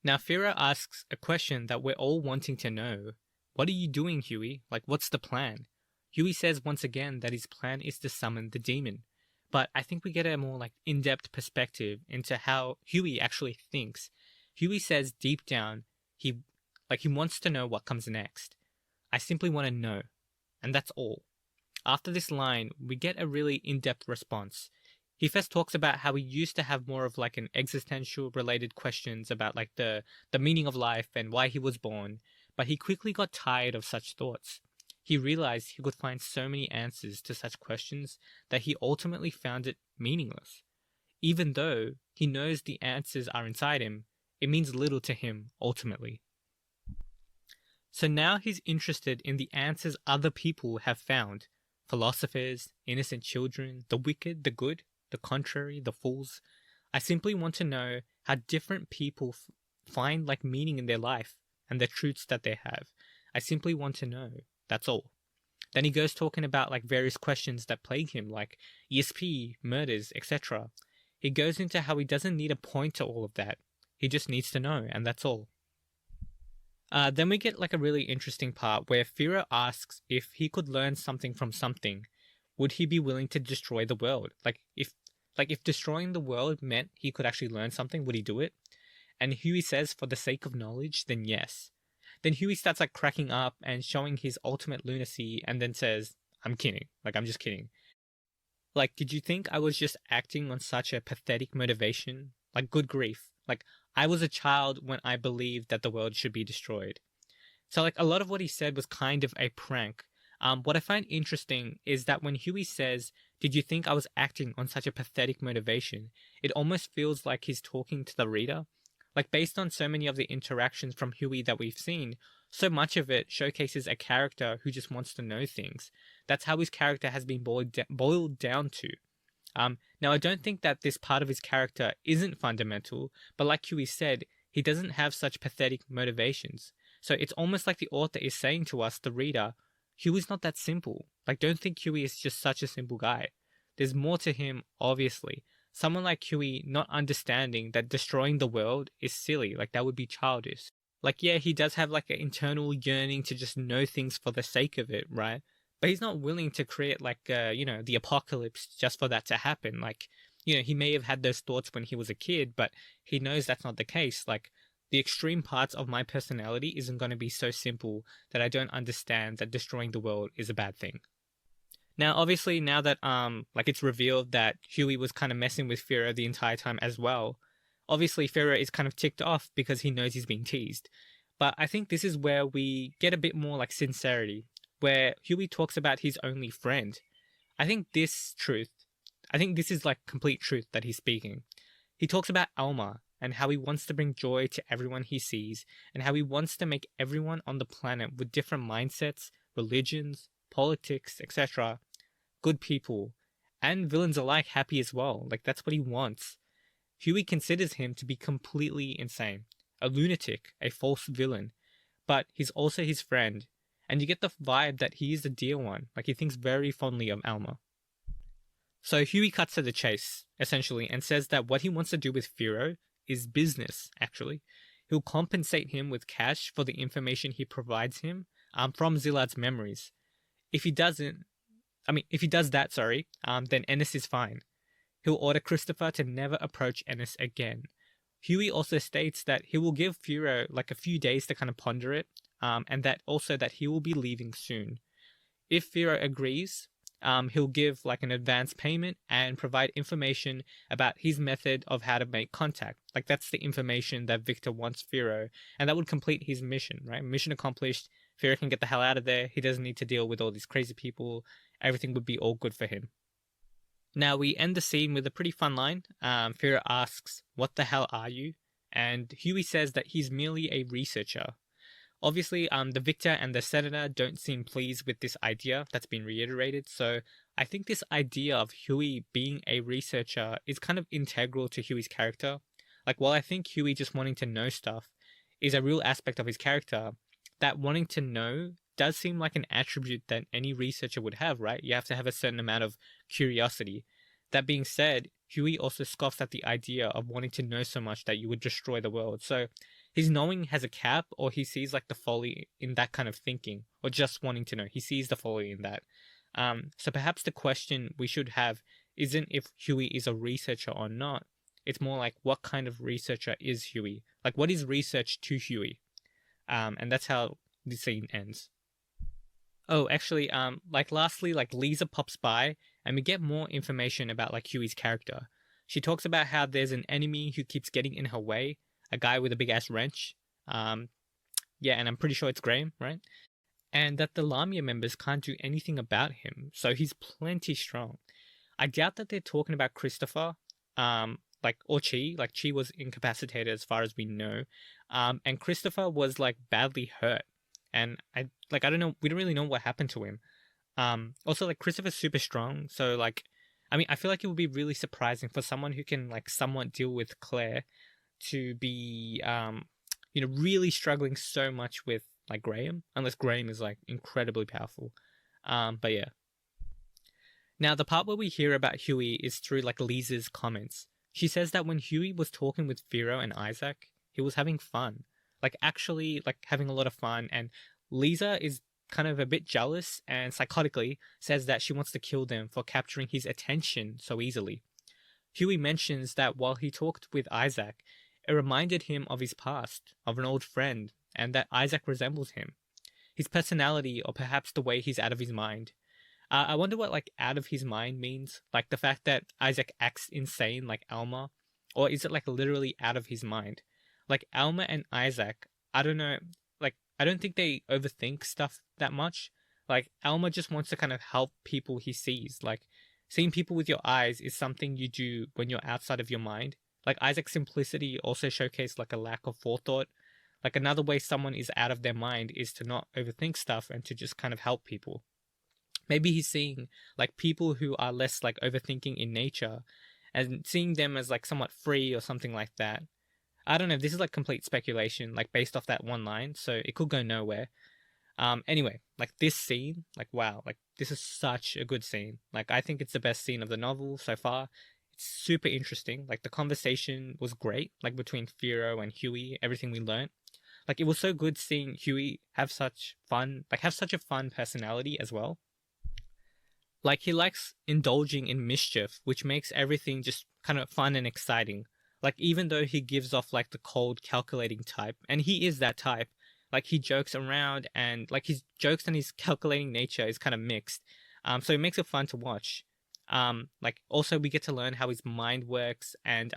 Now Firo asks a question that we're all wanting to know. What are you doing, Huey? Like what's the plan? Huey says once again that his plan is to summon the demon. But I think we get a more like in-depth perspective into how Huey actually thinks. Huey says deep down he wants to know what comes next. I simply want to know. And that's all. After this line, we get a really in-depth response. He first talks about how he used to have more of like an existential related questions about like the meaning of life and why he was born, but he quickly got tired of such thoughts. He realized he could find so many answers to such questions that he ultimately found it meaningless. Even though he knows the answers are inside him, it means little to him ultimately. So now he's interested in the answers other people have found. Philosophers, innocent children, the wicked, the good, the contrary, the fools. I simply want to know how different people find like meaning in their life and the truths that they have. I simply want to know. That's all. Then he goes talking about like various questions that plague him, like ESP, murders, etc. He goes into how he doesn't need a point to all of that. He just needs to know, and that's all. Then we get like a really interesting part where Firo asks if he could learn something from something, would he be willing to destroy the world? Like if destroying the world meant he could actually learn something, would he do it? And Huey says for the sake of knowledge, then yes. Then Huey starts like cracking up and showing his ultimate lunacy and then says, I'm kidding. Like I'm just kidding. Like, did you think I was just acting on such a pathetic motivation? Like, good grief. Like, I was a child when I believed that the world should be destroyed. So, like, a lot of what he said was kind of a prank. What I find interesting is that when Huey says, did you think I was acting on such a pathetic motivation? It almost feels like he's talking to the reader. Like, based on so many of the interactions from Huey that we've seen, so much of it showcases a character who just wants to know things. That's how his character has been boiled down to. Now, I don't think that this part of his character isn't fundamental, but like Huey said, he doesn't have such pathetic motivations. So it's almost like the author is saying to us, the reader, Huey's not that simple. Like, don't think Huey is just such a simple guy. There's more to him, obviously. Someone like Huey not understanding that destroying the world is silly, like that would be childish. Like, yeah, he does have like an internal yearning to just know things for the sake of it, right? But he's not willing to create like, the apocalypse just for that to happen. Like, he may have had those thoughts when he was a kid, but he knows that's not the case. Like, the extreme parts of my personality isn't going to be so simple that I don't understand that destroying the world is a bad thing. Now, obviously, now that it's revealed that Huey was kind of messing with Firo the entire time as well, obviously Firo is kind of ticked off because he knows he's being teased. But I think this is where we get a bit more like sincerity, where Huey talks about his only friend. I think this is like complete truth that he's speaking. He talks about Alma and how he wants to bring joy to everyone he sees, and how he wants to make everyone on the planet with different mindsets, religions, politics, etc., good people, and villains alike happy as well. Like, that's what he wants. Huey considers him to be completely insane, a lunatic, a false villain, but he's also his friend, and you get the vibe that he is the dear one, like he thinks very fondly of Alma. So Huey cuts to the chase, essentially, and says that what he wants to do with Firo is business, actually. he'll compensate him with cash for the information he provides him from Zillad's memories. If he doesn't, if he does that, sorry, then Ennis is fine. He'll order Christopher to never approach Ennis again. Huey also states that he will give Furo like a few days to kind of ponder it, and that also that he will be leaving soon. If Furo agrees, he'll give like an advance payment and provide information about his method of how to make contact. Like that's the information that Victor wants Furo, and that would complete his mission, right? Mission accomplished. Furo can get the hell out of there. He doesn't need to deal with all these crazy people. Everything would be all good for him. Now we end the scene with a pretty fun line. Furo asks, "What the hell are you?" And Huey says that he's merely a researcher. Obviously, the Victor and the Senator don't seem pleased with this idea that's been reiterated, so I think this idea of Huey being a researcher is kind of integral to Huey's character. Like, while I think Huey just wanting to know stuff is a real aspect of his character, that wanting to know does seem like an attribute that any researcher would have, right? You have to have a certain amount of curiosity. That being said, Huey also scoffs at the idea of wanting to know so much that you would destroy the world. So his knowing has a cap, or he sees like the folly in that kind of thinking, or just wanting to know. He sees the folly in that. So perhaps the question we should have isn't if Huey is a researcher or not. It's more like, what kind of researcher is Huey? Like, what is research to Huey? And that's how the scene ends. Oh, actually, like lastly, like Lisa pops by and we get more information about like Huey's character. She talks about how there's an enemy who keeps getting in her way, a guy with a big ass wrench. Yeah, and I'm pretty sure it's Graham, right? And that the Lamia members can't do anything about him, so he's plenty strong. I doubt that they're talking about Christopher, or Chi. Like Chi was incapacitated as far as we know, and Christopher was like badly hurt, and I don't know, we don't really know what happened to him. Also like Christopher's super strong, so like, I feel like it would be really surprising for someone who can like somewhat deal with Claire to be really struggling so much with like Graham, unless Graham is like incredibly powerful. But yeah. Now the part where we hear about Huey is through like Lisa's comments. She says that when Huey was talking with Firo and Isaac, he was having fun. Like actually like having a lot of fun, and Lisa is kind of a bit jealous and psychotically says that she wants to kill them for capturing his attention so easily. Huey mentions that while he talked with Isaac, it reminded him of his past, of an old friend, and that Isaac resembles him. His personality, or perhaps the way he's out of his mind. I wonder what like out of his mind means. Like the fact that Isaac acts insane like Alma, or is it like literally out of his mind? Like Alma and Isaac, I don't know. Like I don't think they overthink stuff that much. Like Alma just wants to kind of help people he sees. Like seeing people with your eyes is something you do when you're outside of your mind. Like Isaac's simplicity also showcased like a lack of forethought. Like another way someone is out of their mind is to not overthink stuff and to just kind of help people. Maybe he's seeing like people who are less like overthinking in nature and seeing them as like somewhat free or something like that. I don't know. This is like complete speculation, like based off that one line, so it could go nowhere. Anyway, like this scene, like wow, like this is such a good scene. Like I think it's the best scene of the novel so far. It's super interesting. Like the conversation was great, like between Firo and Huey, everything we learned. Like it was so good seeing Huey have such fun, like have such a fun personality as well. Like he likes indulging in mischief, which makes everything just kind of fun and exciting. Like even though he gives off like the cold, calculating type, and he is that type, like he jokes around and like his jokes and his calculating nature is kind of mixed. So it makes it fun to watch. Like also we get to learn how his mind works, and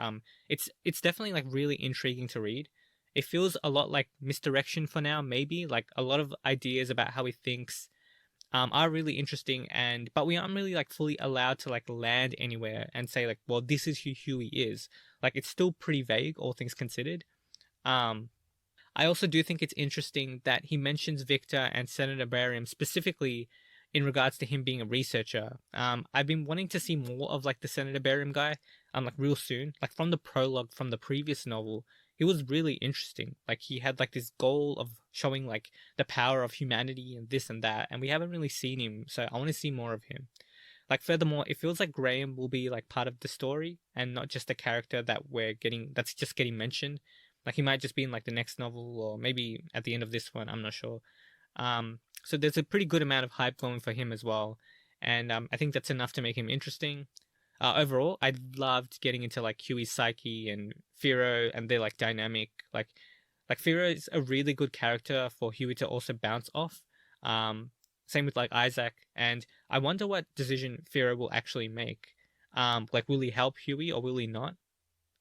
it's definitely like really intriguing to read. It feels a lot like Misdirection for now, maybe like a lot of ideas about how he thinks are really interesting, and but we aren't really like fully allowed to like land anywhere and say like, well, this is who Huey is. Like it's still pretty vague, all things considered. I also do think it's interesting that he mentions Victor and Senator Barium specifically in regards to him being a researcher. I've been wanting to see more of like the Senator Barium guy, like real soon. Like from the prologue from the previous novel, he was really interesting. Like he had like this goal of showing like the power of humanity and this and that, and we haven't really seen him, so I want to see more of him. Like furthermore, it feels like Graham will be like part of the story and not just a character that we're getting that's just getting mentioned. Like he might just be in like the next novel or maybe at the end of this one. I'm not sure. So there's a pretty good amount of hype going for him as well, and I think that's enough to make him interesting. Overall, I loved getting into like Huey's psyche and Firo and their like dynamic. Like Firo is a really good character for Huey to also bounce off. Um, Same with like Isaac, and I wonder what decision Firo will actually make. Like will he help Huey or will he not?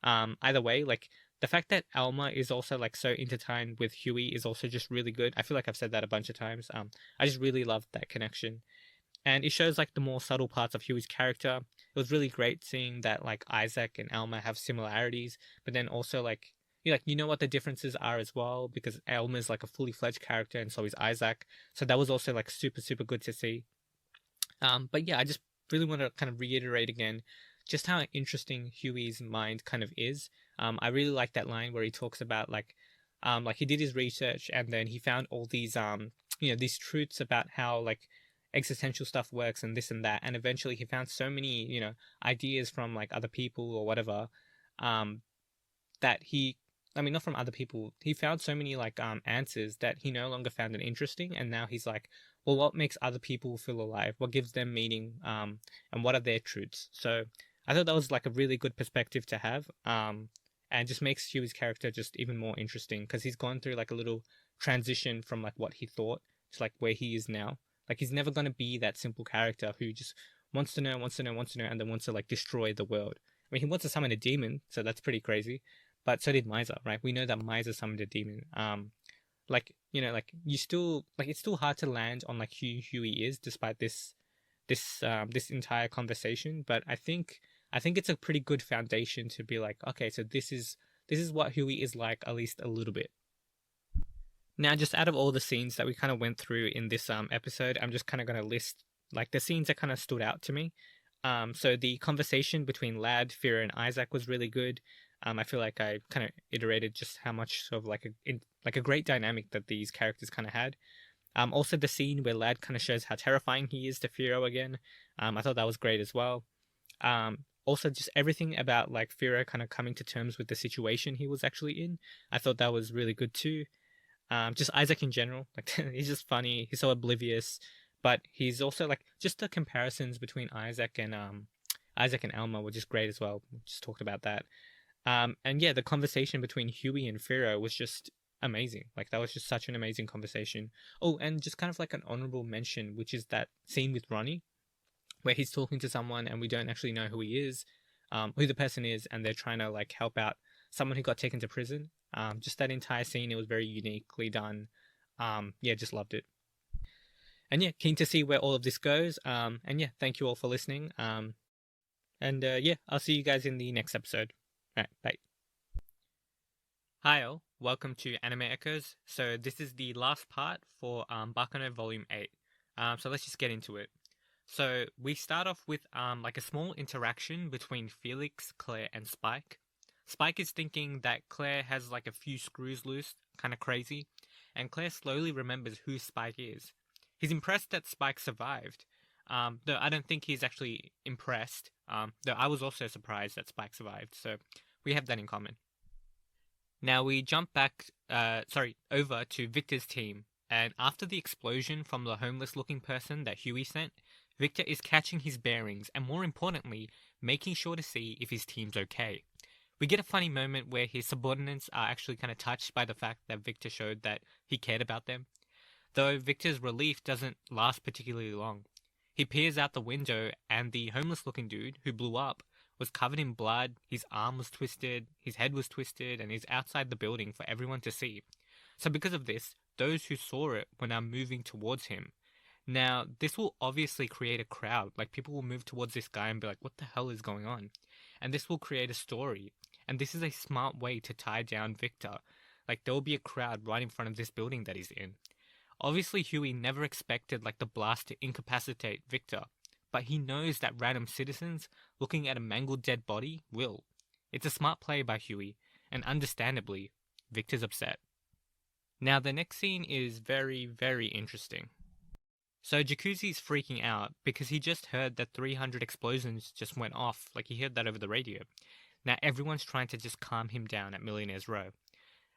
Either way, like the fact that Alma is also like so intertwined with Huey is also just really good. I feel like I've said that a bunch of times. I just really loved that connection, and it shows like the more subtle parts of Huey's character. It was really great seeing that like Isaac and Alma have similarities, but then also like you know what the differences are as well because Alma is like a fully fledged character and so is Isaac. So that was also like super good to see. But yeah, I just really want to kind of reiterate again just how interesting Huey's mind kind of is. I really like that line where he talks about like he did his research and then he found all these these truths about how like existential stuff works and this and that, and eventually he found so many ideas from like other people or whatever, um, that he I mean, not from other people. He found so many like answers that he no longer found it interesting, and now he's like, well, what makes other people feel alive? What gives them meaning? And what are their truths? So I thought that was like a really good perspective to have. And just makes Huey's character just even more interesting because he's gone through like a little transition from like what he thought to like where he is now. Like he's never gonna be that simple character who just wants to know, wants to know, wants to know, and then wants to like destroy the world. I mean, he wants to summon a demon, so that's pretty crazy. But so did Miser, right? We know that Miser summoned a demon. Like like you still like it's still hard to land on like who Huey is despite this entire conversation. But I think it's a pretty good foundation to be like, okay, so this is what Huey is like at least a little bit. Now, just out of all the scenes that we kind of went through in this episode, I'm just kind of going to list like the scenes that kind of stood out to me. So the conversation between Lad, Fira, and Isaac was really good. I feel like I kind of iterated just how much of like a great dynamic that these characters kind of had. Also the scene where Lad kind of shows how terrifying he is to Firo again. I thought that was great as well. Also just everything about like Firo kind of coming to terms with the situation he was actually in. I thought that was really good too. Just Isaac in general, like he's just funny. He's so oblivious, but he's also like just the comparisons between Isaac and Alma were just great as well. We just talked about that. And yeah, the conversation between Huey and Firo was just amazing. Like that was just such an amazing conversation. Oh, and just kind of like an honorable mention, which is that scene with Ronnie, where he's talking to someone and we don't actually know who he is, who the person is, and they're trying to like help out someone who got taken to prison. Just that entire scene, it was very uniquely done. Yeah, just loved it. And yeah, keen to see where all of this goes. And yeah, thank you all for listening. And yeah, I'll see you guys in the next episode. All right, bye. Hi all, welcome to Anime Echoes. So this is the last part for Baccano Volume 8. So let's just get into it. So we start off with like a small interaction between Felix, Claire, and Spike. Spike is thinking that Claire has like a few screws loose, kind of crazy, and Claire slowly remembers who Spike is. He's impressed that Spike survived, though I don't think he's actually impressed, though I was also surprised that Spike survived, so we have that in common. Now we jump over to Victor's team, and after the explosion from the homeless-looking person that Huey sent, Victor is catching his bearings and, more importantly, making sure to see if his team's okay. We get a funny moment where his subordinates are actually kind of touched by the fact that Victor showed that he cared about them, though Victor's relief doesn't last particularly long. He peers out the window and the homeless-looking dude who blew up was covered in blood, his arm was twisted, his head was twisted, and he's outside the building for everyone to see. So because of this, those who saw it were now moving towards him. Now, this will obviously create a crowd, like people will move towards this guy and be like, what the hell is going on? And this will create a story, and this is a smart way to tie down Victor. Like there will be a crowd right in front of this building that he's in. Obviously Huey never expected like the blast to incapacitate Victor, but he knows that random citizens looking at a mangled dead body will. It's a smart play by Huey, and understandably, Victor's upset. Now the next scene is very interesting. So Jacuzzi's freaking out because he just heard that 300 explosions just went off, like he heard that over the radio. Now everyone's trying to just calm him down at Millionaire's Row.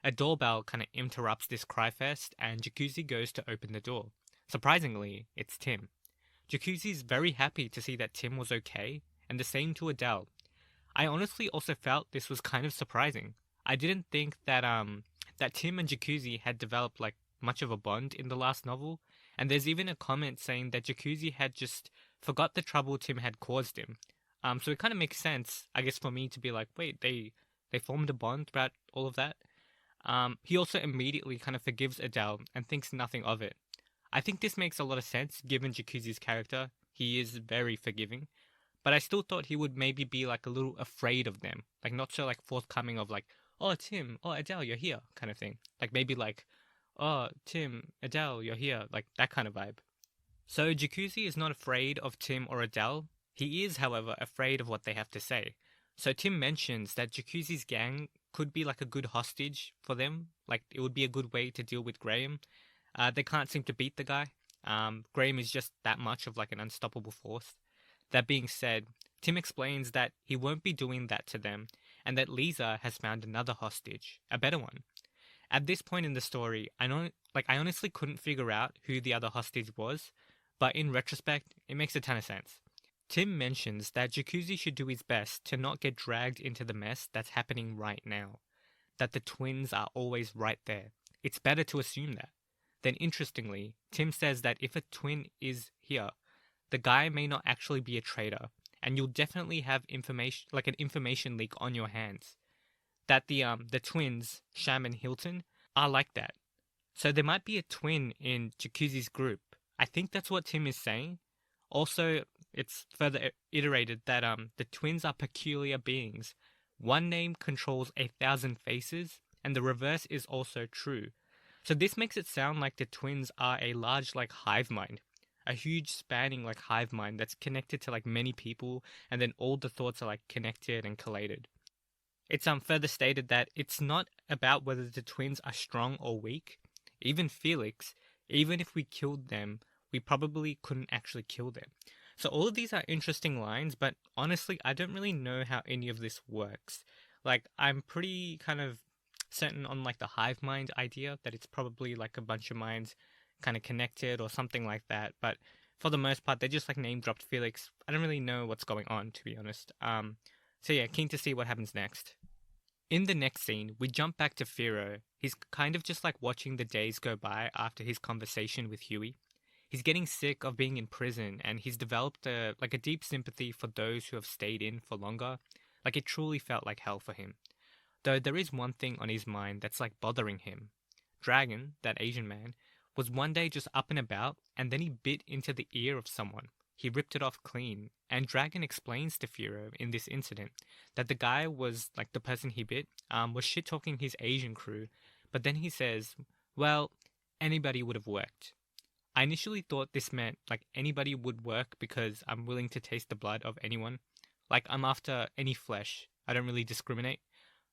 A doorbell kind of interrupts this cry fest, and Jacuzzi goes to open the door. Surprisingly, it's Tim. Jacuzzi's very happy to see that Tim was okay, and the same to Adele. I honestly also felt this was kind of surprising. I didn't think that Tim and Jacuzzi had developed like much of a bond in the last novel, and there's even a comment saying that Jacuzzi had just forgot the trouble Tim had caused him. So it kind of makes sense, I guess, for me to be like, wait, they formed a bond throughout all of that. He also immediately kind of forgives Adele and thinks nothing of it. I think this makes a lot of sense given Jacuzzi's character. He is very forgiving, but I still thought he would maybe be like a little afraid of them, like not so like forthcoming of like, oh Tim, oh Adele, you're here, kind of thing. Like maybe like, oh Tim, Adele, you're here, like that kind of vibe. So Jacuzzi is not afraid of Tim or Adele. He is, however, afraid of what they have to say. So Tim mentions that Jacuzzi's gang could be like a good hostage for them. Like it would be a good way to deal with Graham. They can't seem to beat the guy. Graham is just that much of like an unstoppable force. That being said, Tim explains that he won't be doing that to them, and that Lisa has found another hostage, a better one. At this point in the story, I honestly couldn't figure out who the other hostage was, but in retrospect, it makes a ton of sense. Tim mentions that Jacuzzi should do his best to not get dragged into the mess that's happening right now, that the twins are always right there. It's better to assume that. Then interestingly, Tim says that if a twin is here, the guy may not actually be a traitor, and you'll definitely have information like an information leak on your hands. That the twins, Sham and Hilton, are like that. So there might be a twin in Jacuzzi's group. I think that's what Tim is saying. Also, it's further iterated that the twins are peculiar beings. One name controls 1,000 faces, and the reverse is also true. So this makes it sound like the twins are a large like hive mind, a huge spanning like hive mind that's connected to like many people, and then all the thoughts are like connected and collated. It's further stated that it's not about whether the twins are strong or weak. Even Felix, even if we killed them, we probably couldn't actually kill them. So all of these are interesting lines, but honestly, I don't really know how any of this works. Like, I'm pretty kind of certain on like the hive mind idea that it's probably like a bunch of minds kind of connected or something like that. But for the most part, they just like name dropped Felix. I don't really know what's going on, to be honest. So yeah, keen to see what happens next. In the next scene, we jump back to Firo. He's kind of just like watching the days go by after his conversation with Huey. He's getting sick of being in prison, and he's developed a deep sympathy for those who have stayed in for longer. Like it truly felt like hell for him. Though there is one thing on his mind that's like bothering him. Dragon, that Asian man, was one day just up and about, and then he bit into the ear of someone. He ripped it off clean, and Dragon explains to Firo in this incident that the guy was, like the person he bit, was shit-talking his Asian crew, but then he says, well, anybody would have worked. I initially thought this meant, like, anybody would work because I'm willing to taste the blood of anyone. Like, I'm after any flesh. I don't really discriminate.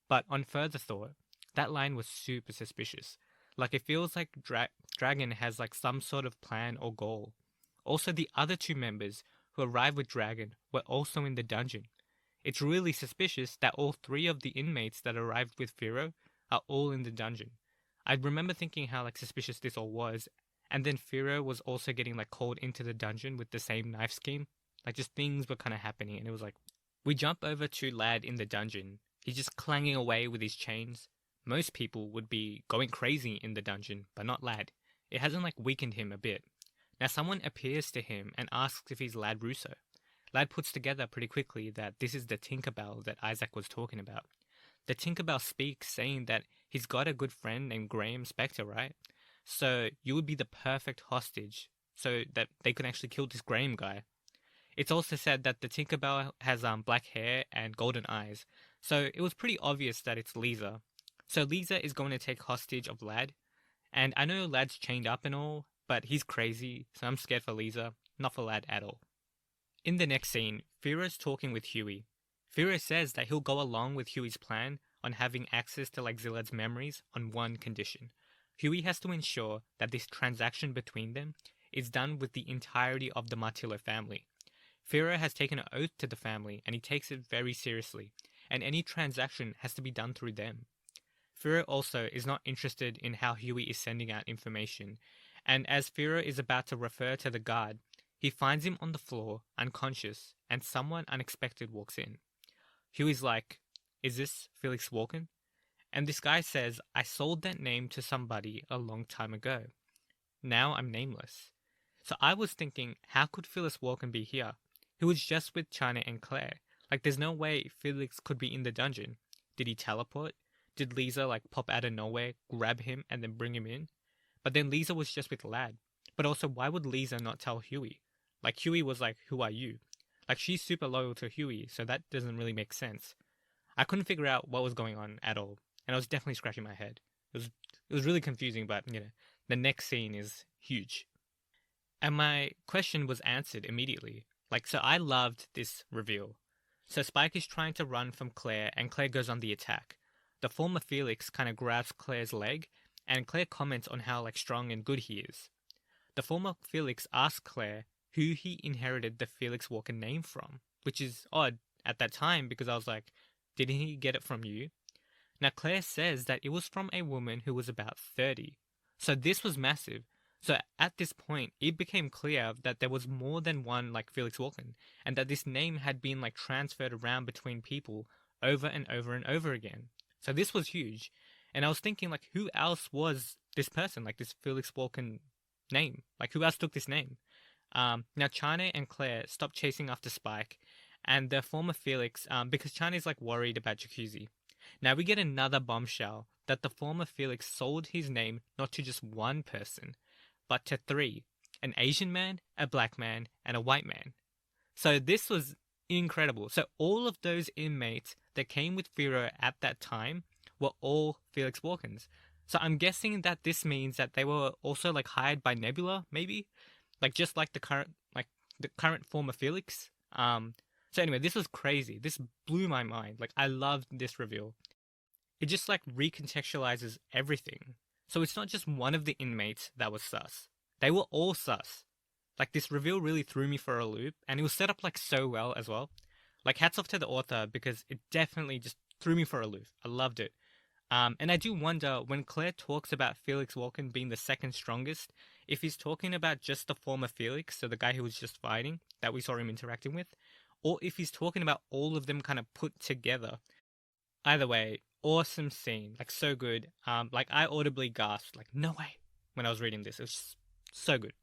But on further thought, that line was super suspicious. Like, it feels like Dragon has, like, some sort of plan or goal. Also, the other two members who arrived with Dragon were also in the dungeon. It's really suspicious that all three of the inmates that arrived with Firo are all in the dungeon. I remember thinking how like suspicious this all was, and then Firo was also getting like called into the dungeon with the same knife scheme. Like just things were kind of happening, and it was like we jump over to Lad in the dungeon. He's just clanging away with his chains. Most people would be going crazy in the dungeon, but not Lad. It hasn't like weakened him a bit. Now someone appears to him and asks if he's Lad Russo. Lad puts together pretty quickly that this is the Tinkerbell that Isaac was talking about. The Tinkerbell speaks saying that he's got a good friend named Graham Spector, right? So you would be the perfect hostage so that they could actually kill this Graham guy. It's also said that the Tinkerbell has black hair and golden eyes, so it was pretty obvious that it's Lisa. So Lisa is going to take hostage of Lad, and I know Lad's chained up and all, but he's crazy, so I'm scared for Lisa, not for Lad at all. In the next scene, Firo's talking with Huey. Firo says that he'll go along with Huey's plan on having access to like Zilad's memories on one condition. Huey has to ensure that this transaction between them is done with the entirety of the Martillo family. Firo has taken an oath to the family and he takes it very seriously, and any transaction has to be done through them. Firo also is not interested in how Huey is sending out information, and as Firo is about to refer to the guard, he finds him on the floor, unconscious, and someone unexpected walks in. Huey's like, "Is this Felix Walken?" And this guy says, "I sold that name to somebody a long time ago. Now I'm nameless." So I was thinking, how could Felix Walken be here? He was just with China and Claire. Like, there's no way Felix could be in the dungeon. Did he teleport? Did Lisa, like, pop out of nowhere, grab him, and then bring him in? But then Lisa was just with Lad. But also, why would Lisa not tell Huey? Like, Huey was like, "Who are you?" Like, she's super loyal to Huey, so that doesn't really make sense. I couldn't figure out what was going on at all, and I was definitely scratching my head. It was really confusing, but, the next scene is huge. And my question was answered immediately. Like, so I loved this reveal. So Spike is trying to run from Claire, and Claire goes on the attack. The former Felix kind of grabs Claire's leg, and Claire comments on how, like, strong and good he is. The former Felix asks Claire who he inherited the Felix Walker name from, which is odd at that time because I was like, didn't he get it from you? Now Claire says that it was from a woman who was about 30. So this was massive. So at this point, it became clear that there was more than one like Felix Walken, and that this name had been like transferred around between people over and over and over again. So this was huge. And I was thinking, like, who else was this person, like this Felix Walken name? Like, who else took this name? Now China and Claire stopped chasing after Spike, and the former Felix, because China is like worried about Jacuzzi. Now we get another bombshell that the former Felix sold his name not to just one person, but to three: an Asian man, a black man, and a white man. So this was incredible. So all of those inmates that came with Firo at that time were all Felix Walkens. So I'm guessing that this means that they were also like hired by Nebula, maybe, like just like the current former Felix. So anyway, this was crazy. This blew my mind. Like, I loved this reveal. It just like recontextualizes everything. So it's not just one of the inmates that was sus. They were all sus. Like, this reveal really threw me for a loop, and it was set up like so well as well. Like, hats off to the author because it definitely just threw me for a loop. I loved it. And I do wonder, when Claire talks about Felix Walken being the second strongest, if he's talking about just the former Felix, so the guy who was just fighting, that we saw him interacting with, or if he's talking about all of them kind of put together. Either way, awesome scene, like so good. Like, I audibly gasped, like, no way, when I was reading this. It was just so good.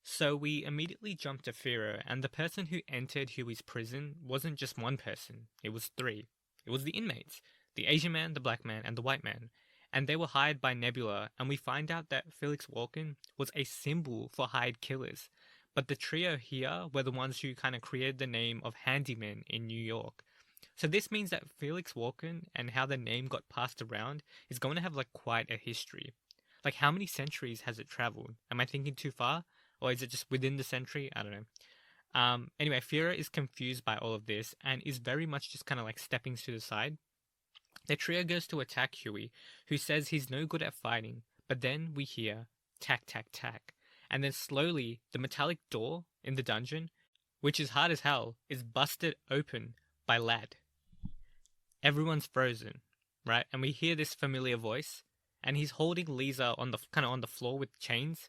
So we immediately jumped to Firo, and the person who entered Huey's prison wasn't just one person, it was three. It was the inmates: the Asian man, the black man, and the white man. And they were hired by Nebula, and we find out that Felix Walken was a symbol for hired killers. But the trio here were the ones who kind of created the name of Handyman in New York. So this means that Felix Walken and how the name got passed around is going to have like quite a history. Like, how many centuries has it traveled? Am I thinking too far? Or is it just within the century? I don't know. Anyway, Fira is confused by all of this and is very much just kind of like stepping to the side. The trio goes to attack Huey, who says he's no good at fighting, but then we hear tack, tack, tack. And then slowly, the metallic door in the dungeon, which is hard as hell, is busted open by Lad. Everyone's frozen, right? And we hear this familiar voice, and he's holding Lisa on the kind of on the floor with chains.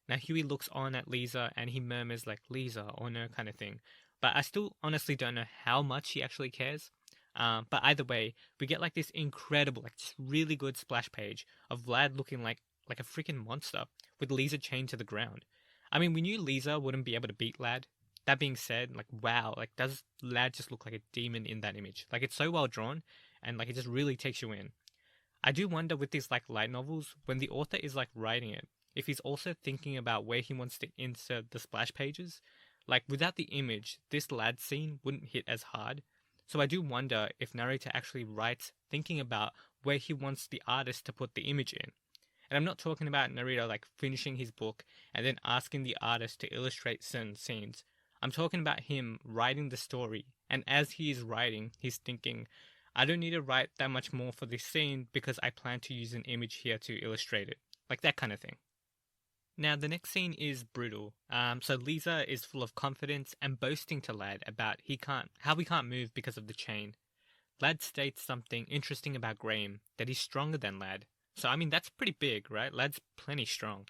Now Huey looks on at Lisa and he murmurs like, "Lisa," or no, kind of thing. But I still honestly don't know how much he actually cares. But either way, we get like this incredible, like just really good splash page of Vlad looking like a freaking monster with Lisa chained to the ground. I mean, we knew Lisa wouldn't be able to beat Lad. That being said, like, wow, like, does Lad just look like a demon in that image? Like, it's so well drawn, and like it just really takes you in. I do wonder with these like light novels, when the author is like writing it, if he's also thinking about where he wants to insert the splash pages. Like, without the image, this Lad scene wouldn't hit as hard. So I do wonder if narrator actually writes thinking about where he wants the artist to put the image in. And I'm not talking about narrator like finishing his book and then asking the artist to illustrate certain scenes. I'm talking about him writing the story, and as he is writing, he's thinking, I don't need to write that much more for this scene because I plan to use an image here to illustrate it. Like that kind of thing. Now, the next scene is brutal. So Lisa is full of confidence and boasting to Lad about how he can't move because of the chain. Lad states something interesting about Graham, that he's stronger than Lad. So, I mean, that's pretty big, right? Lad's plenty strong.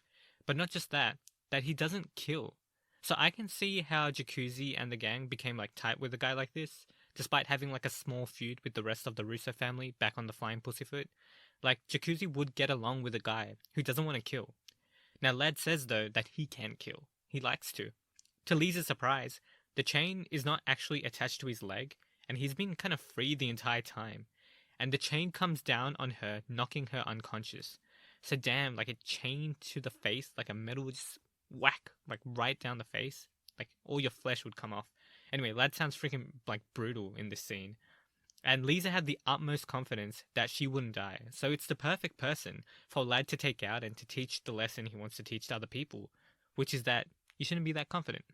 But not just that, that he doesn't kill. So I can see how Jacuzzi and the gang became like tight with a guy like this, despite having like a small feud with the rest of the Russo family back on the Flying Pussyfoot. Like, Jacuzzi would get along with a guy who doesn't want to kill. Now, Lad says, though, that he can kill. He likes to. To Lisa's surprise, the chain is not actually attached to his leg, and he's been kind of free the entire time. And the chain comes down on her, knocking her unconscious. So damn, like a chain to the face, like a metal just whack, like right down the face. Like all your flesh would come off. Anyway, Lad sounds freaking like brutal in this scene. And Lisa had the utmost confidence that she wouldn't die. So it's the perfect person for Lad to take out and to teach the lesson he wants to teach to other people, which is that you shouldn't be that confident.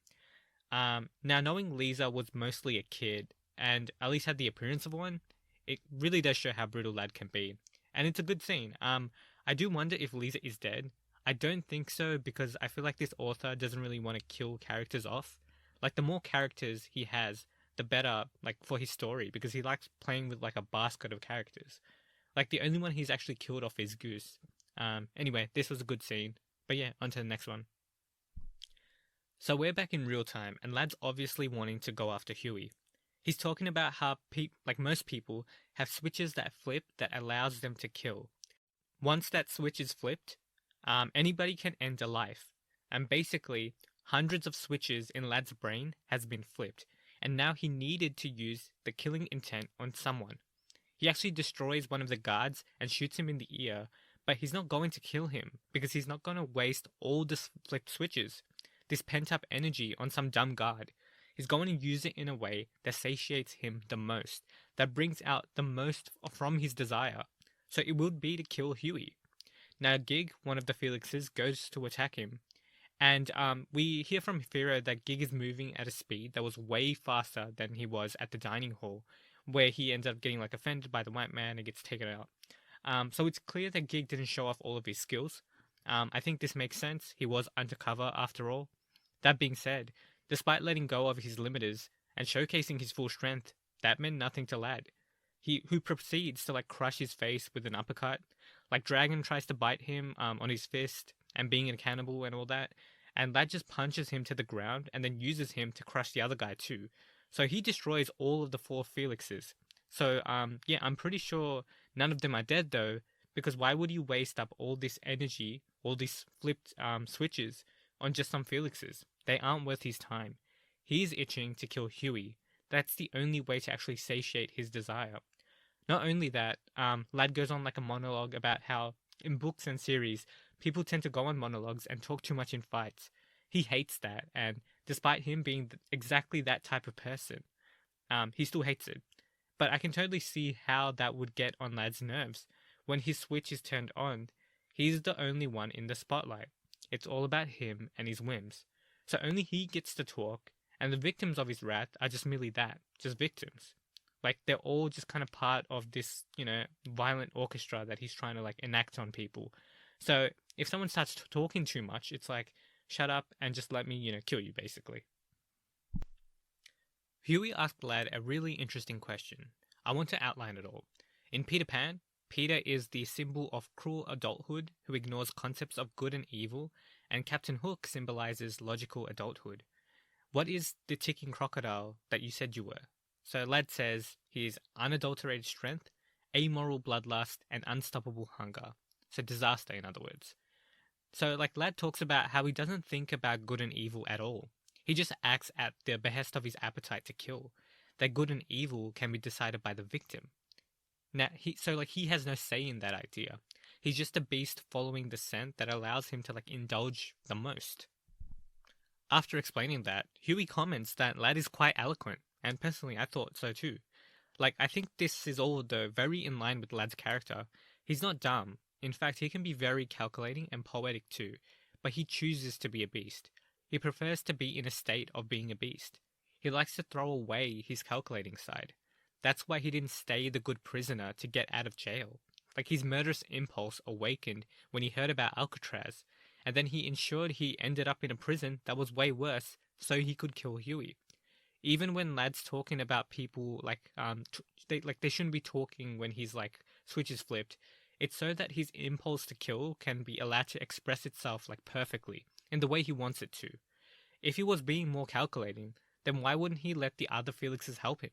Now, knowing Lisa was mostly a kid, and at least had the appearance of one, it really does show how brutal Lad can be. And it's a good scene. I do wonder if Lisa is dead. I don't think so, because I feel like this author doesn't really want to kill characters off. Like, the more characters he has, the better, like, for his story, because he likes playing with, like, a basket of characters. Like, the only one he's actually killed off is Goose. Anyway, this was a good scene. But yeah, on to the next one. So we're back in real time, and Lad's obviously wanting to go after Huey. He's talking about how, like most people, have switches that flip that allows them to kill. Once that switch is flipped, anybody can end a life. And basically, hundreds of switches in Lad's brain has been flipped, and now he needed to use the killing intent on someone. He actually destroys one of the guards and shoots him in the ear, but he's not going to kill him, because he's not going to waste all the flipped switches, this pent-up energy on some dumb guard. He's going to use it in a way that satiates him the most, that brings out the most from his desire. So it would be to kill Huey. Now Gig, one of the Felixes, goes to attack him. And we hear from Firo that Gig is moving at a speed that was way faster than he was at the dining hall, where he ends up getting like offended by the white man and gets taken out. So it's clear that Gig didn't show off all of his skills. I think this makes sense. He was undercover after all. That being said, despite letting go of his limiters and showcasing his full strength, that meant nothing to Lad. Who proceeds to like crush his face with an uppercut. Like Dragon tries to bite him on his fist and being a cannibal and all that, and Lad just punches him to the ground and then uses him to crush the other guy too. So he destroys all of the 4 Felixes. So yeah, I'm pretty sure none of them are dead though, because why would you waste up all this energy, all these flipped switches on just some Felixes? They aren't worth his time. He's itching to kill Huey. That's the only way to actually satiate his desire. Not only that, Lad goes on like a monologue about how, in books and series, people tend to go on monologues and talk too much in fights. He hates that, and despite him being exactly that type of person, he still hates it. But I can totally see how that would get on Lad's nerves. When his switch is turned on, he's the only one in the spotlight. It's all about him and his whims. So only he gets to talk, and the victims of his wrath are just merely that, just victims. Like, they're all just kind of part of this, violent orchestra that he's trying to, like, enact on people. So if someone starts talking too much, it's like, shut up and just let me, kill you, basically. Huey asked Lad a really interesting question. I want to outline it all. In Peter Pan, Peter is the symbol of cruel adulthood who ignores concepts of good and evil, and Captain Hook symbolizes logical adulthood. What is the ticking crocodile that you said you were? So Lad says he is unadulterated strength, amoral bloodlust, and unstoppable hunger. So disaster, in other words. So Lad talks about how he doesn't think about good and evil at all. He just acts at the behest of his appetite to kill. That good and evil can be decided by the victim. Now, he has no say in that idea. He's just a beast following the scent that allows him to indulge the most. After explaining that, Huey comments that Lad is quite eloquent, and personally I thought so too. I think this is all though very in line with Lad's character. He's not dumb. In fact, he can be very calculating and poetic too, but he chooses to be a beast. He prefers to be in a state of being a beast. He likes to throw away his calculating side. That's why he didn't stay the good prisoner to get out of jail. His murderous impulse awakened when he heard about Alcatraz, and then he ensured he ended up in a prison that was way worse so he could kill Huey. Even when Lad's talking about people they shouldn't be talking when he's like switch is flipped. It's so that his impulse to kill can be allowed to express itself like perfectly in the way he wants it to. If he was being more calculating, then why wouldn't he let the other Felixes help him?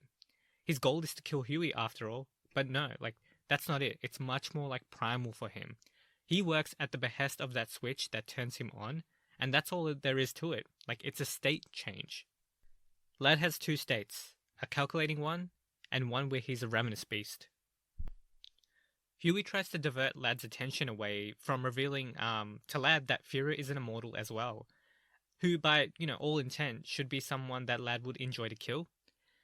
His goal is to kill Huey after all, but no, like that's not it. It's much more like primal for him. He works at the behest of that switch that turns him on, and that's all there is to it. Like it's a state change. Lad has two states, a calculating one, and one where he's a ravenous beast. Huey tries to divert Lad's attention away from revealing to Lad that Führer is an immortal as well, who by, all intent should be someone that Lad would enjoy to kill.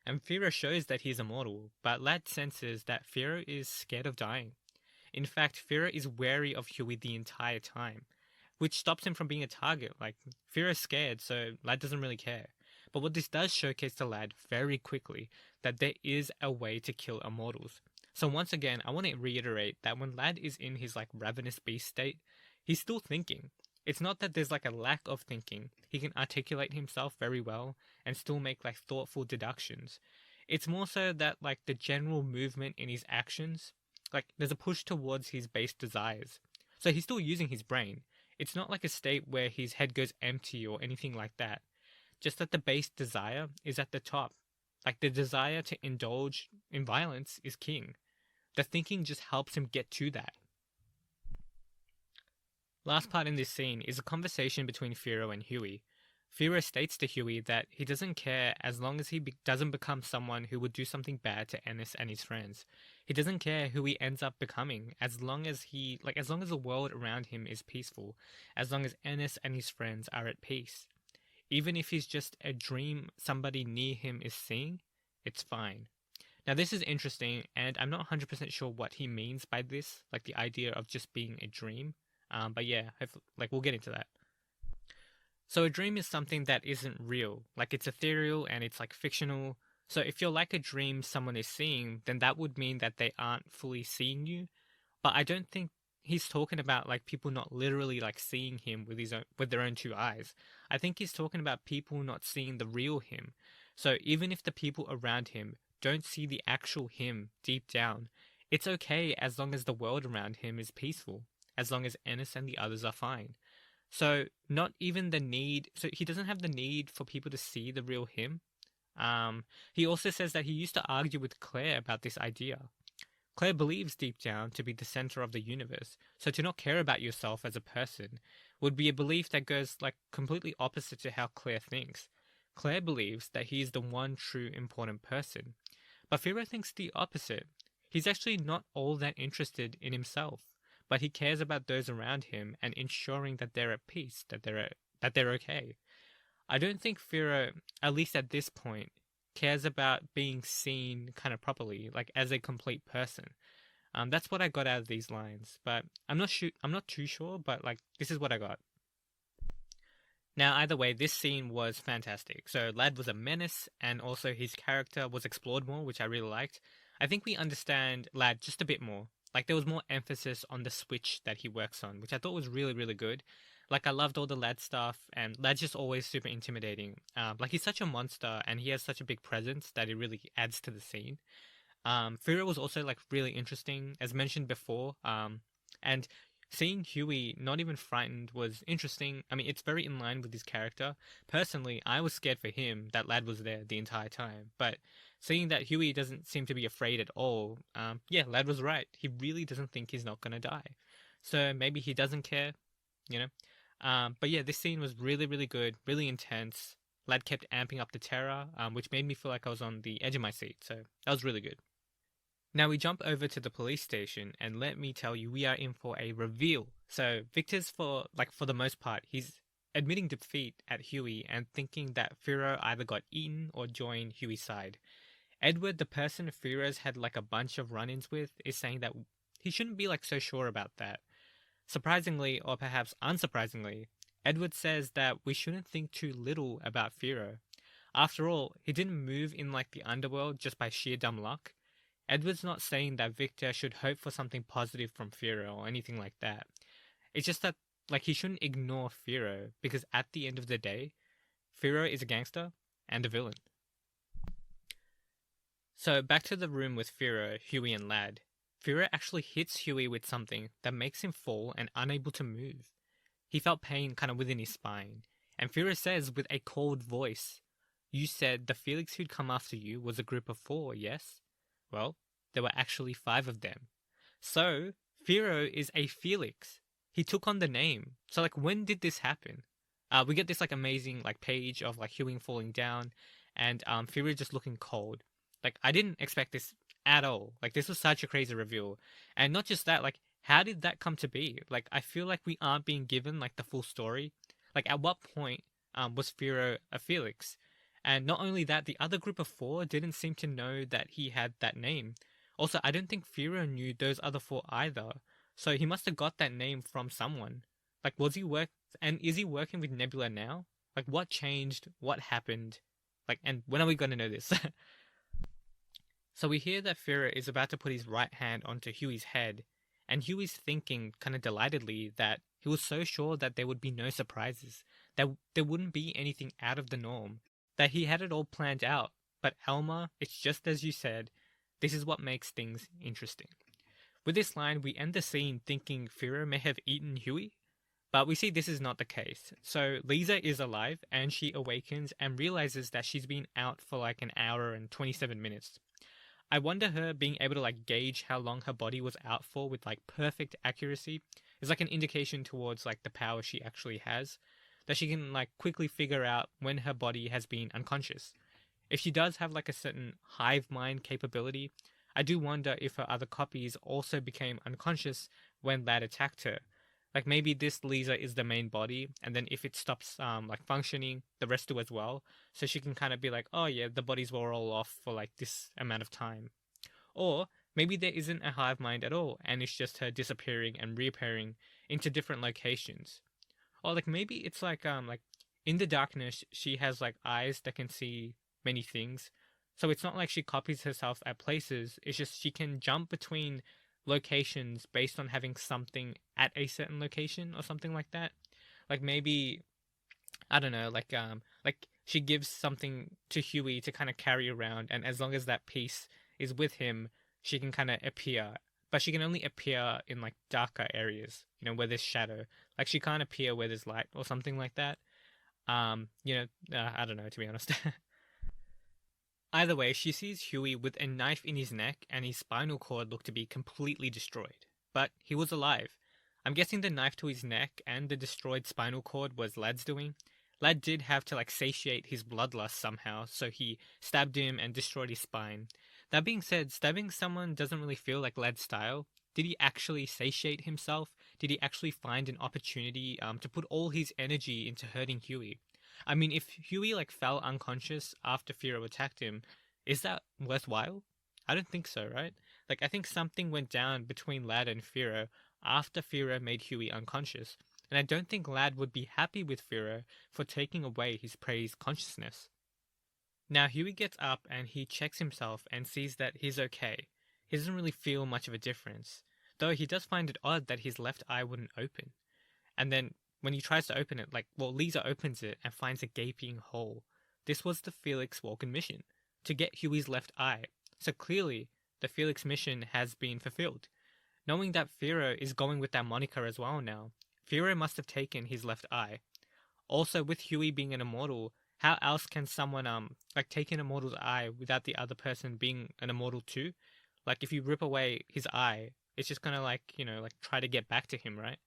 And Führer shows that he's immortal, but Lad senses that Führer is scared of dying. In fact, Führer is wary of Huey the entire time, which stops him from being a target. Like, Führer's scared, so Lad doesn't really care. But what this does showcase to Lad very quickly that there is a way to kill immortals. So once again, I want to reiterate that when Lad is in his like ravenous beast state, he's still thinking. It's not that there's like a lack of thinking. He can articulate himself very well and still make like thoughtful deductions. It's more so that like the general movement in his actions, like there's a push towards his base desires. So he's still using his brain. It's not like a state where his head goes empty or anything like that. Just that the base desire is at the top. Like the desire to indulge in violence is king. The thinking just helps him get to that. Last part in this scene is a conversation between Führer and Huey. Führer states to Huey that he doesn't care as long as he doesn't become someone who would do something bad to Ennis and his friends. He doesn't care who he ends up becoming as long as as long as the world around him is peaceful, as long as Ennis and his friends are at peace. Even if he's just a dream somebody near him is seeing, it's fine. Now this is interesting, and I'm not 100% sure what he means by this, like the idea of just being a dream. But yeah, we'll get into that. So a dream is something that isn't real, like it's ethereal and it's like fictional. So if you're like a dream someone is seeing, then that would mean that they aren't fully seeing you. But I don't think he's talking about like people not literally like seeing him with their own two eyes. I think he's talking about people not seeing the real him. So even if the people around him don't see the actual him deep down, it's okay as long as the world around him is peaceful, as long as Ennis and the others are fine. So not even the need, so he doesn't have the need for people to see the real him. He also says that he used to argue with Claire about this idea. Claire believes deep down to be the center of the universe, so to not care about yourself as a person would be a belief that goes like completely opposite to how Claire thinks. Claire believes that he is the one true important person, but Führer thinks the opposite. He's actually not all that interested in himself, but he cares about those around him and ensuring that they're at peace, that they're okay. I don't think Führer, at least at this point, cares about being seen kind of properly, like as a complete person. That's what I got out of these lines, but I'm not too sure, but like this is what I got. Now, either way, this scene was fantastic. So Lad was a menace, and also his character was explored more, which I really liked. I think we understand Lad just a bit more. Like there was more emphasis on the switch that he works on, which I thought was really, really good. Like I loved all the Lad stuff, and Lad's just always super intimidating. Like he's such a monster, and he has such a big presence that it really adds to the scene. Führer was also like really interesting, as mentioned before. And seeing Huey not even frightened was interesting. I mean, it's very in line with his character. Personally, I was scared for him that Lad was there the entire time, but seeing that Huey doesn't seem to be afraid at all, yeah, Lad was right. He really doesn't think he's not gonna die. So maybe he doesn't care, you know? But yeah, this scene was really, really good, really intense. Lad kept amping up the terror, which made me feel like I was on the edge of my seat, so that was really good. Now we jump over to the police station, and let me tell you, we are in for a reveal. So Victor's for the most part, he's admitting defeat at Huey and thinking that Führer either got eaten or joined Huey's side. Edward, the person Führer's had like a bunch of run-ins with, is saying that he shouldn't be like so sure about that. Surprisingly, or perhaps unsurprisingly, Edward says that we shouldn't think too little about Führer. After all, he didn't move in like the underworld just by sheer dumb luck. Edward's not saying that Victor should hope for something positive from Führer or anything like that. It's just that like he shouldn't ignore Führer because at the end of the day, Führer is a gangster and a villain. So back to the room with Firo, Huey, and Lad. Firo actually hits Huey with something that makes him fall and unable to move. He felt pain kind of within his spine, and Firo says with a cold voice, "You said the Felix who'd come after you was a group of 4, yes? Well, there were actually 5 of them. So, Firo is a Felix. He took on the name. So, like, when did this happen? We get this, like, amazing, like, page of, like, Huey falling down, and Firo just looking cold. Like, I didn't expect this at all. Like, this was such a crazy reveal. And not just that, like, how did that come to be? Like, I feel like we aren't being given, like, the full story. Like, at what point was Firo a Felix? And not only that, the other group of 4 didn't seem to know that he had that name. Also, I don't think Firo knew those other 4 either. So he must have got that name from someone. Like, was he and is he working with Nebula now? Like, what changed? What happened? Like, and when are we going to know this? So we hear that Firo is about to put his right hand onto Huey's head, and Huey's thinking kind of delightedly that he was so sure that there would be no surprises, that there wouldn't be anything out of the norm, that he had it all planned out. But Elmer, it's just as you said, this is what makes things interesting. With this line, we end the scene thinking Firo may have eaten Huey, but we see this is not the case. So Lisa is alive, and she awakens and realizes that she's been out for like an hour and 27 minutes. I wonder her being able to like gauge how long her body was out for with like perfect accuracy is like an indication towards like the power she actually has, that she can like quickly figure out when her body has been unconscious. If she does have like a certain hive mind capability, I do wonder if her other copies also became unconscious when Lad attacked her. Like maybe this Lisa is the main body, and then if it stops like functioning, the rest do as well. So she can kind of be like, oh yeah, the bodies were all off for like this amount of time. Or maybe there isn't a hive mind at all, and it's just her disappearing and reappearing into different locations. Or like maybe it's like in the darkness she has like eyes that can see many things. So it's not like she copies herself at places, it's just she can jump between locations based on having something at a certain location or something like that. Like maybe I don't know, like she gives something to Huey to kind of carry around, and as long as that piece is with him, she can kind of appear. But she can only appear in like darker areas, you know, where there's shadow. Like she can't appear where there's light or something like that. I don't know, to be honest. Either way, she sees Huey with a knife in his neck and his spinal cord looked to be completely destroyed. But he was alive. I'm guessing the knife to his neck and the destroyed spinal cord was Lad's doing. Lad did have to like satiate his bloodlust somehow, so he stabbed him and destroyed his spine. That being said, stabbing someone doesn't really feel like Lad's style. Did he actually satiate himself? Did he actually find an opportunity to put all his energy into hurting Huey? I mean, if Huey like fell unconscious after Firo attacked him, is that worthwhile? I don't think so, right? Like I think something went down between Lad and Firo after Firo made Huey unconscious, and I don't think Lad would be happy with Firo for taking away his prey's consciousness. Now Huey gets up and he checks himself and sees that he's okay. He doesn't really feel much of a difference, though he does find it odd that his left eye wouldn't open. And then when he tries to open it, Lisa opens it and finds a gaping hole. This was the Felix Walken mission, to get Huey's left eye. So clearly, the Felix mission has been fulfilled. Knowing that Firo is going with that moniker as well now, Firo must have taken his left eye. Also, with Huey being an immortal, how else can someone like take an immortal's eye without the other person being an immortal too? Like if you rip away his eye, it's just gonna like try to get back to him, right?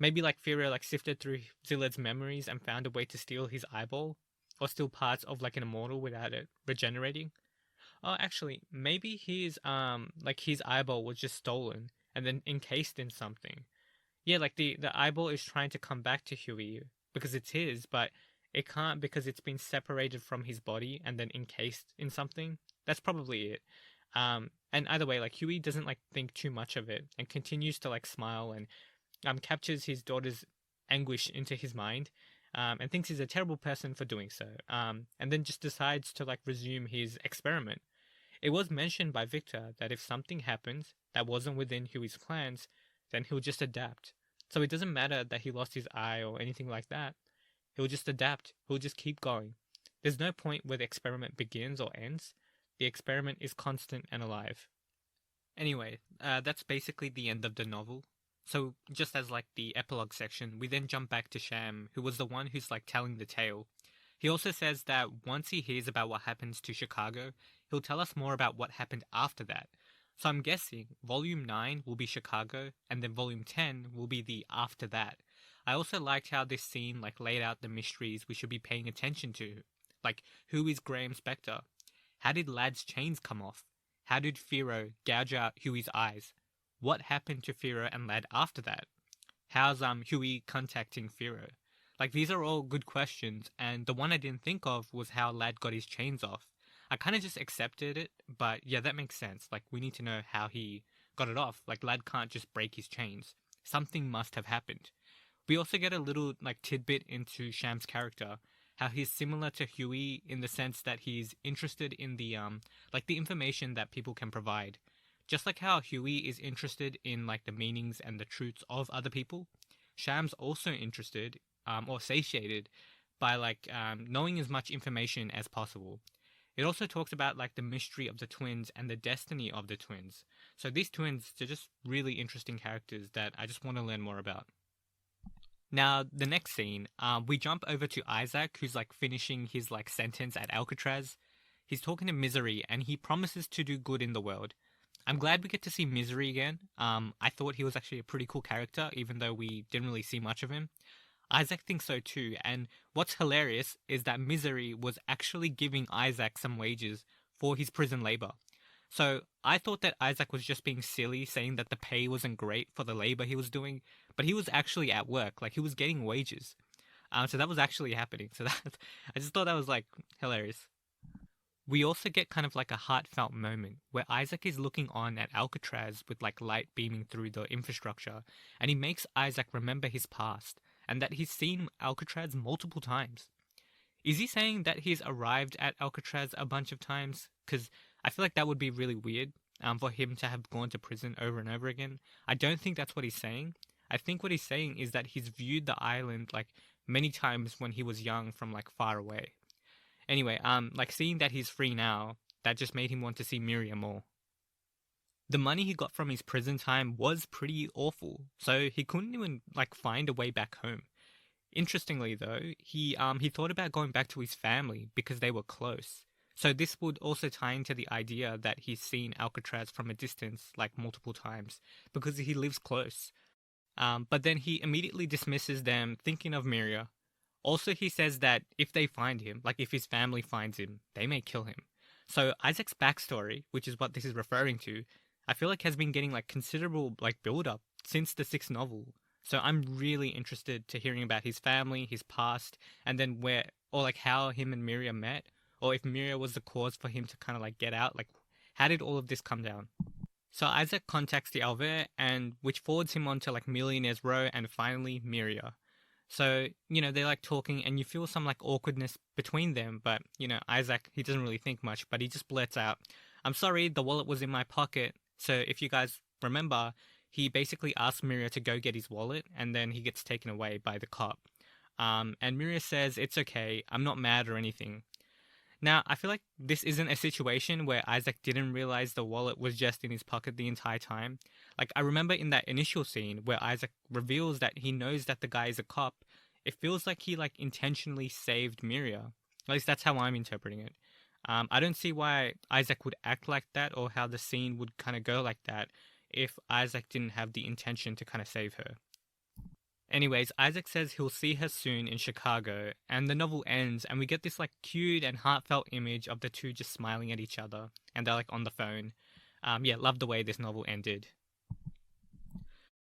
Maybe like Firo like sifted through Zillad's memories and found a way to steal his eyeball, or steal parts of like an immortal without it regenerating. Oh, actually, maybe his eyeball was just stolen and then encased in something. Yeah, like the eyeball is trying to come back to Huey because it's his, but it can't because it's been separated from his body and then encased in something. That's probably it. And either way, like Huey doesn't like think too much of it and continues to like smile and captures his daughter's anguish into his mind, and thinks he's a terrible person for doing so, and then just decides to like resume his experiment. It was mentioned by Victor that if something happens that wasn't within Huey's plans, then he'll just adapt. So it doesn't matter that he lost his eye or anything like that. He'll just adapt. He'll just keep going. There's no point where the experiment begins or ends. The experiment is constant and alive. Anyway, that's basically the end of the novel. So, just as like the epilogue section, we then jump back to Sham, who was the one who's like telling the tale. He also says that once he hears about what happens to Chicago, he'll tell us more about what happened after that. So I'm guessing Volume 9 will be Chicago, and then Volume 10 will be the after that. I also liked how this scene like laid out the mysteries we should be paying attention to. Like, who is Graham Spectre? How did Lad's chains come off? How did Firo gouge out Huey's eyes? What happened to Firo and Lad after that? How's Huey contacting Firo? Like, these are all good questions, and the one I didn't think of was how Lad got his chains off. I kind of just accepted it, but yeah, that makes sense. Like, we need to know how he got it off. Like, Lad can't just break his chains. Something must have happened. We also get a little like tidbit into Sham's character, how he's similar to Huey in the sense that he's interested in the like the information that people can provide. Just like how Huey is interested in like the meanings and the truths of other people, Sham's also interested or satiated by like knowing as much information as possible. It also talks about like the mystery of the twins and the destiny of the twins. So these twins, they're just really interesting characters that I just want to learn more about. Now, the next scene, we jump over to Isaac, who's like finishing his like sentence at Alcatraz. He's talking to Misery, and he promises to do good in the world. I'm glad we get to see Misery again. I thought he was actually a pretty cool character, even though we didn't really see much of him. Isaac thinks so too, and what's hilarious is that Misery was actually giving Isaac some wages for his prison labor. So I thought that Isaac was just being silly, saying that the pay wasn't great for the labor he was doing, but he was actually at work, like he was getting wages. So that was actually happening. So that I just thought that was like hilarious. We also get kind of like a heartfelt moment where Isaac is looking on at Alcatraz with like light beaming through the infrastructure, and he makes Isaac remember his past and that he's seen Alcatraz multiple times. Is he saying that he's arrived at Alcatraz a bunch of times? Because I feel like that would be really weird for him to have gone to prison over and over again. I don't think that's what he's saying. I think what he's saying is that he's viewed the island like many times when he was young from like far away. Anyway, like seeing that he's free now, that just made him want to see Miriam more. The money he got from his prison time was pretty awful, so he couldn't even like find a way back home. Interestingly though, he thought about going back to his family because they were close. So this would also tie into the idea that he's seen Alcatraz from a distance like multiple times because he lives close. But then he immediately dismisses them, thinking of Miria. Also, he says that if they find him, like if his family finds him, they may kill him. So Isaac's backstory, which is what this is referring to, I feel like has been getting like considerable like build up since the sixth novel. So I'm really interested to hearing about his family, his past, and then where or like how him and Miria met, or if Miria was the cause for him to kind of like get out. Like, how did all of this come down? So Isaac contacts the Alver, and which forwards him on to like Millionaire's Row and finally Miria. So, they're like talking and you feel some like awkwardness between them, but, Isaac, he doesn't really think much, but he just blurts out, "I'm sorry, the wallet was in my pocket." So if you guys remember, he basically asks Miria to go get his wallet and then he gets taken away by the cop. And Miria says, "It's okay, I'm not mad or anything." Now, I feel like this isn't a situation where Isaac didn't realize the wallet was just in his pocket the entire time. Like, I remember in that initial scene where Isaac reveals that he knows that the guy is a cop, it feels like he, like, intentionally saved Miria. At least that's how I'm interpreting it. I don't see why Isaac would act like that or how the scene would kind of go like that if Isaac didn't have the intention to kind of save her. Anyways, Isaac says he'll see her soon in Chicago, and the novel ends, and we get this like cute and heartfelt image of the two just smiling at each other, and they're like on the phone. Yeah, love the way this novel ended.